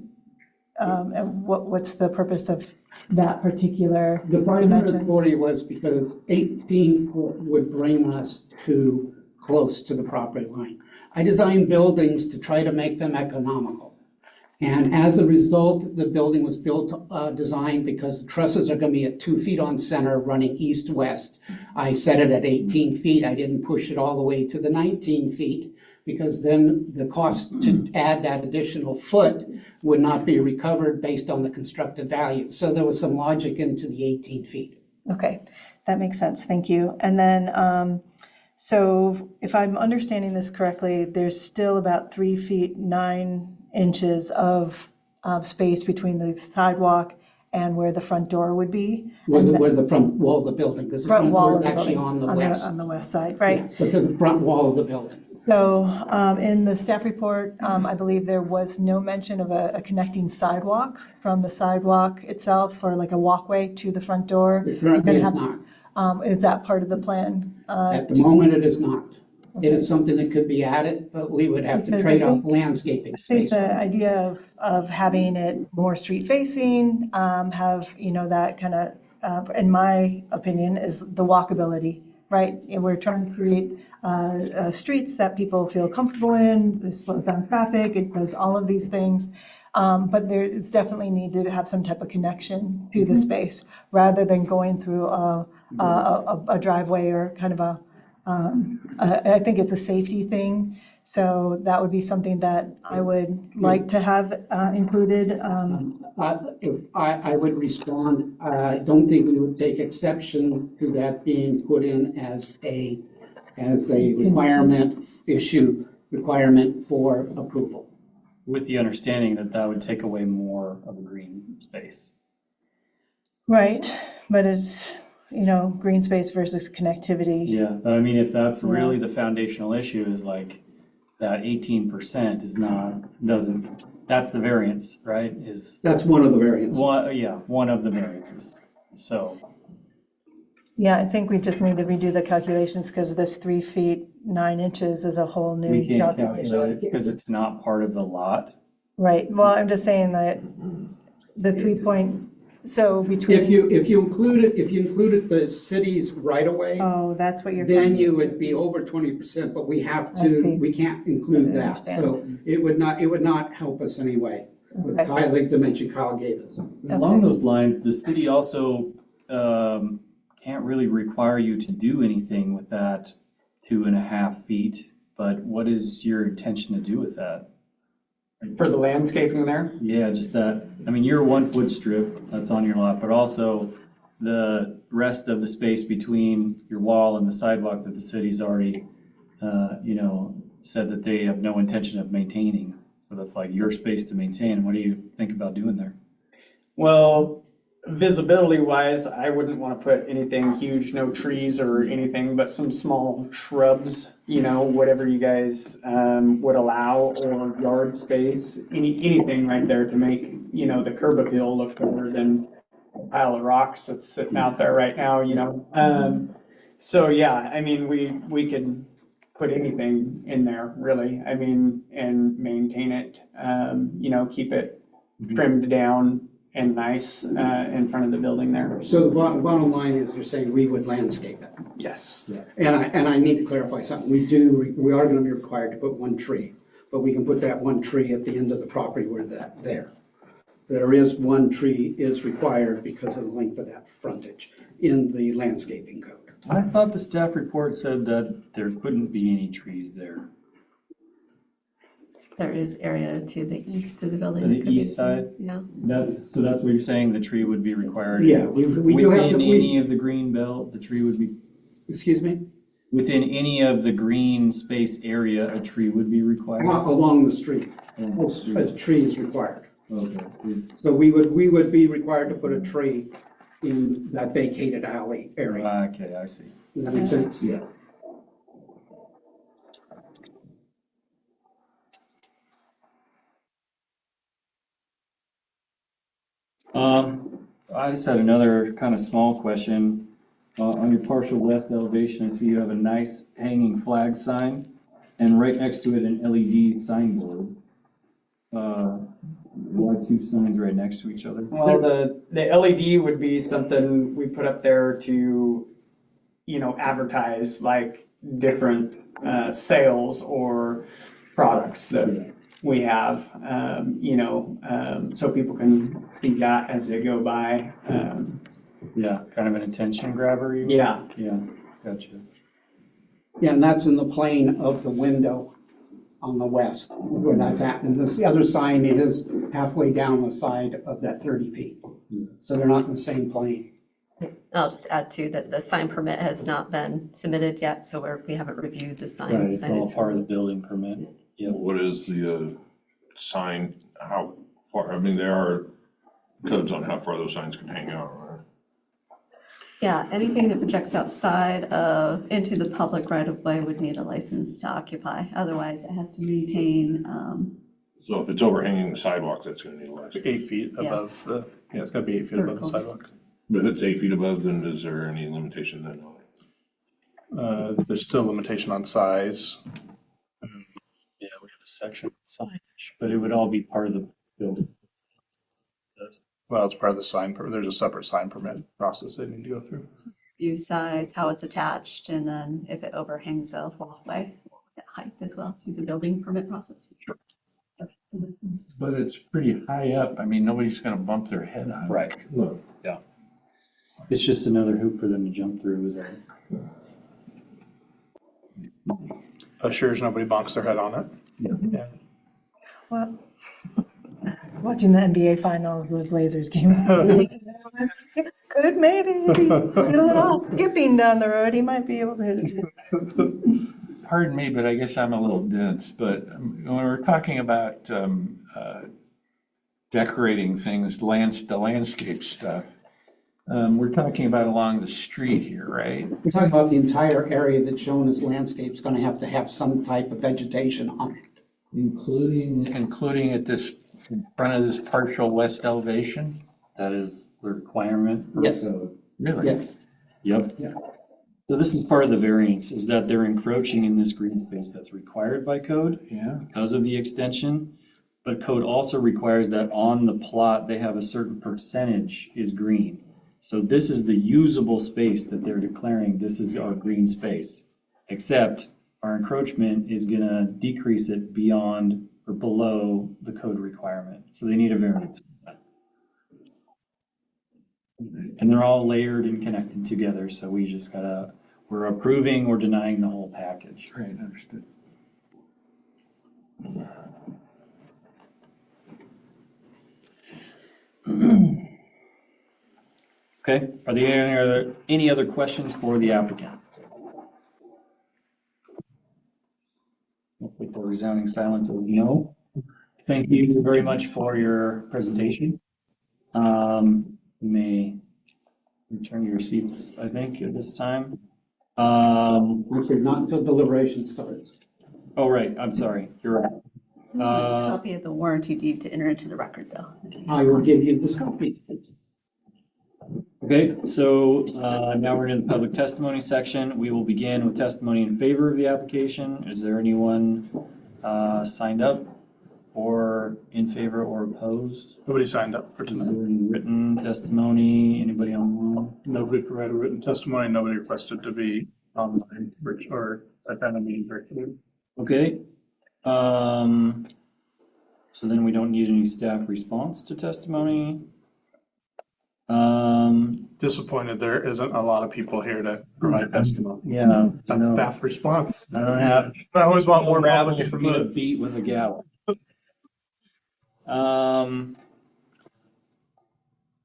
and what's the purpose of that particular The dimension? 540 was because 18 would bring us too close to the property line. I designed buildings to try to make them economical. And as a result, the building was designed because the trusses are going to be at 2 feet on center running east-west. I set it at 18 feet. I didn't push it all the way to the 19 feet because then the cost to add that additional foot would not be recovered based on the constructed value. So there was some logic into the 18 feet. Okay, that makes sense. Thank you. And then, so if I'm understanding this correctly, there's still about 3 feet 9 inches of space between the sidewalk and where the front door would be. Where the front wall of the building, because the front door is actually on the west. On the west side, right? Yes, but the front wall of the building. So in the staff report, I believe there was no mention of a connecting sidewalk from the sidewalk itself, or like a walkway to the front door. It currently You're is gonna not. Is that part of the plan? At the moment, it is not. It is something that could be added, but we would have to Because I trade off think- landscaping I think space. the idea of having it more street facing, have, that kind of, in my opinion, is the walkability right? And we're trying to create streets that people feel comfortable in. This slows down traffic. It does all of these things. But there is definitely need to have some type of connection to the space rather than going through a driveway or kind of I think it's a safety thing. So that would be something that I would like to have included. If I would respond, I don't think we would take exception to that being put in as a requirement for approval. With the understanding that that would take away more of a green space. Right, but it's, green space versus connectivity. Yeah, but I mean, if that's really the foundational issue is like that 18% is that's the variance, right? That's one of the variants. One of the variances. So, Yeah, I think we just need to redo the calculations because this 3 feet 9 inches is a whole new we can't calculation. calculate it because it's not part of the lot. Right, well, I'm just saying that the 3 point, so between. If you included the city's right of way, Oh, that's what you're. then you would be over 20%, but we can't include that. understand. So it would not help us anyway with Okay. Kyle, like dimension Kyle gave us. Along those lines, the city also can't really require you to do anything with that 2.5 feet, but what is your intention to do with that? For the landscaping there? Yeah, just that, I mean, your 1 foot strip that's on your lot, but also the rest of the space between your wall and the sidewalk that the city's already, said that they have no intention of maintaining. So that's like your space to maintain. What do you think about doing there? Well, visibility wise, I wouldn't want to put anything huge, no trees or anything, but some small shrubs, whatever you guys would allow, or yard space, anything right there to make, the curb appeal look better than a pile of rocks that's sitting out there right now, So yeah, I mean, we could put anything in there really, and maintain it, keep it trimmed down and nice in front of the building there. So the bottom line is you're saying we would landscape it. Yes. And I need to clarify something. We are gonna be required to put 1 tree, but we can put that 1 tree at the end of the property where there. There is 1 tree is required because of the length of that frontage in the landscaping code. I thought the staff report said that there couldn't be any trees there. There is area to the east of the building. To the that could be east side? Yeah. So that's what you're saying, the tree would be required? Yeah, we do have Within to, any of the green belt, the tree would be, excuse me, within any of the green space area, a tree would be required? not along the street. Along the street. A tree is required. Okay. So we would be required to put a tree in that vacated alley area. Okay, I see. Does that make sense? Yeah. I just had another kind of small question. On your partial west elevation, I see you have a nice hanging flag sign, and right next to it, an LED signboard. Why 2 signs right next to each other? Well, the LED would be something we put up there to, advertise like different sales or products that we have, so people can see that as they go by. Yeah, kind of an attention grabber. Yeah. Yeah, gotcha. Yeah, and that's in the plane of the window on the west where that's at. And this, the other sign is halfway down the side of that 30 feet. So they're not in the same plane. I'll just add too that the sign permit has not been submitted yet, so we haven't reviewed the sign. Right, it's all signage. part of the building permit. Yeah. What is the sign, how far, there are codes on how far those signs can hang out, right? Yeah, anything that projects outside of, into the public right of way would need a license to occupy. Otherwise, it has to maintain, So if it's overhanging the sidewalk, that's gonna need a license. 8 feet Yeah. above it's gotta be 8 feet above the Vertical sidewalk. But if it's 8 feet above, then is there any limitation then on it? There's still a limitation on size. Yeah, we have a section signage, but it would all be part of the building. Well, it's part of the sign, there's a separate sign permit process they need to go through. view size, how it's attached, and then if it overhangs a walkway, height as well through the building permit process. But it's pretty high up. I mean, nobody's gonna bump their head on it. Right. No. It's just another hoop for them to jump through, is that? Assures nobody bonks their head on it. Yeah. Well, watching the NBA finals, the Blazers game. Could maybe get a little skipping down the road. He might be able to. Pardon me, but I guess I'm a little dense, but when we're talking about decorating things, the landscape stuff, we're talking about along the street here, right? We're talking about the entire area that's shown as landscape is gonna have to have some type of vegetation on it. Including at this, in front of this partial west elevation? That is the requirement. for Yes. code. Really? Yes. Yep. Yeah. So this is part of the variance, is that they're encroaching in this green space that's required by code Yeah. because of the extension. But code also requires that on the plot, they have a certain percentage is green. So this is the usable space that they're declaring, this is our green space. Except our encroachment is gonna decrease it beyond or below the code requirement. So they need a variance for that. And they're all layered and connected together, so we just we're approving or denying the whole package. Right, understood. Okay, are there any other questions for the applicant? Hopefully for resounding silence of no. Thank you very much for your presentation. You may return to your seats, I think, at this time. Actually, not until deliberation starts. Oh, right, I'm sorry, you're right. Copy of the warranty deed to enter into the record, though. I will give you this copy. Okay, so now we're in the public testimony section. We will begin with testimony in favor of the application. Is there anyone signed up or in favor or opposed? Nobody signed up for tonight. Any written testimony? Anybody online? Nobody provided written testimony. Nobody requested to be online or attend a meeting virtually. Okay. So then we don't need any staff response to testimony. Disappointed there isn't a lot of people here to provide testimony. Yeah, I know. Staff response. I don't have. I always want more Gravel public for me to input. beat with a gavel.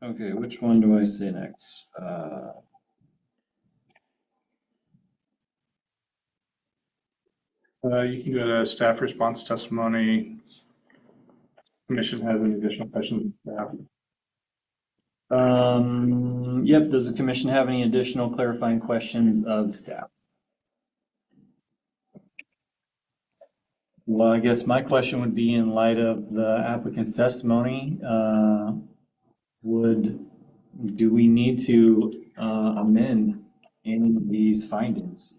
Okay, which one do I say next? You can go to staff response testimony. Commission has any additional questions? Staff. Yep, does the commission have any additional clarifying questions of staff? Well, I guess my question would be in light of the applicant's testimony, do we need to amend any of these findings?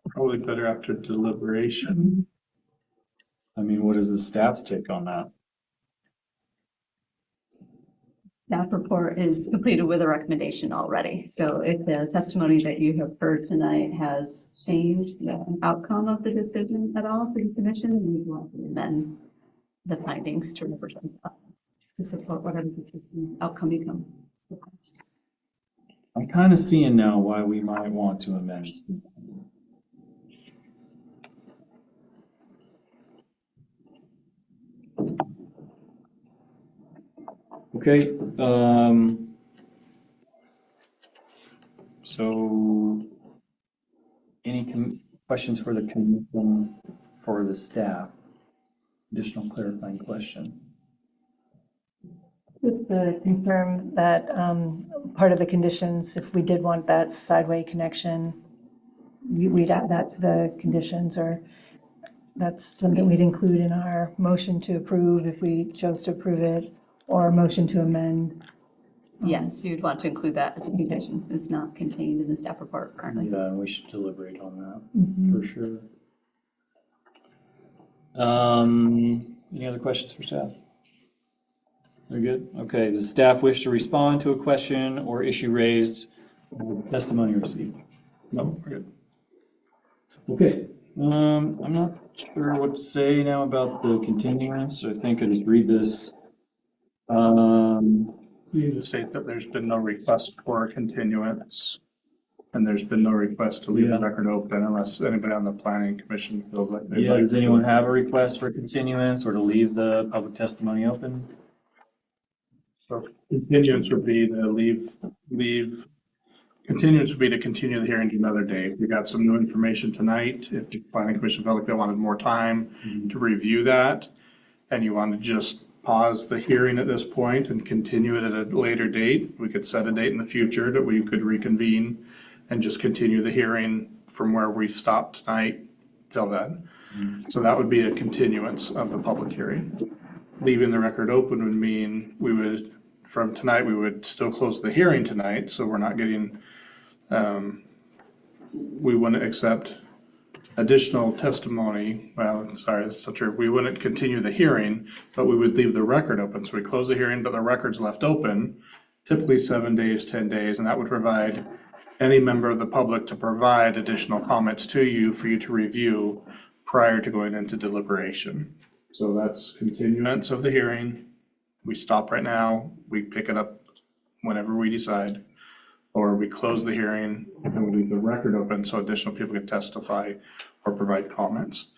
Probably better after deliberation. I mean, what is the staff's take on that? Staff report is completed with a recommendation already. So if the testimony that you have heard tonight has changed the outcome of the decision at all for the commission, we want to amend the findings to represent that, to support whatever decision outcome you come request. I'm kind of seeing now why we might want to amend. Okay, so any questions for the commission, for the staff? Additional clarifying question? Just to confirm that part of the conditions, if we did want that sideway connection, we'd add that to the conditions, or that's something we'd include in our motion to approve if we chose to approve it, or a motion to amend. Yes, you'd want to include that as a condition. It's not contained in the staff report currently. Yeah, we should deliberate on that, Mhm. for sure. Any other questions for staff? Very good. Okay, does staff wish to respond to a question or issue raised or testimony received? No, we're good. Okay, I'm not sure what to say now about the continuance. I think I just read this. You need to state that there's been no request for a continuance, and there's been no request to leave the Yeah. record open unless anybody on the planning commission feels like they'd Yeah, like does to. anyone have a request for continuance or to leave the public testimony open? So continuance would be to continuance would be to continue the hearing to another day. If we got some new information tonight, if the planning commission felt like they wanted more time to review that, and you want to just pause the hearing at this point and continue it at a later date, we could set a date in the future that we could reconvene and just continue the hearing from where we've stopped tonight till then. So that would be a continuance of the public hearing. Leaving the record open would mean we would, from tonight, we would still close the hearing tonight, so we're not getting, we wouldn't accept additional testimony. Well, sorry, that's not true. We wouldn't continue the hearing, but we would leave the record open. So we close the hearing, but the record's left open, typically 7 days, 10 days, and that would provide any member of the public to provide additional comments to you for you to review prior to going into deliberation. So that's continuance of the hearing. We stop right now, we pick it up whenever we decide, or we close the hearing and we leave the record open so additional people can testify or provide comments.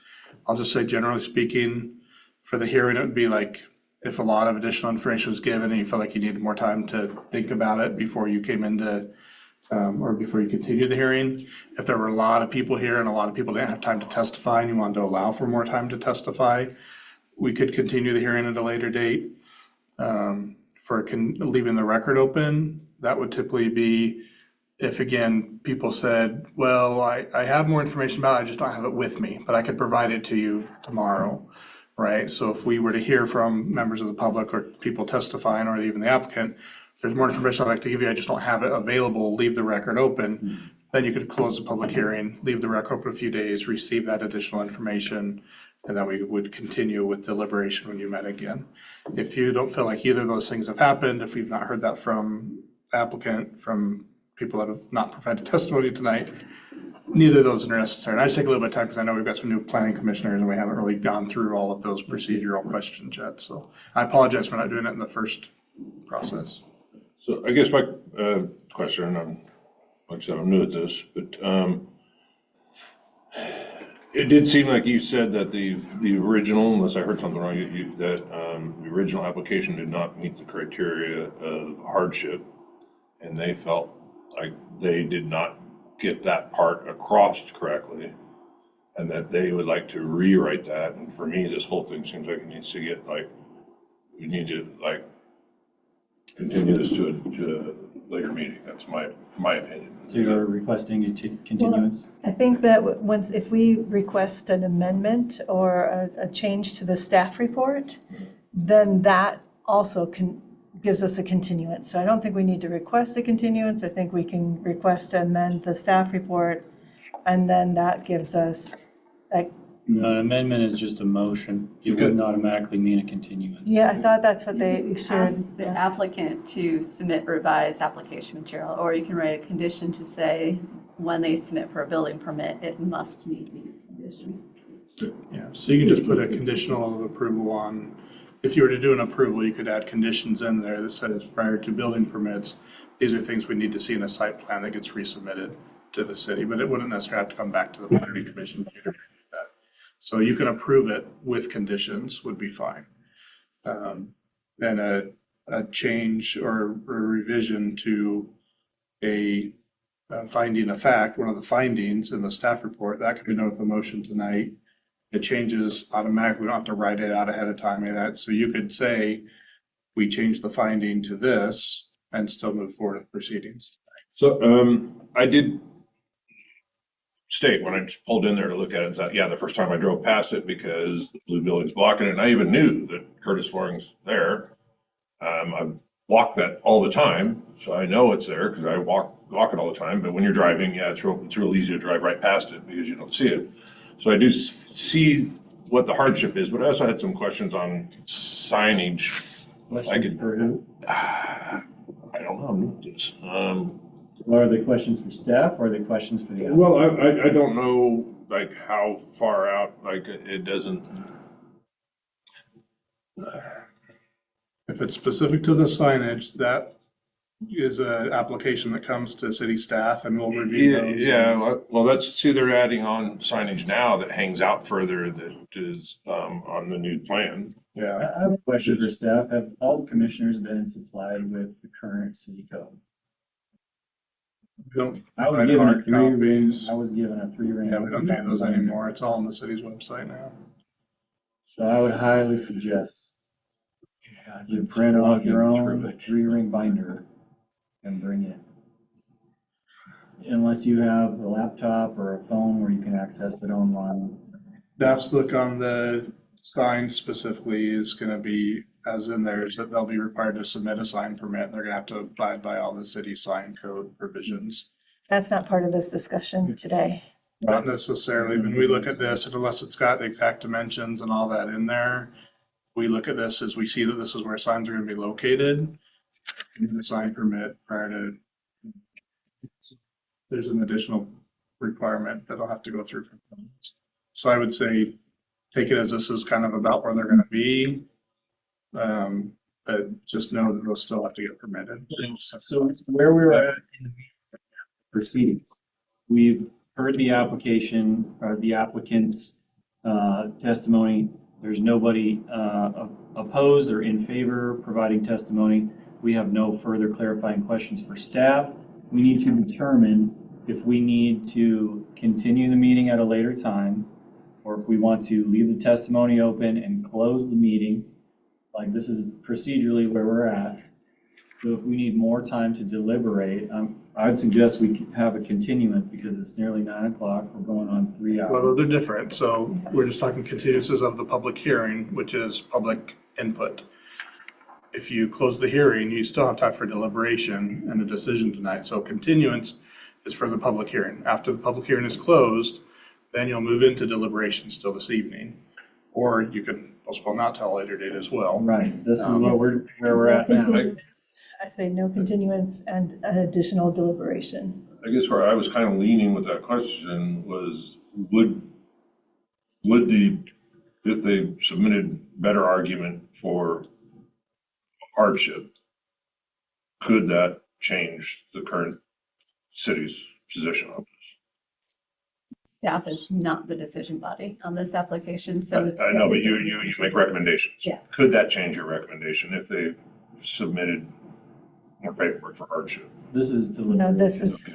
I'll just say, generally speaking, for the hearing, it would be like if a lot of additional information was given and you felt like you needed more time to think about it before you came into, or before you continue the hearing. If there were a lot of people here and a lot of people didn't have time to testify and you wanted to allow for more time to testify, we could continue the hearing at a later date. For leaving the record open, that would typically be if, again, people said, well, I have more information about it, I just don't have it with me, but I could provide it to you tomorrow, right? So if we were to hear from members of the public or people testifying or even the applicant, if there's more information I'd like to give you, I just don't have it available, leave the record open, then you could close the public hearing, leave the record open a few days, receive that additional information, and then we would continue with deliberation when you met again. If you don't feel like either of those things have happened, if we've not heard that from the applicant, from people that have not provided testimony tonight, neither of those are necessary. And I just take a little bit of time because I know we've got some new planning commissioners and we haven't really gone through all of those procedural questions yet. So I apologize for not doing it in the first process. So I guess my question, and like I said, I'm new at this, but it did seem like you said that the original, unless I heard something wrong, that the original application did not meet the criteria of hardship, and they felt like they did not get that part across correctly, and that they would like to rewrite that. And for me, this whole thing seems like it needs to get we need to continue this to a later meeting. That's my opinion. So you're requesting a continuance? I think that if we request an amendment or a change to the staff report, then that also gives us a continuance. So I don't think we need to request a continuance. I think we can request to amend the staff report, and then that gives us, No, an amendment is just a motion. It wouldn't automatically mean a continuance. yeah, I thought that's what they should. Ask the applicant to submit revised application material, or you can write a condition to say, when they submit for a building permit, it must meet these conditions. Yeah, so you can just put a conditional approval on, if you were to do an approval, you could add conditions in there that says prior to building permits, these are things we need to see in a site plan that gets resubmitted to the city, but it wouldn't necessarily have to come back to the planning commission for you to do that. So you can approve it with conditions would be fine. Then a change or a revision to a finding of fact, one of the findings in the staff report, that could be done with a motion tonight. It changes automatically, we don't have to write it out ahead of time of that. So you could say, we changed the finding to this and still move forward with proceedings. So I did state when I pulled in there to look at it, that, yeah, the first time I drove past it because the blue building's blocking it, and I even knew that Curtis Flooring's there. I walk that all the time, so I know it's there because I walk it all the time. But when you're driving, yeah, it's real easy to drive right past it because you don't see it. So I do see what the hardship is, but I also had some questions on signage Questions for who? I don't know. This. Or are they questions for staff or are they questions for the applicant? Well, I don't know, like, how far out, like, it doesn't. If it's specific to the signage, that is an application that comes to city staff and we'll review Yeah, those. yeah, well, that's, see, they're adding on signage now that hangs out further that is, on the new plan. Yeah, I have a question for staff. Have all commissioners been supplied with the current city code? we don't, I was provide given a hard 3-ring, copies. I was given a 3-ring. Yeah, we don't do those anymore. It's all on the city's website now. So I would highly suggest you print off your own 3-ring binder and bring it. Unless you have a laptop or a phone where you can access it online. Staff's look on the sign specifically is gonna be, as in there, is that they'll be required to submit a sign permit. They're gonna have to abide by all the city sign code provisions. That's not part of this discussion today. Not necessarily, when we look at this, and unless it's got the exact dimensions and all that in there, we look at this as we see that this is where signs are gonna be located. The sign permit prior to, there's an additional requirement that'll have to go through. for permits. So I would say, take it as this is kind of about where they're gonna be. But just know that they'll still have to get permitted. So where we're at in the proceedings, we've heard the application or the applicant's testimony. There's nobody opposed or in favor providing testimony. We have no further clarifying questions for staff. We need to determine if we need to continue the meeting at a later time, or if we want to leave the testimony open and close the meeting. Like, this is procedurally where we're at. So if we need more time to deliberate, I would suggest we have a continuance because it's nearly 9 o'clock. We're going on 3 hours. Well, they're different. So we're just talking continuances of the public hearing, which is public input. If you close the hearing, you still have time for deliberation and a decision tonight. So continuance is for the public hearing. After the public hearing is closed, then you'll move into deliberation still this evening. Or you can postpone that till a later date as well. Right, this is where we're at now. I say no continuance and an additional deliberation. I guess where I was kind of leaning with that question was, would if they submitted better argument for hardship, could that change the current city's position on Staff is not the decision body on this application, this? so it's. I know, but you make recommendations. Yeah. Could that change your recommendation if they submitted more paperwork for hardship? This is No, deliberation. this is,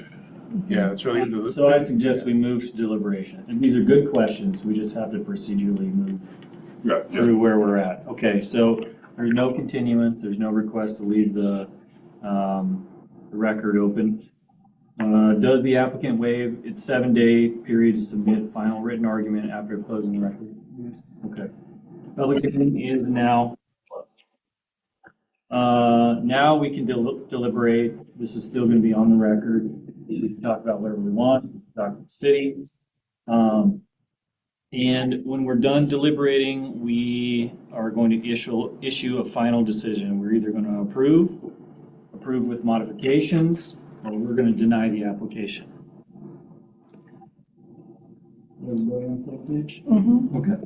Yeah, it's really into the. So I suggest we move to deliberation. And these are good questions. We just have to procedurally move Yeah, yeah. through where we're at. Okay, so there's no continuance, there's no request to leave the record open. Does the applicant waive its 7-day period to submit final written argument after closing the record? Yes. Okay. Public hearing is now closed. Now we can deliberate. This is still going to be on the record. We can talk about whatever we want, talk to the city. And when we're done deliberating, we are going to issue a final decision. We're either going to approve with modifications, or we're going to deny the application. Everybody on the same page? Okay.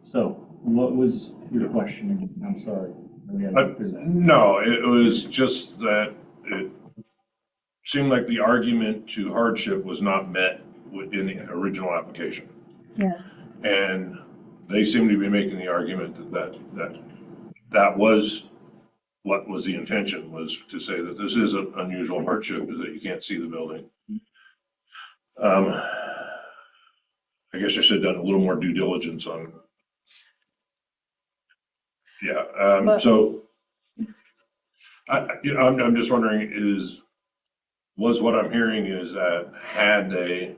So what was your question again? I'm sorry. We had to go through that. No, it was just that it seemed like the argument to hardship was not met in the original application. yeah. And they seem to be making the argument that was what was the intention, was to say that this is an unusual hardship, is that you can't see the building. I guess I should have done a little more due diligence on. Yeah, But- so I'm just wondering was what I'm hearing is that had they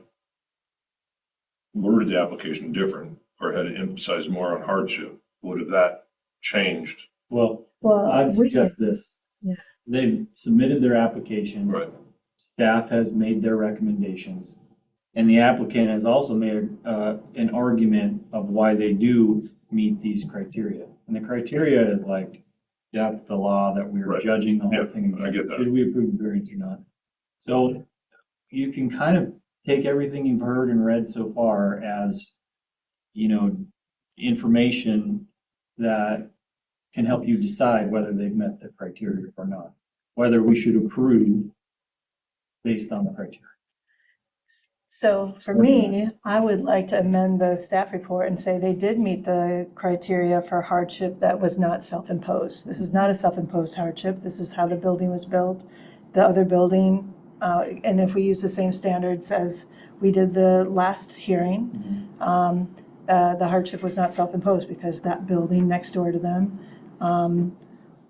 worded the application different or had emphasized more on hardship, would have that changed? Well, Well, I'd we suggest can- this. Yeah. They've submitted their application. Right. Staff has made their recommendations. And the applicant has also made an argument of why they do meet these criteria. And the criteria is like that's the law that we're Right. judging the whole Yeah, thing. I get that. Should we approve the variance or not? So you can kind of take everything you've heard and read so far as, information that can help you decide whether they've met the criteria or not, whether we should approve based on the criteria. So for me, I would like to amend the staff report and say they did meet the criteria for hardship that was not self-imposed. This is not a self-imposed hardship. This is how the building was built. The other building, and if we use the same standards as we did the last hearing, the hardship was not self-imposed because that building next door to them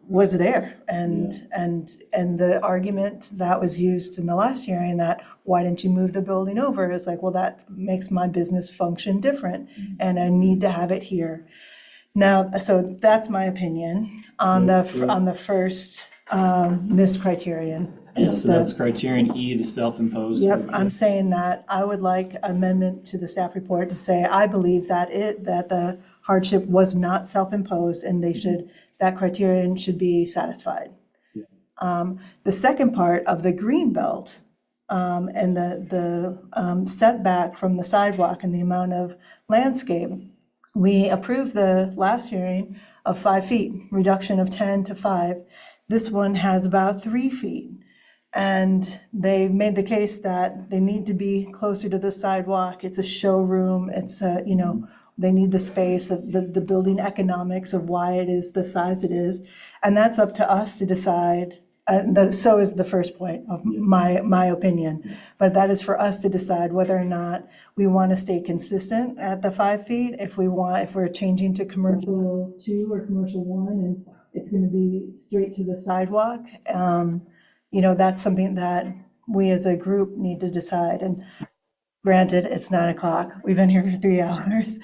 was there. And the argument that was used in the last hearing, that why didn't you move the building over, is like, well, that makes my business function different and I need to have it here. Now, so that's my opinion on the first missed criterion. Yeah, so that's criterion E, the self-imposed. Yep, I'm saying that I would like amendment to the staff report to say, I believe that the hardship was not self-imposed and that criterion should be satisfied. The second part of the green belt, and the setback from the sidewalk and the amount of landscape, we approved the last hearing of 5 feet, reduction of 10 to 5. This one has about 3 feet. And they made the case that they need to be closer to the sidewalk. It's a showroom. It's they need the space of the building economics of why it is the size it is. And that's up to us to decide. So is the first point of my opinion. But that is for us to decide whether or not we want to stay consistent at the 5 feet. If we're changing to commercial 2 or commercial 1 and it's going to be straight to the sidewalk. That's something that we as a group need to decide. And granted, it's 9 o'clock. We've been here for 3 hours.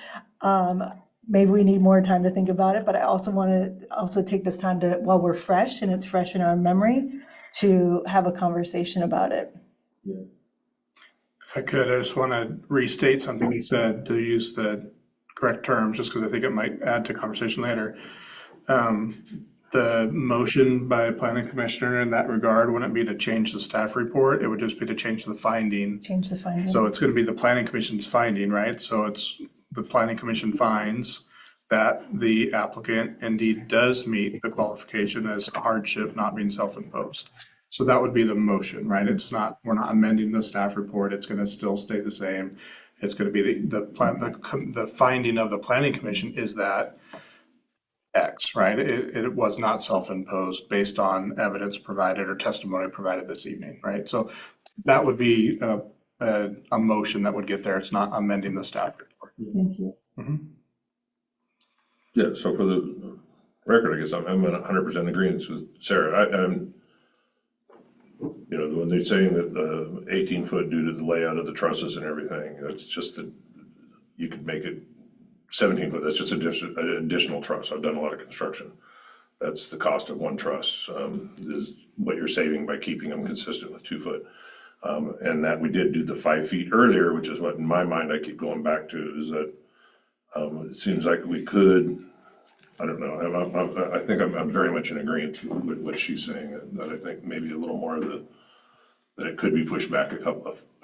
Maybe we need more time to think about it, but I also want to take this time to, while we're fresh and it's fresh in our memory, to have a conversation about it. If I could, I just want to restate something you said, to use the correct terms, just because I think it might add to conversation later. The motion by planning commissioner in that regard wouldn't be to change the staff report, it would just be to change the finding. Change the finding. So it's going to be the planning commission's finding, right? So it's the planning commission finds that the applicant indeed does meet the qualification as hardship not being self-imposed. So that would be the motion, right? We're not amending the staff report, it's going to still stay the same. It's going to be the finding of the planning commission is that X, right? It was not self-imposed based on evidence provided or testimony provided this evening, right? So that would be a motion that would get there. It's not amending the staff report. Thank you. Yeah, so for the record, I guess I'm in 100% agreement with Sarah. When they're saying that the 18-foot due to the layout of the trusses and everything, it's just that you could make it 17 foot, that's just an additional truss. I've done a lot of construction. That's the cost of one truss, is what you're saving by keeping them consistent with 2 foot. And that we did do the 5 feet earlier, which is what in my mind I keep going back to, is that it seems like we could, I don't know, I think I'm very much in agreement with what she's saying, that I think maybe a little more of that it could be pushed back a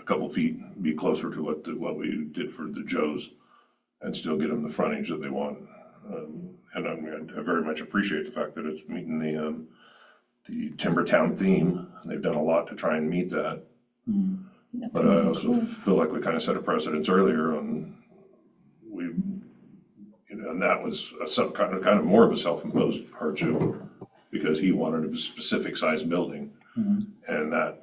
couple feet, be closer to what we did for the Joes, and still get them the frontage that they want. And I very much appreciate the fact that it's meeting the Timbertown theme, and they've done a lot to try and meet that. But I also feel like we kind of set a precedence earlier on, and that was kind of more of a self-imposed hardship because he wanted a specific size building. And that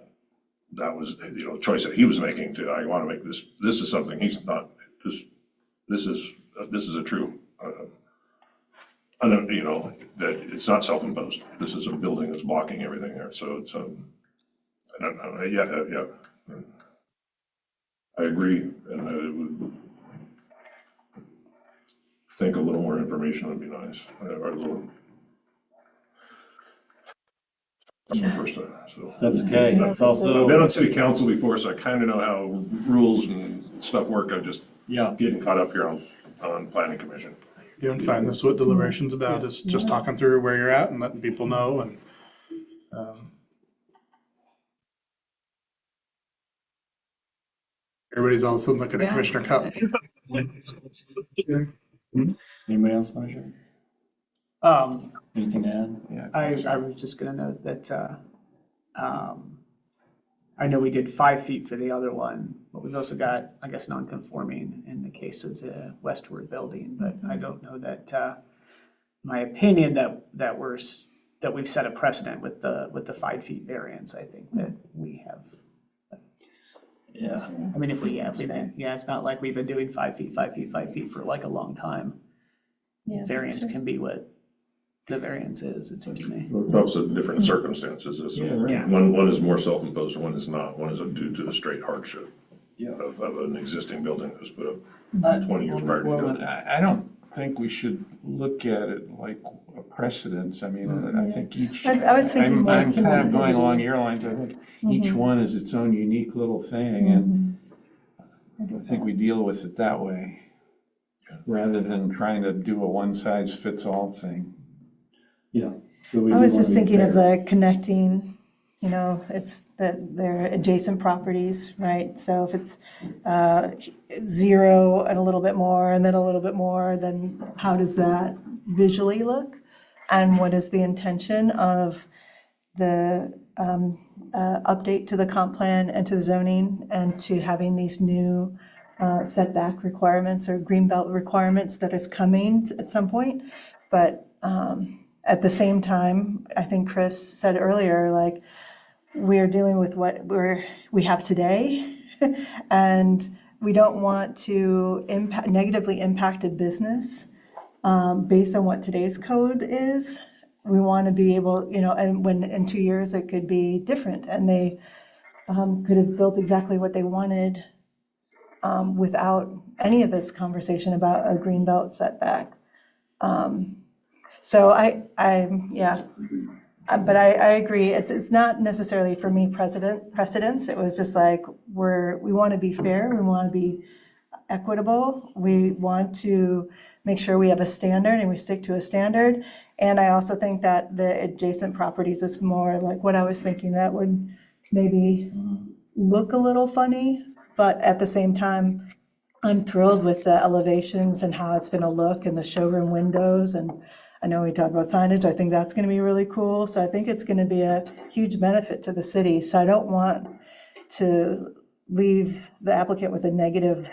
was, a choice that he was making to, I want to make this is something he's not, this is a true, that it's not self-imposed. This is a building that's blocking everything there. So it's, I don't know, yeah. I agree, and I would think a little more information would be nice, or a little. That's my first time, so. That's okay. That's also. I've been on city council before, so I kind of know how rules and stuff work. I'm just getting caught up here on planning commission. You're doing fine. This is what deliberation's about, is just talking through where you're at and letting people know and, everybody's all of a sudden looking at Yeah. Commissioner Cup. Anybody else want to share? Anything to add? Yeah. I was just gonna note that, I know we did 5 feet for the other one, but we've also got, I guess, non-conforming in the case of the westward building, but I don't know that, my opinion that we've set a precedent with the 5 feet variance. I think that we have. Yeah. I mean, if we, it's not like we've been doing 5 feet, 5 feet, 5 feet for like a long time. Yeah, Variance that's right. can be what the variance is, it seems to me. It's also different circumstances. Yeah. One is more self-imposed, one is not. One is due to a straight hardship. Yeah. Of an existing building that was put up 20 years prior to Well, building. I don't think we should look at it like a precedence. I mean, I think each, I was thinking I'm more kind of going community. along your lines. I think each one is its own unique little thing, and I think we deal with it that way, rather than trying to do a one-size-fits-all thing. Yeah. I was just thinking of the connecting, it's that they're adjacent properties, right? So if it's 0 and a little bit more and then a little bit more, then how does that visually look? And what is the intention of the update to the comp plan and to the zoning and to having these new setback requirements or greenbelt requirements that is coming at some point? But at the same time, I think Chris said earlier, like, we're dealing with what we have today, and we don't want to negatively impact a business based on what today's code is. We want to be able, and when in 2 years it could be different, and they could have built exactly what they wanted without any of this conversation about a greenbelt setback. So but I agree. It's not necessarily for me precedence. It was just like we want to be fair. We want to be equitable. We want to make sure we have a standard and we stick to a standard. And I also think that the adjacent properties is more like what I was thinking, that would maybe look a little funny, but at the same time, I'm thrilled with the elevations and how it's going to look and the showroom windows. And I know we talked about signage. I think that's going to be really cool. So I think it's going to be a huge benefit to the city. So I don't want to leave the applicant with a negative,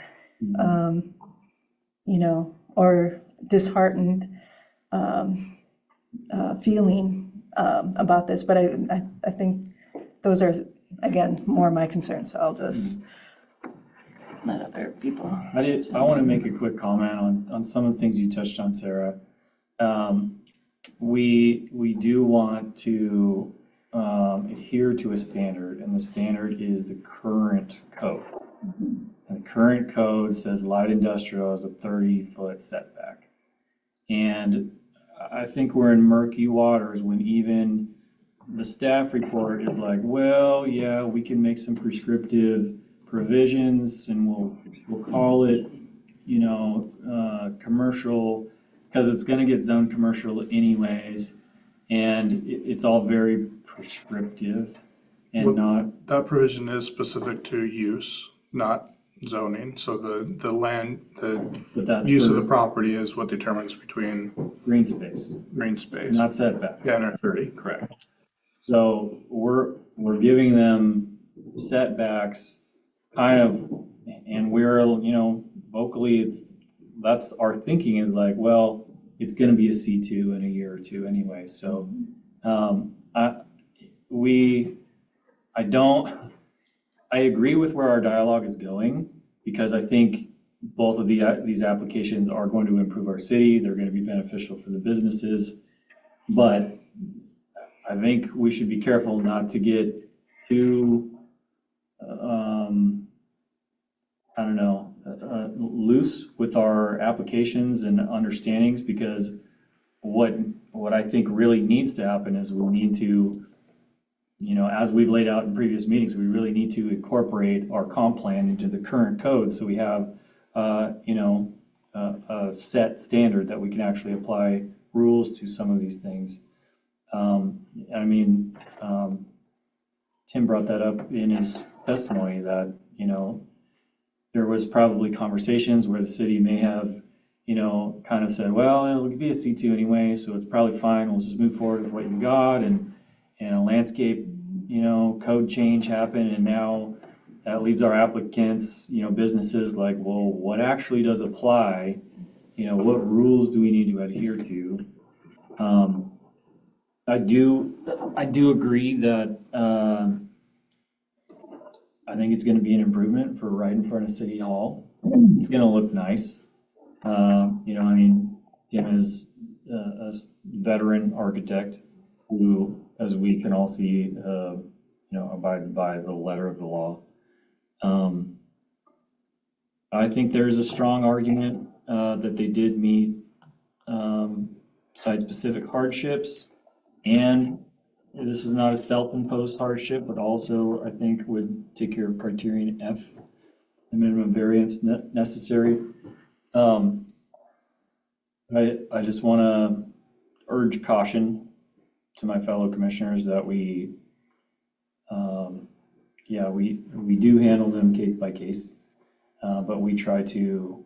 or disheartened feeling about this. But I think those are, again, more my concerns. So I'll just let other people. I want to make a quick comment on some of the things you touched on, Sarah. We do want to adhere to a standard, and the standard is the current code. And the current code says light industrial is a 30-foot setback. And I think we're in murky waters when even the staff report is like, well, yeah, we can make some prescriptive provisions and we'll call it, commercial, because it's going to get zoned commercial anyways, and it's all very prescriptive and not. That provision is specific to use, not zoning. So the land, the But that's use of for the property is what determines between green space, green space. not setback. Yeah, and 30. Correct. So we're giving them setbacks kind of, and we're, vocally, that's our thinking is like, well, it's gonna be a C2 in a year or two anyway. So, I agree with where our dialogue is going, because I think both of these applications are going to improve our city. They're gonna be beneficial for the businesses. But I think we should be careful not to get too, loose with our applications and understandings, because what I think really needs to happen is we need to, as we've laid out in previous meetings, we really need to incorporate our comp plan into the current code. So we have, a set standard that we can actually apply rules to some of these things. I mean, Tim brought that up in his testimony that, you know, there was probably conversations where the city may have, you know, kind of said, well, it'll be a C2 anyway, so it's probably fine, we'll just move forward with what you got, and a landscape, you know, code change happened, and now that leaves our applicants, you know, businesses like, well, what actually does apply? You know, what rules do we need to adhere to? I do agree that I think it's gonna be an improvement for right in front of City Hall. It's gonna look nice. You know, I mean, Tim is a veteran architect who, as we can all see, you know, abides by the letter of the law. I think there's a strong argument that they did meet site-specific hardships, and this is not a self-imposed hardship, but also I think would take care of criterion F, the minimum variance necessary. I just want to urge caution to my fellow commissioners that we do handle them case by case, but we try to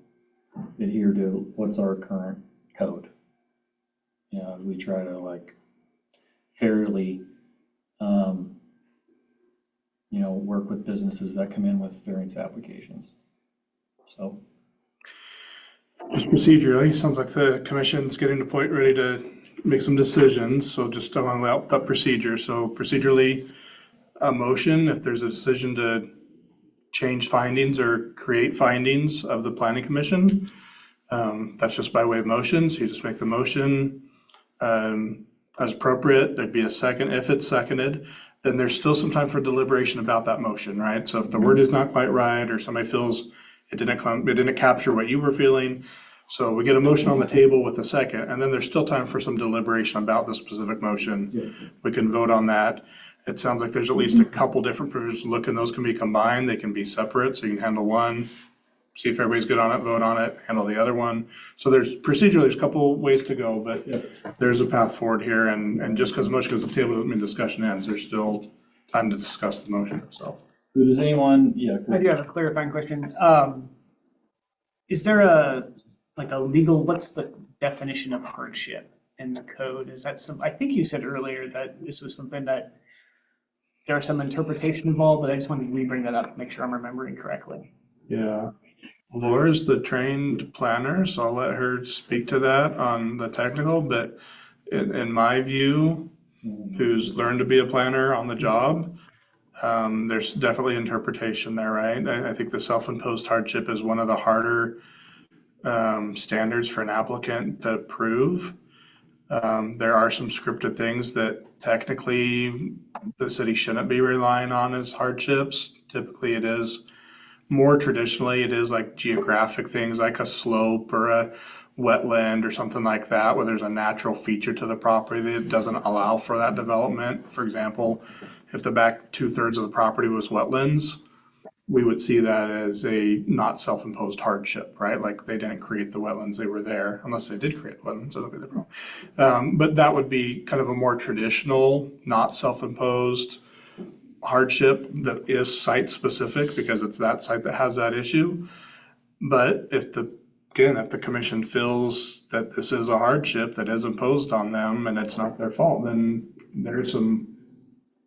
adhere to what's our current code. You know, we try to like fairly, you know, work with businesses that come in with variance applications. So. Just procedurally, it sounds like the commission's getting to point ready to make some decisions, so just along that procedure. So procedurally, a motion, if there's a decision to change findings or create findings of the planning commission, that's just by way of motion, so you just make the motion as appropriate. There'd be a second. If it's seconded, then there's still some time for deliberation about that motion, right? So if the word is not quite right, or somebody feels it didn't capture what you were feeling, so we get a motion on the table with a second, and then there's still time for some deliberation about the specific motion. We can vote on that. It sounds like there's at least a couple different provisions. Look, and those can be combined. They can be separate, so you can handle one, see if everybody's good on it, vote on it, handle the other one. So there's procedurally, there's a couple ways to go, but there's a path forward here. And just because the motion goes to the table doesn't mean discussion ends. There's still time to discuss the motion itself. Does anyone, I do have a clarifying question. Is there what's the definition of hardship in the code? Is that I think you said earlier that this was something that there was some interpretation involved, but I just wanted to re-bring that up, make sure I'm remembering correctly. Yeah. Laura's the trained planner, so I'll let her speak to that on the technical, but in my view, who's learned to be a planner on the job, there's definitely interpretation there, right? I think the self-imposed hardship is one of the harder standards for an applicant to prove. There are some scripted things that technically the city shouldn't be relying on as hardships. Typically it is, more traditionally, it is like geographic things like a slope or a wetland or something like that, where there's a natural feature to the property that doesn't allow for that development. For example, if the back 2/3 of the property was wetlands, we would see that as a not self-imposed hardship, right? Like they didn't create the wetlands, they were there, unless they did create the wetlands, that'll be the problem. But that would be kind of a more traditional, not self-imposed hardship that is site-specific because it's that site that has that issue. But if the commission feels that this is a hardship that is imposed on them and it's not their fault, then there's some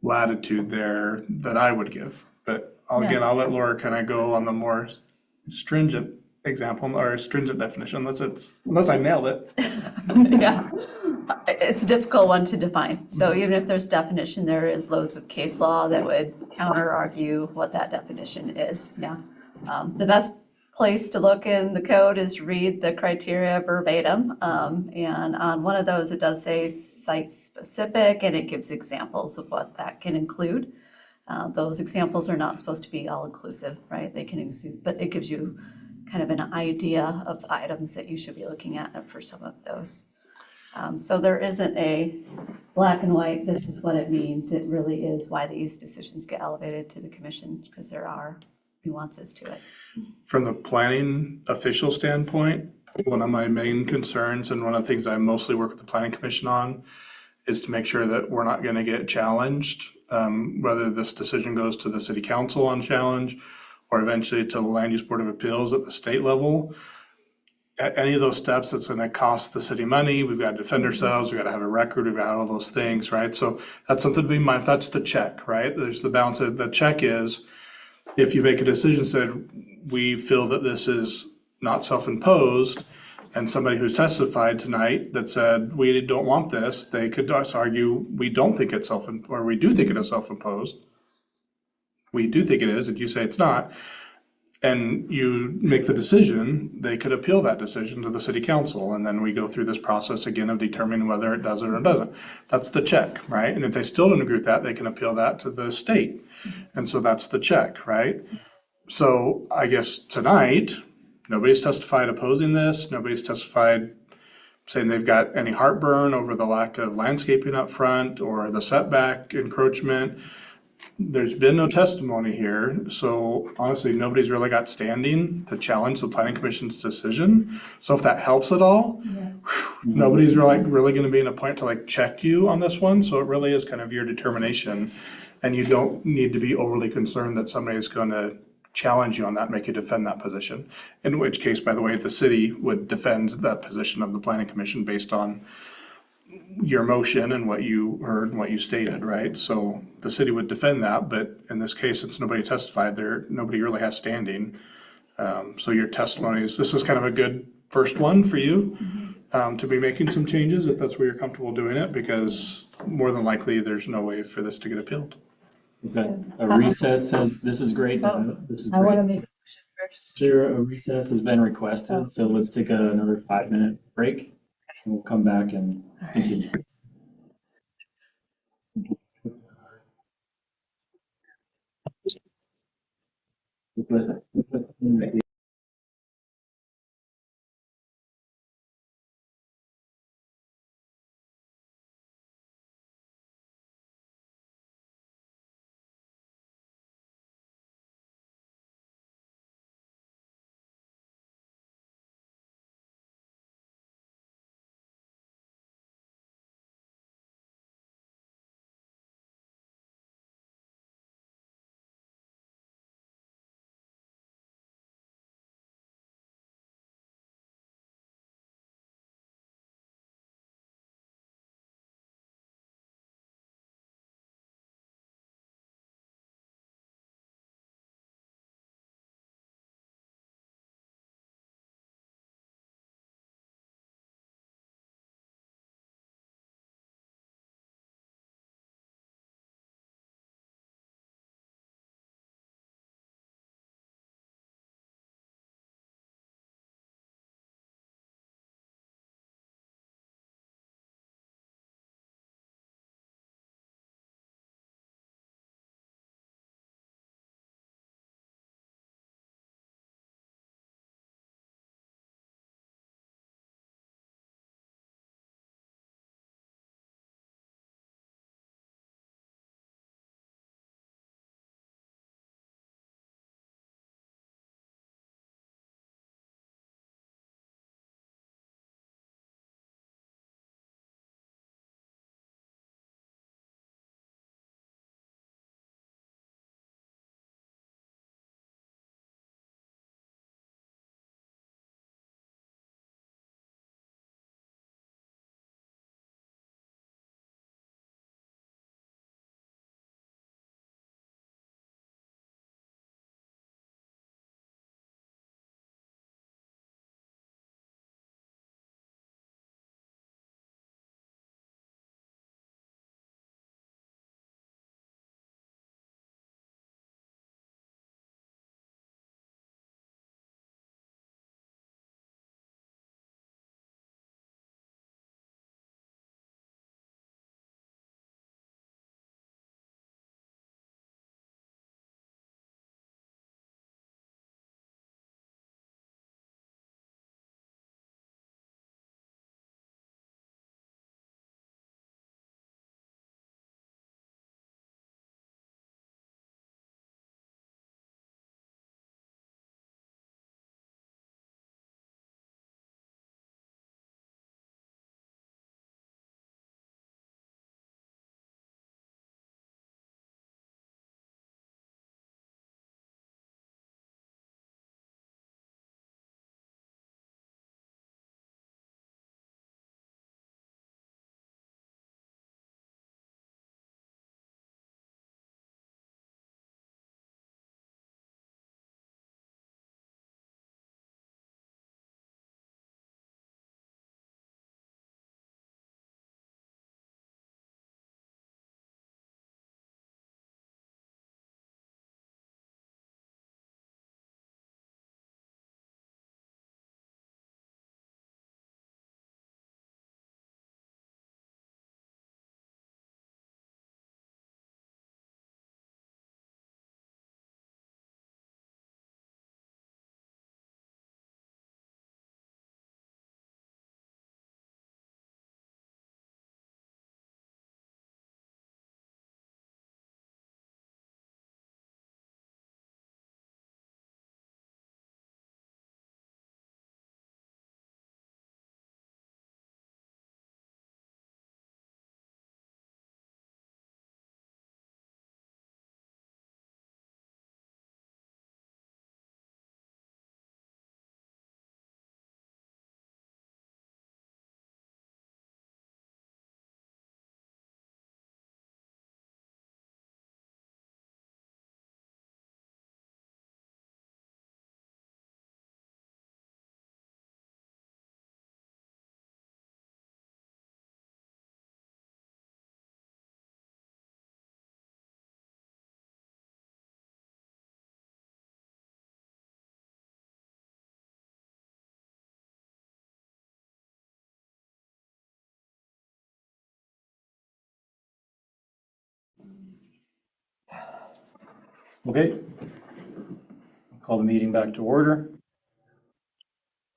latitude there that I would give. But I'll let Laura kind of go on the more stringent example or stringent definition, unless I nailed it. Yeah, it's a difficult one to define. So even if there's definition, there is loads of case law that would counter argue what that definition is. Yeah, the best place to look in the code is read the criteria verbatim. And on one of those, it does say site specific, and it gives examples of what that can include. Those examples are not supposed to be all inclusive, right? They can include, but it gives you kind of an idea of the items that you should be looking at for some of those. So there isn't a black and white, this is what it means. It really is why these decisions get elevated to the commission, because there are nuances to it. From the planning official standpoint, one of my main concerns and one of the things I mostly work with the planning commission on is to make sure that we're not gonna get challenged, whether this decision goes to the city council on challenge or eventually to the land use board of appeals at the state level. At any of those steps, it's gonna cost the city money. We've got to defend ourselves. We've got to have a record. We've got all those things, right? So that's something to be mindful. That's the check, right? There's the balance. The check is if you make a decision, said we feel that this is not self-imposed, and somebody who's testified tonight that said we don't want this, they could just argue we don't think it's or we do think it is self-imposed. We do think it is, and you say it's not. And you make the decision, they could appeal that decision to the city council, and then we go through this process again of determining whether it does or it doesn't. That's the check, right? And if they still don't agree with that, they can appeal that to the state. And so that's the check, right? So I guess tonight, nobody's testified opposing this. Nobody's testified saying they've got any heartburn over the lack of landscaping up front or the setback encroachment. There's been no testimony here, so honestly, nobody's really got standing to challenge the planning commission's decision. So if that helps at all, nobody's really gonna be in a point to like check you on this one, so it really is kind of your determination. And you don't need to be overly concerned that somebody's gonna challenge you on that, make you defend that position. In which case, by the way, the city would defend that position of the planning commission based on your motion and what you heard and what you stated, right? So the city would defend that, but in this case, since nobody testified there, nobody really has standing. So your testimonies, this is kind of a good first one for you to be making some changes if that's where you're comfortable doing it, because more than likely, there's no way for this to get appealed. We've got a recess says, this is great. This is I want to great. make a motion first. Sure, a recess has been requested, so let's take another 5-minute break. And we'll come back and continue. Okay. Call the meeting back to order.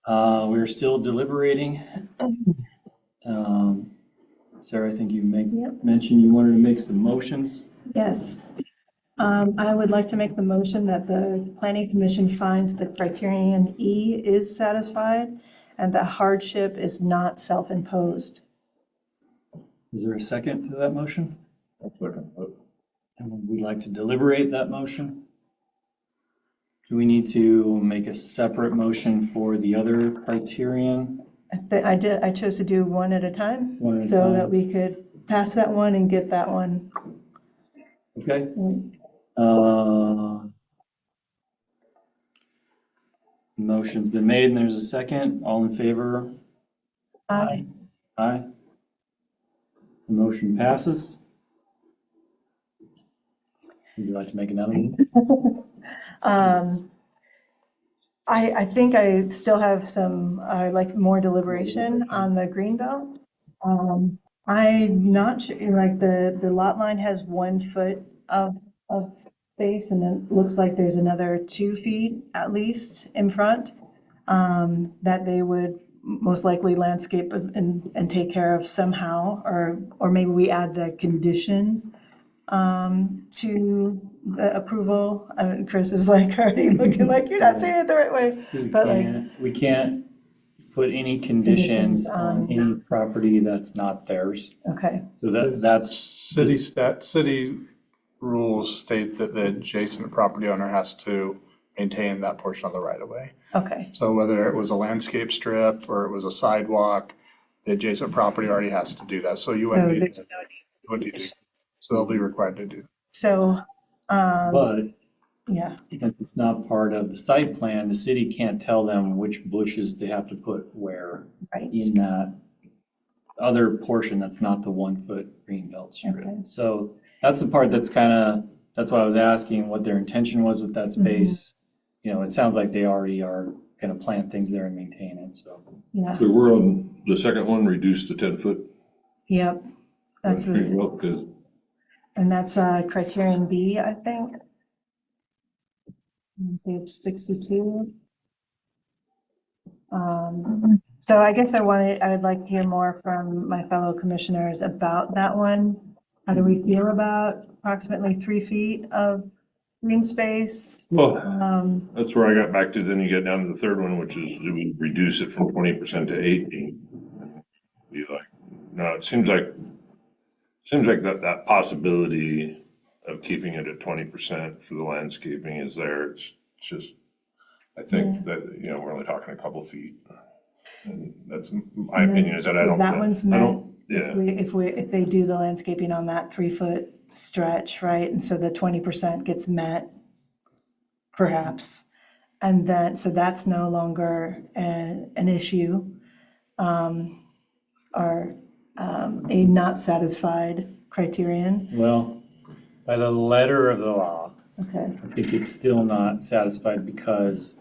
We're still deliberating. Sarah, I think you Yep. mentioned you wanted to make some motions. Yes. I would like to make the motion that the planning commission finds that criterion E is satisfied and that hardship is not self-imposed. Is there a second to that motion? And would we like to deliberate that motion? Do we need to make a separate motion for the other criterion? I chose to do one at a time One at a so time. that we could pass that one and get that one. Okay. Motion's been made and there's a second. All in favor? Aye. The motion passes. Would you like to make another one? I think I still have some, like more deliberation on the greenbelt. I'm not sure, like the lot line has 1 foot of space and then it looks like there's another 2 feet at least in front that they would most likely landscape and take care of somehow, or maybe we add the condition to the approval. Chris is like already looking like you're not saying it the right way. But like, We can't put any conditions on any property that's not theirs. okay, So that's. City rules state that the adjacent property owner has to maintain that portion of the right of way. okay, So whether it was a landscape strip or it was a sidewalk, the adjacent property already has to do that. So you so wouldn't need, there's you wouldn't need to. So they'll be required to do. so, But yeah, if it's not part of the site plan, the city can't tell them which bushes they have to put where right, in that other portion that's not the 1 foot greenbelt strip. Okay. So that's the part that's that's why I was asking what their intention was with that space. You know, it sounds like they already are gonna plant things there and maintain it, so. yeah, So we're on the second one, reduce the 10-foot. yep. That's Pretty the, well, because and that's criterion B, I think. Page 62. So I guess I would like to hear more from my fellow commissioners about that one. How do we feel about approximately 3 feet of green space? well, Um, that's where I got back to, then you get down to the third one, which is do we reduce it from 20% to 18? Be like, no, it seems like that possibility of keeping it at 20% for the landscaping is there. It's just, I think that, you know, we're only talking a couple feet. And that's my opinion, is that I don't. That one's I met. don't- Yeah. If they do the landscaping on that 3 foot stretch, right? And so the 20% gets met, perhaps. And then, so that's no longer an issue. Or a not satisfied criterion. Well, by the letter of the law, Okay, I think it's still not satisfied because,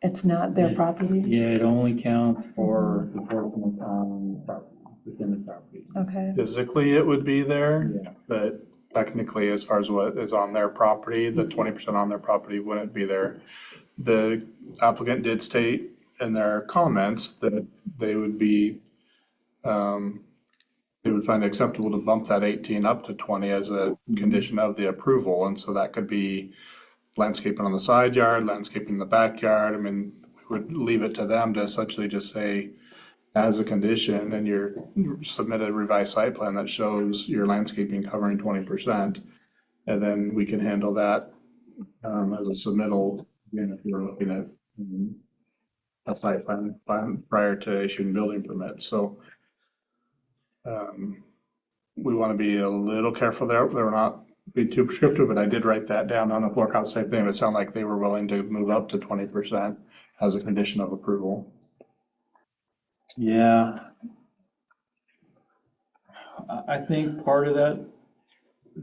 it's not their property. yeah, it only counts for the portions on the property, within the property. Okay, Physically, it would be there, Yeah. but technically, as far as what is on their property, the 20% on their property wouldn't be there. The applicant did state in their comments that they would be, they would find it acceptable to bump that 18 up to 20 as a condition of the approval. And so that could be landscaping on the side yard, landscaping in the backyard. I mean, we would leave it to them to essentially just say, as a condition, and you submit a revised site plan that shows your landscaping covering 20%. And then we can handle that as a submittal, again, if you're looking at a site plan prior to issuing building permits. So we want to be a little careful there. They're not be too prescriptive, but I did write that down on the floor house site plan. It sounded like they were willing to move up to 20% as a condition of approval. Yeah. I think part of that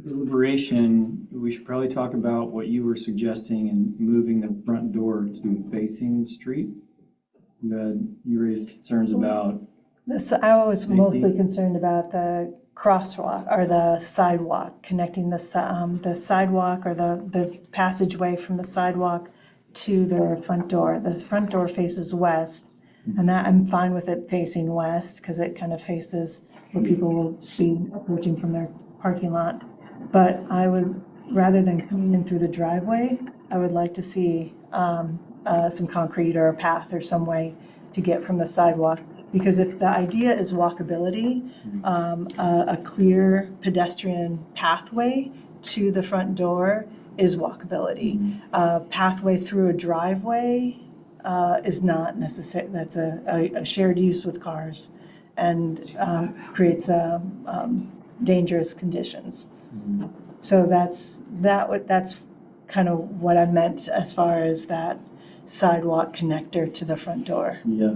deliberation, we should probably talk about what you were suggesting in moving the front door to facing the street. You raised concerns about, I was mostly concerned about the crosswalk or the sidewalk, connecting the sidewalk or the passageway from the sidewalk to the front door. The front door faces west, and that I'm fine with it facing west because it kind of faces where people will be approaching from their parking lot. But I would, rather than coming in through the driveway, I would like to see some concrete or a path or some way to get from the sidewalk. Because if the idea is walkability, a clear pedestrian pathway to the front door is walkability. Pathway through a driveway is not necessary. That's a shared use with cars and creates dangerous conditions. So that's kind of what I meant as far as that sidewalk connector to the front door. Yeah.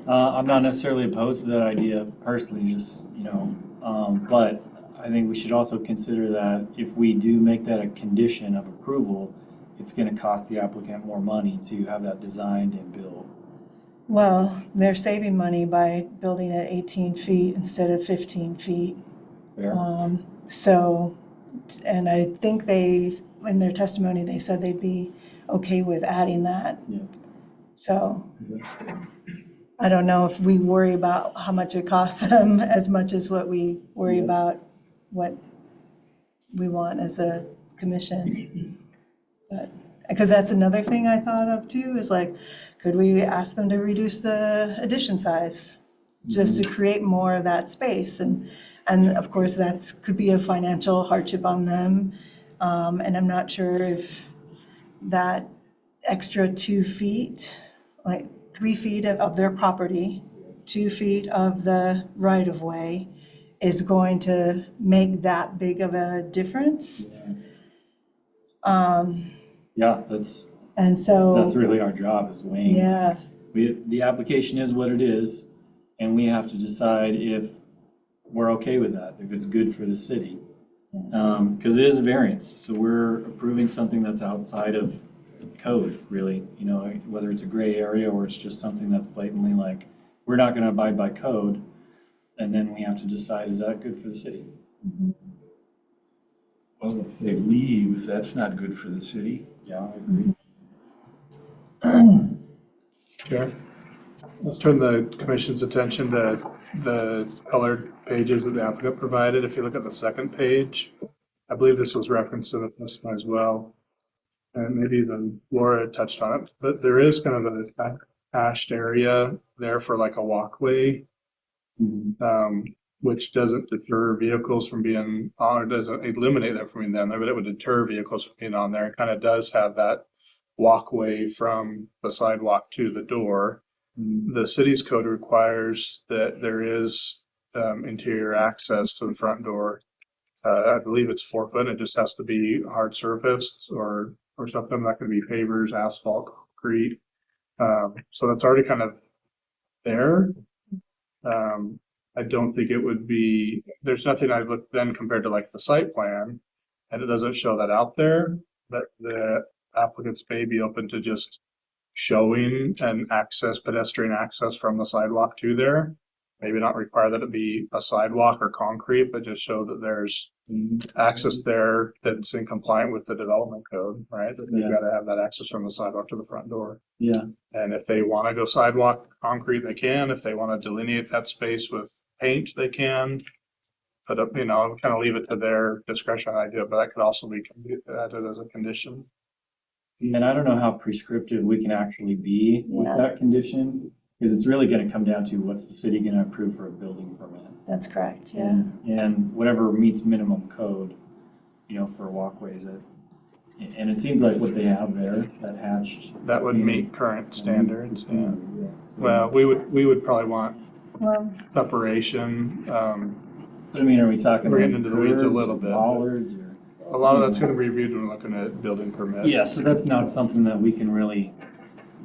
I'm not necessarily opposed to that idea personally, just, but I think we should also consider that if we do make that a condition of approval, it's going to cost the applicant more money to have that designed and built. Well, they're saving money by building at 18 feet instead of 15 feet. Fair? So, and I think in their testimony, they said they'd be okay with adding that. Yeah. So, I don't know if we worry about how much it costs them as much as what we worry about what we want as a commission. But, because that's another thing I thought of too, is like, could we ask them to reduce the addition size? Just to create more of that space, and of course, could be a financial hardship on them. And I'm not sure if that extra 2 feet, like 3 feet of their property, 2 feet of the right-of-way is going to make that big of a difference. Yeah, that's And so, really our job, is weighing. yeah, The application is what it is, and we have to decide if we're okay with that, if it's good for the city. Because it is a variance, so we're approving something that's outside of code, really, whether it's a gray area or it's just something that's blatantly like, we're not gonna abide by code, and then we have to decide, is that good for the city? Well, if they leave, that's not good for the city. Yeah, I agree. Okay. Let's turn the commission's attention to the colored pages that the applicant provided. If you look at the second page, I believe this was referenced to the testimony as well. And maybe even Laura touched on it, but there is kind of a hashed area there for like a walkway, which doesn't deter vehicles from being on, or doesn't eliminate them from being down there, but it would deter vehicles from being on there. It kind of does have that walkway from the sidewalk to the door. The city's code requires that there is interior access to the front door. I believe it's 4 foot. It just has to be hard surfaced or something. Not going to be pavers, asphalt, concrete. So that's already kind of there. I don't think it would be. There's nothing I've looked then compared to like the site plan, and it doesn't show that out there. That the applicants may be open to just showing an pedestrian access from the sidewalk to there. Maybe not require that it be a sidewalk or concrete, but just show that there's access there that's in compliant with the development code, right? That they've got to have that access from the sidewalk to the front door. Yeah. And if they want to go sidewalk, concrete, they can. If they want to delineate that space with paint, they can. But, kind of leave it to their discretion idea, but that could also be added as a condition. And I don't know how prescriptive we can actually be with that condition, because it's really gonna come down to what's the city gonna approve for a building permit. that's correct, yeah. And whatever meets minimum code, for walkways. And it seems like what they have there, that hatched. That would meet current standards. Yeah. Yeah. So- Well, we would probably want Well, separation. But I mean, are we talking? We're getting like into the weeds a curbs, little bit, but- Bollards or? A lot of that's going to be reviewed when we're looking at building permit. Yeah, so that's not something that we can really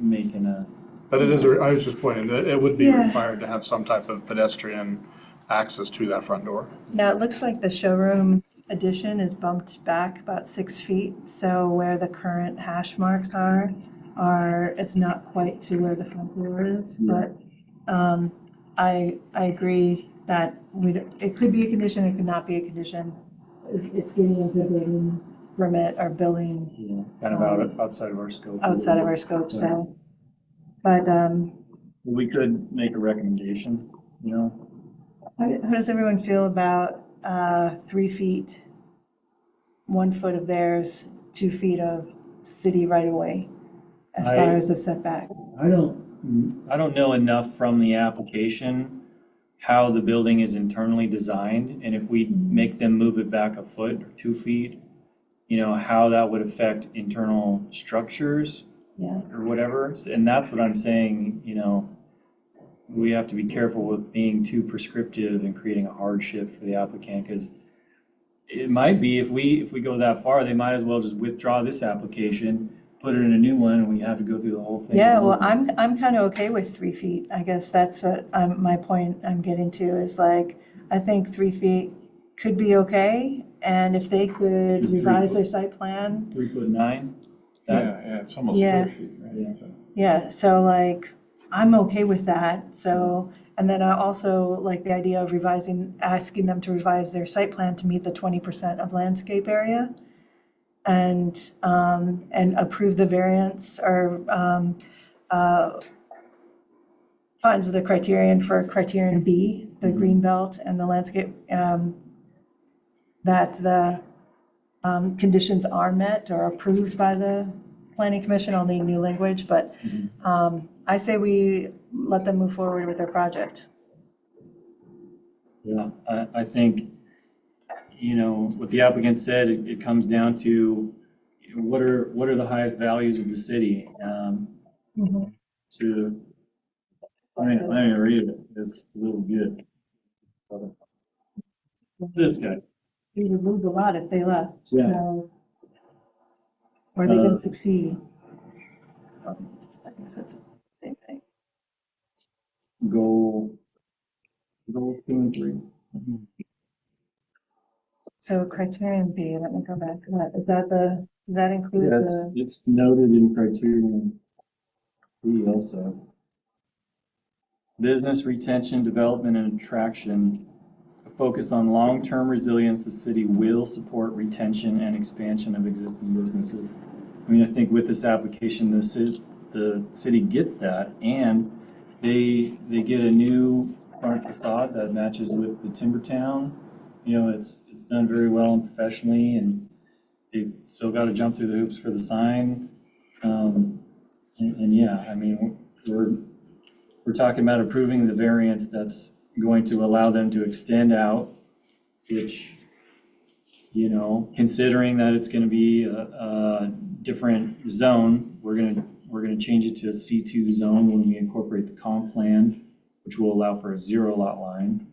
make in a. But it is, I was just pointing that it would be Yeah. required to have some type of pedestrian access to that front door. yeah, it looks like the showroom addition is bumped back about 6 feet. So where the current hash marks are, it's not quite to where the front door is. But I agree that it could be a condition, it could not be a condition. It's getting into building permit or building Kind of outside of our scope. outside of our scope, so. But, We could make a recommendation, you know? how does everyone feel about 3 feet, 1 foot of theirs, 2 feet of city right of way as far as the setback? I don't know enough from the application how the building is internally designed, and if we make them move it back a foot or 2 feet, you know, how that would affect internal structures Yeah, or whatever. And that's what I'm saying, you know, we have to be careful with being too prescriptive and creating a hardship for the applicant, because it might be, if we go that far, they might as well just withdraw this application, put it in a new one, and we have to go through the whole thing. yeah, well, I'm kind of okay with 3 feet. I guess that's what my point I'm getting to is like, I think 3 feet could be okay. And if they could Is 3 revise foot? their site plan, 3'9". Yeah, it's almost Yeah. 4 feet, right? yeah, so like, I'm okay with that, so, and then I also like the idea of asking them to revise their site plan to meet the 20% of landscape area and approve the variance or finds the criterion for criterion B, the green belt and the landscape, that the conditions are met or approved by the planning commission. I'll need new language, but I say we let them move forward with their project. Yeah, I think, you know, what the applicant said, it comes down to what are the highest values of the city? I'm gonna read it, it's really good. This guy. We would lose a lot if they left, Yeah. so, or they didn't succeed. I guess that's the same thing. Goal 2 and 3. So criterion B, let me go back to that. Does that include Yeah, the, it's noted in criterion B also. Business retention, development, and attraction. A focus on long-term resilience, the city will support retention and expansion of existing businesses. I mean, I think with this application, the city gets that, and they get a new front facade that matches with the Timbertown. You know, it's done very well and professionally, and they've still got to jump through the hoops for the sign. And yeah, I mean, we're talking about approving the variance that's going to allow them to extend out, which, you know, considering that it's going to be a different zone, we're going to change it to a C2 zone when we incorporate the comp plan, which will allow for a 0 lot line.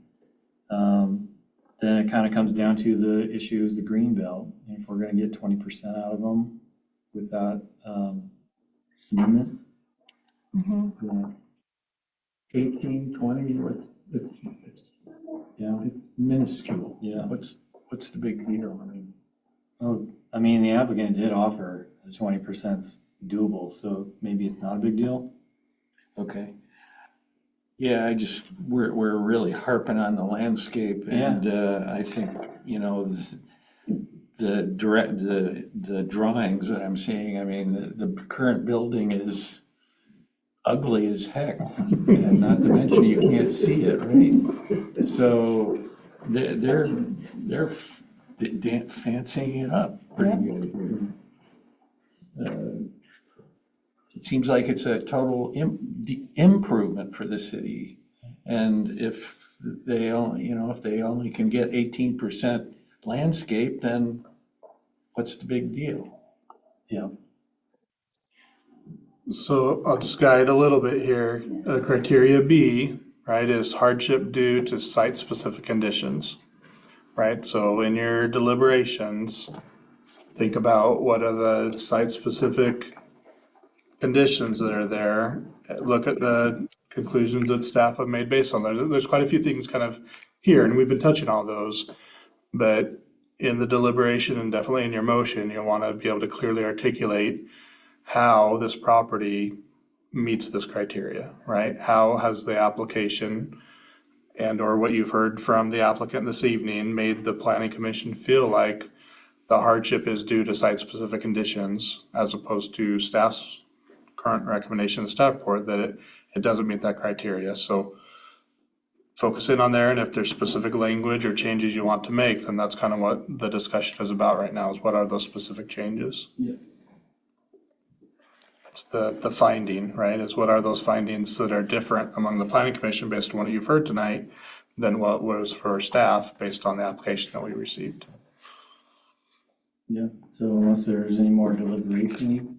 Then it kind of comes down to the issues, the green belt, and if we're going to get 20% out of them with that amendment. Yeah. 18, 20, it's minuscule. Yeah. What's the big deal? I mean, Oh, I mean, the applicant did offer the 20% doable, so maybe it's not a big deal. okay. Yeah, we're really harping on the landscape, and I think, you know, the drawings that I'm seeing, I mean, the current building is ugly as heck, and not to mention you can't see it, right? So they're fancying it up pretty good here. It seems like it's a total improvement for the city. And if they only can get 18% landscape, then what's the big deal? Yeah. So I'll just guide a little bit here. Criteria B, right, is hardship due to site-specific conditions, right? So in your deliberations, think about what are the site-specific conditions that are there. Look at the conclusions that staff have made based on that. There's quite a few things kind of here, and we've been touching on those. But in the deliberation and definitely in your motion, you'll want to be able to clearly articulate how this property meets this criteria, right? How has the application and/or what you've heard from the applicant this evening made the planning commission feel like the hardship is due to site-specific conditions as opposed to staff's current recommendation in the staff report that it doesn't meet that criteria. So focus in on there, and if there's specific language or changes you want to make, then that's kind of what the discussion is about right now, is what are those specific changes? Yeah. It's the finding, right, is what are those findings that are different among the planning commission based on what you've heard tonight than what was for staff based on the application that we received. Yeah, so unless there's any more deliberation.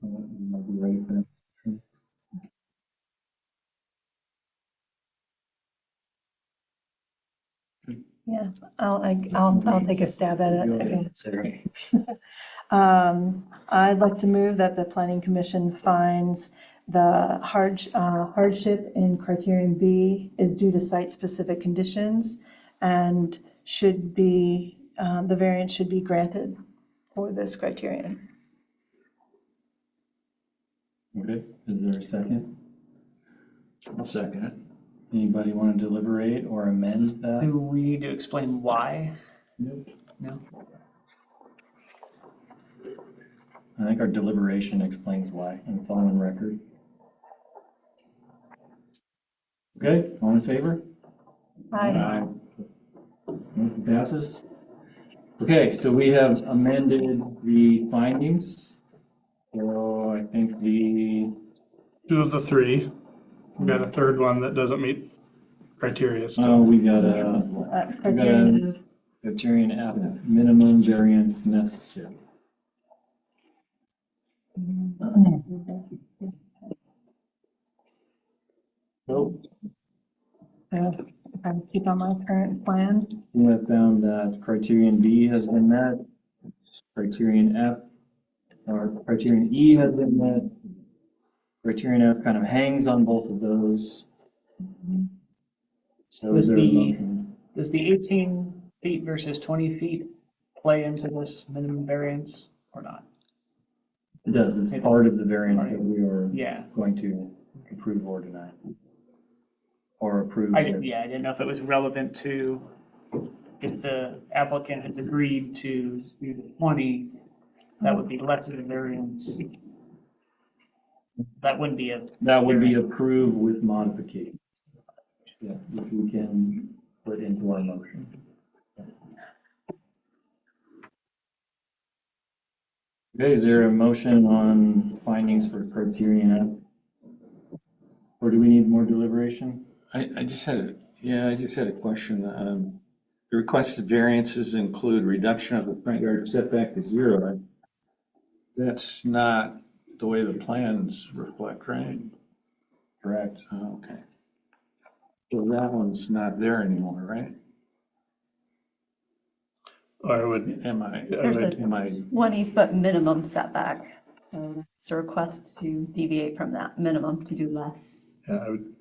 I'll be right there. Yeah, I'll take a stab at it. Go ahead, again. Sarah. I'd like to move that the planning commission finds the hardship in criterion B is due to site-specific conditions and should be, the variance should be granted for this criterion. Okay, is there a second? I'll second it. Anybody want to deliberate or amend that? Do we need to explain why? Nope. No? I think our deliberation explains why, and it's all on record. Okay, all in favor? Aye. Motion passes. Okay, so we have amended the findings. So I think the, 2 of the 3, we got a third one that doesn't meet criteria still. oh, we got a Criterion criterion F, minimum variance necessary. Nope. if I keep on my current plan. We have found that criterion B has been met, criterion F, or criterion E has been met. Criterion F kind of hangs on both of those. So is Does there a the- motion? Does the 18 feet versus 20 feet play into this minimum variance or not? It does, it's part of the variance that we are Yeah, going to approve or deny. Or approve. I didn't know if it was relevant to, if the applicant had agreed to do the 20, that would be less of a variance. That wouldn't be a, That would be approved with modification. Yeah, which we can put into our motion. Okay, is there a motion on findings for criterion F? Or do we need more deliberation? I just had, I just had a question. The requested variances include reduction of the front yard setback to 0. That's not the way the plans reflect, right? Correct. Oh, okay. So that one's not there anymore, right? Or would, Am I, There's a- am I, 20-foot minimum setback. So it's a request to deviate from that minimum to do less.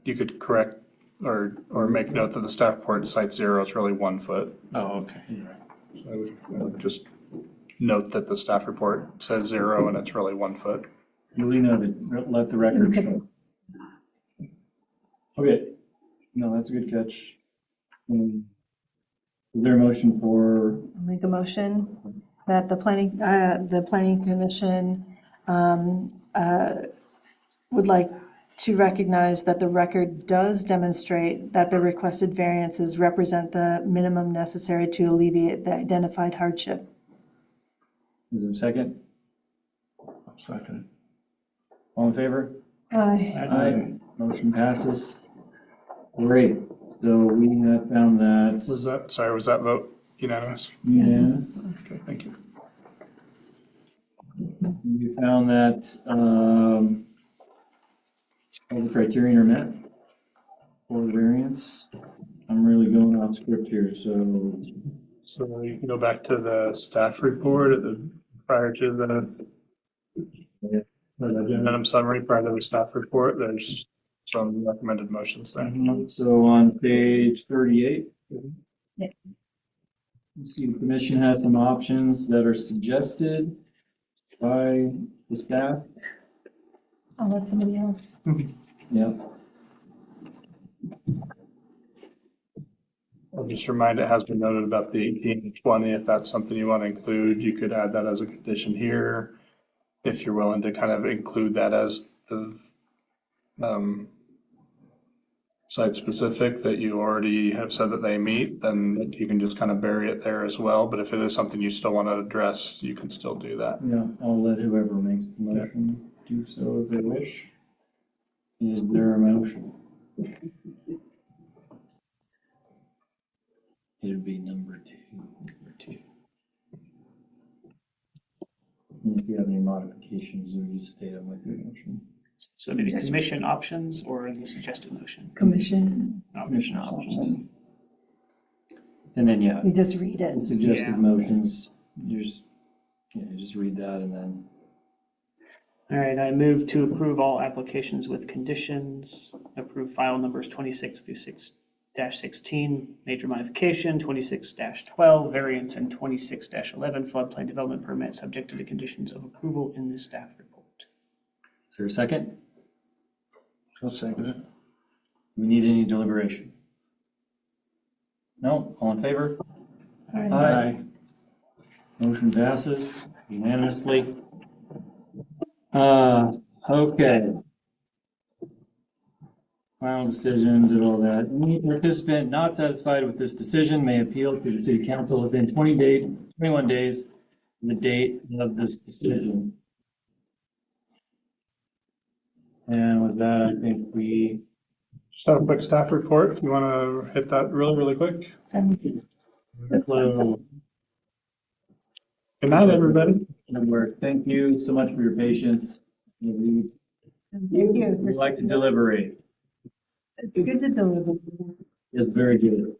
you could correct or make note that the staff report cites 0, it's really 1 foot. oh, okay. I would just note that the staff report says 0 and it's really 1 foot. Duly noted, let the record show. Okay, no, that's a good catch. Is there a motion for, I'll make a motion that the planning commission would like to recognize that the record does demonstrate that the requested variances represent the minimum necessary to alleviate the identified hardship. is there a second? I'll second All in favor? Aye. Aye. Motion passes. Great, so we have found that. Was that vote unanimous? Yes. Okay, thank you. We found that, all the criterion are met for the variance. I'm really going off script here, so. So you can go back to the staff report prior to the addendum summary, prior to the staff report, there's some recommended motions there. So on page 38. Yeah. You see the commission has some options that are suggested by the staff. I'll let somebody else. Yeah. I'll just remind, it has been noted about the 18 and 20. If that's something you want to include, you could add that as a condition here. If you're willing to kind of include that as the site specific that you already have said that they meet, then you can just kind of bury it there as well. But if it is something you still want to address, you can still do that. Yeah, I'll let whoever makes the motion do so if they wish. Is there a motion? It'd be number two. And if you have any modifications, you just state them with your motion. So maybe commission options or the suggested motion? Commission, Commission options. And then, yeah, you just read it. suggested Yeah. motions, you just read that and then, All right, I move to approve all applications with conditions, approve file numbers 26 through 6-16, major modification, 26-12, variance, and 26-11, floodplain development permit, subject to the conditions of approval in the staff report. is there a second? I'll second it. Do we need any deliberation? No, all in favor? Aye. Motion passes unanimously. Okay. Final decision, did all that. Any participant not satisfied with this decision may appeal to the city council within 21 days from the date of this decision. And with that, I think we Just have a quick staff report if you want to hit that really, really quick. close. Good night, everybody. Thank you so much for your patience. We Thank you. like to deliberate. It's good to deliver. It's very good.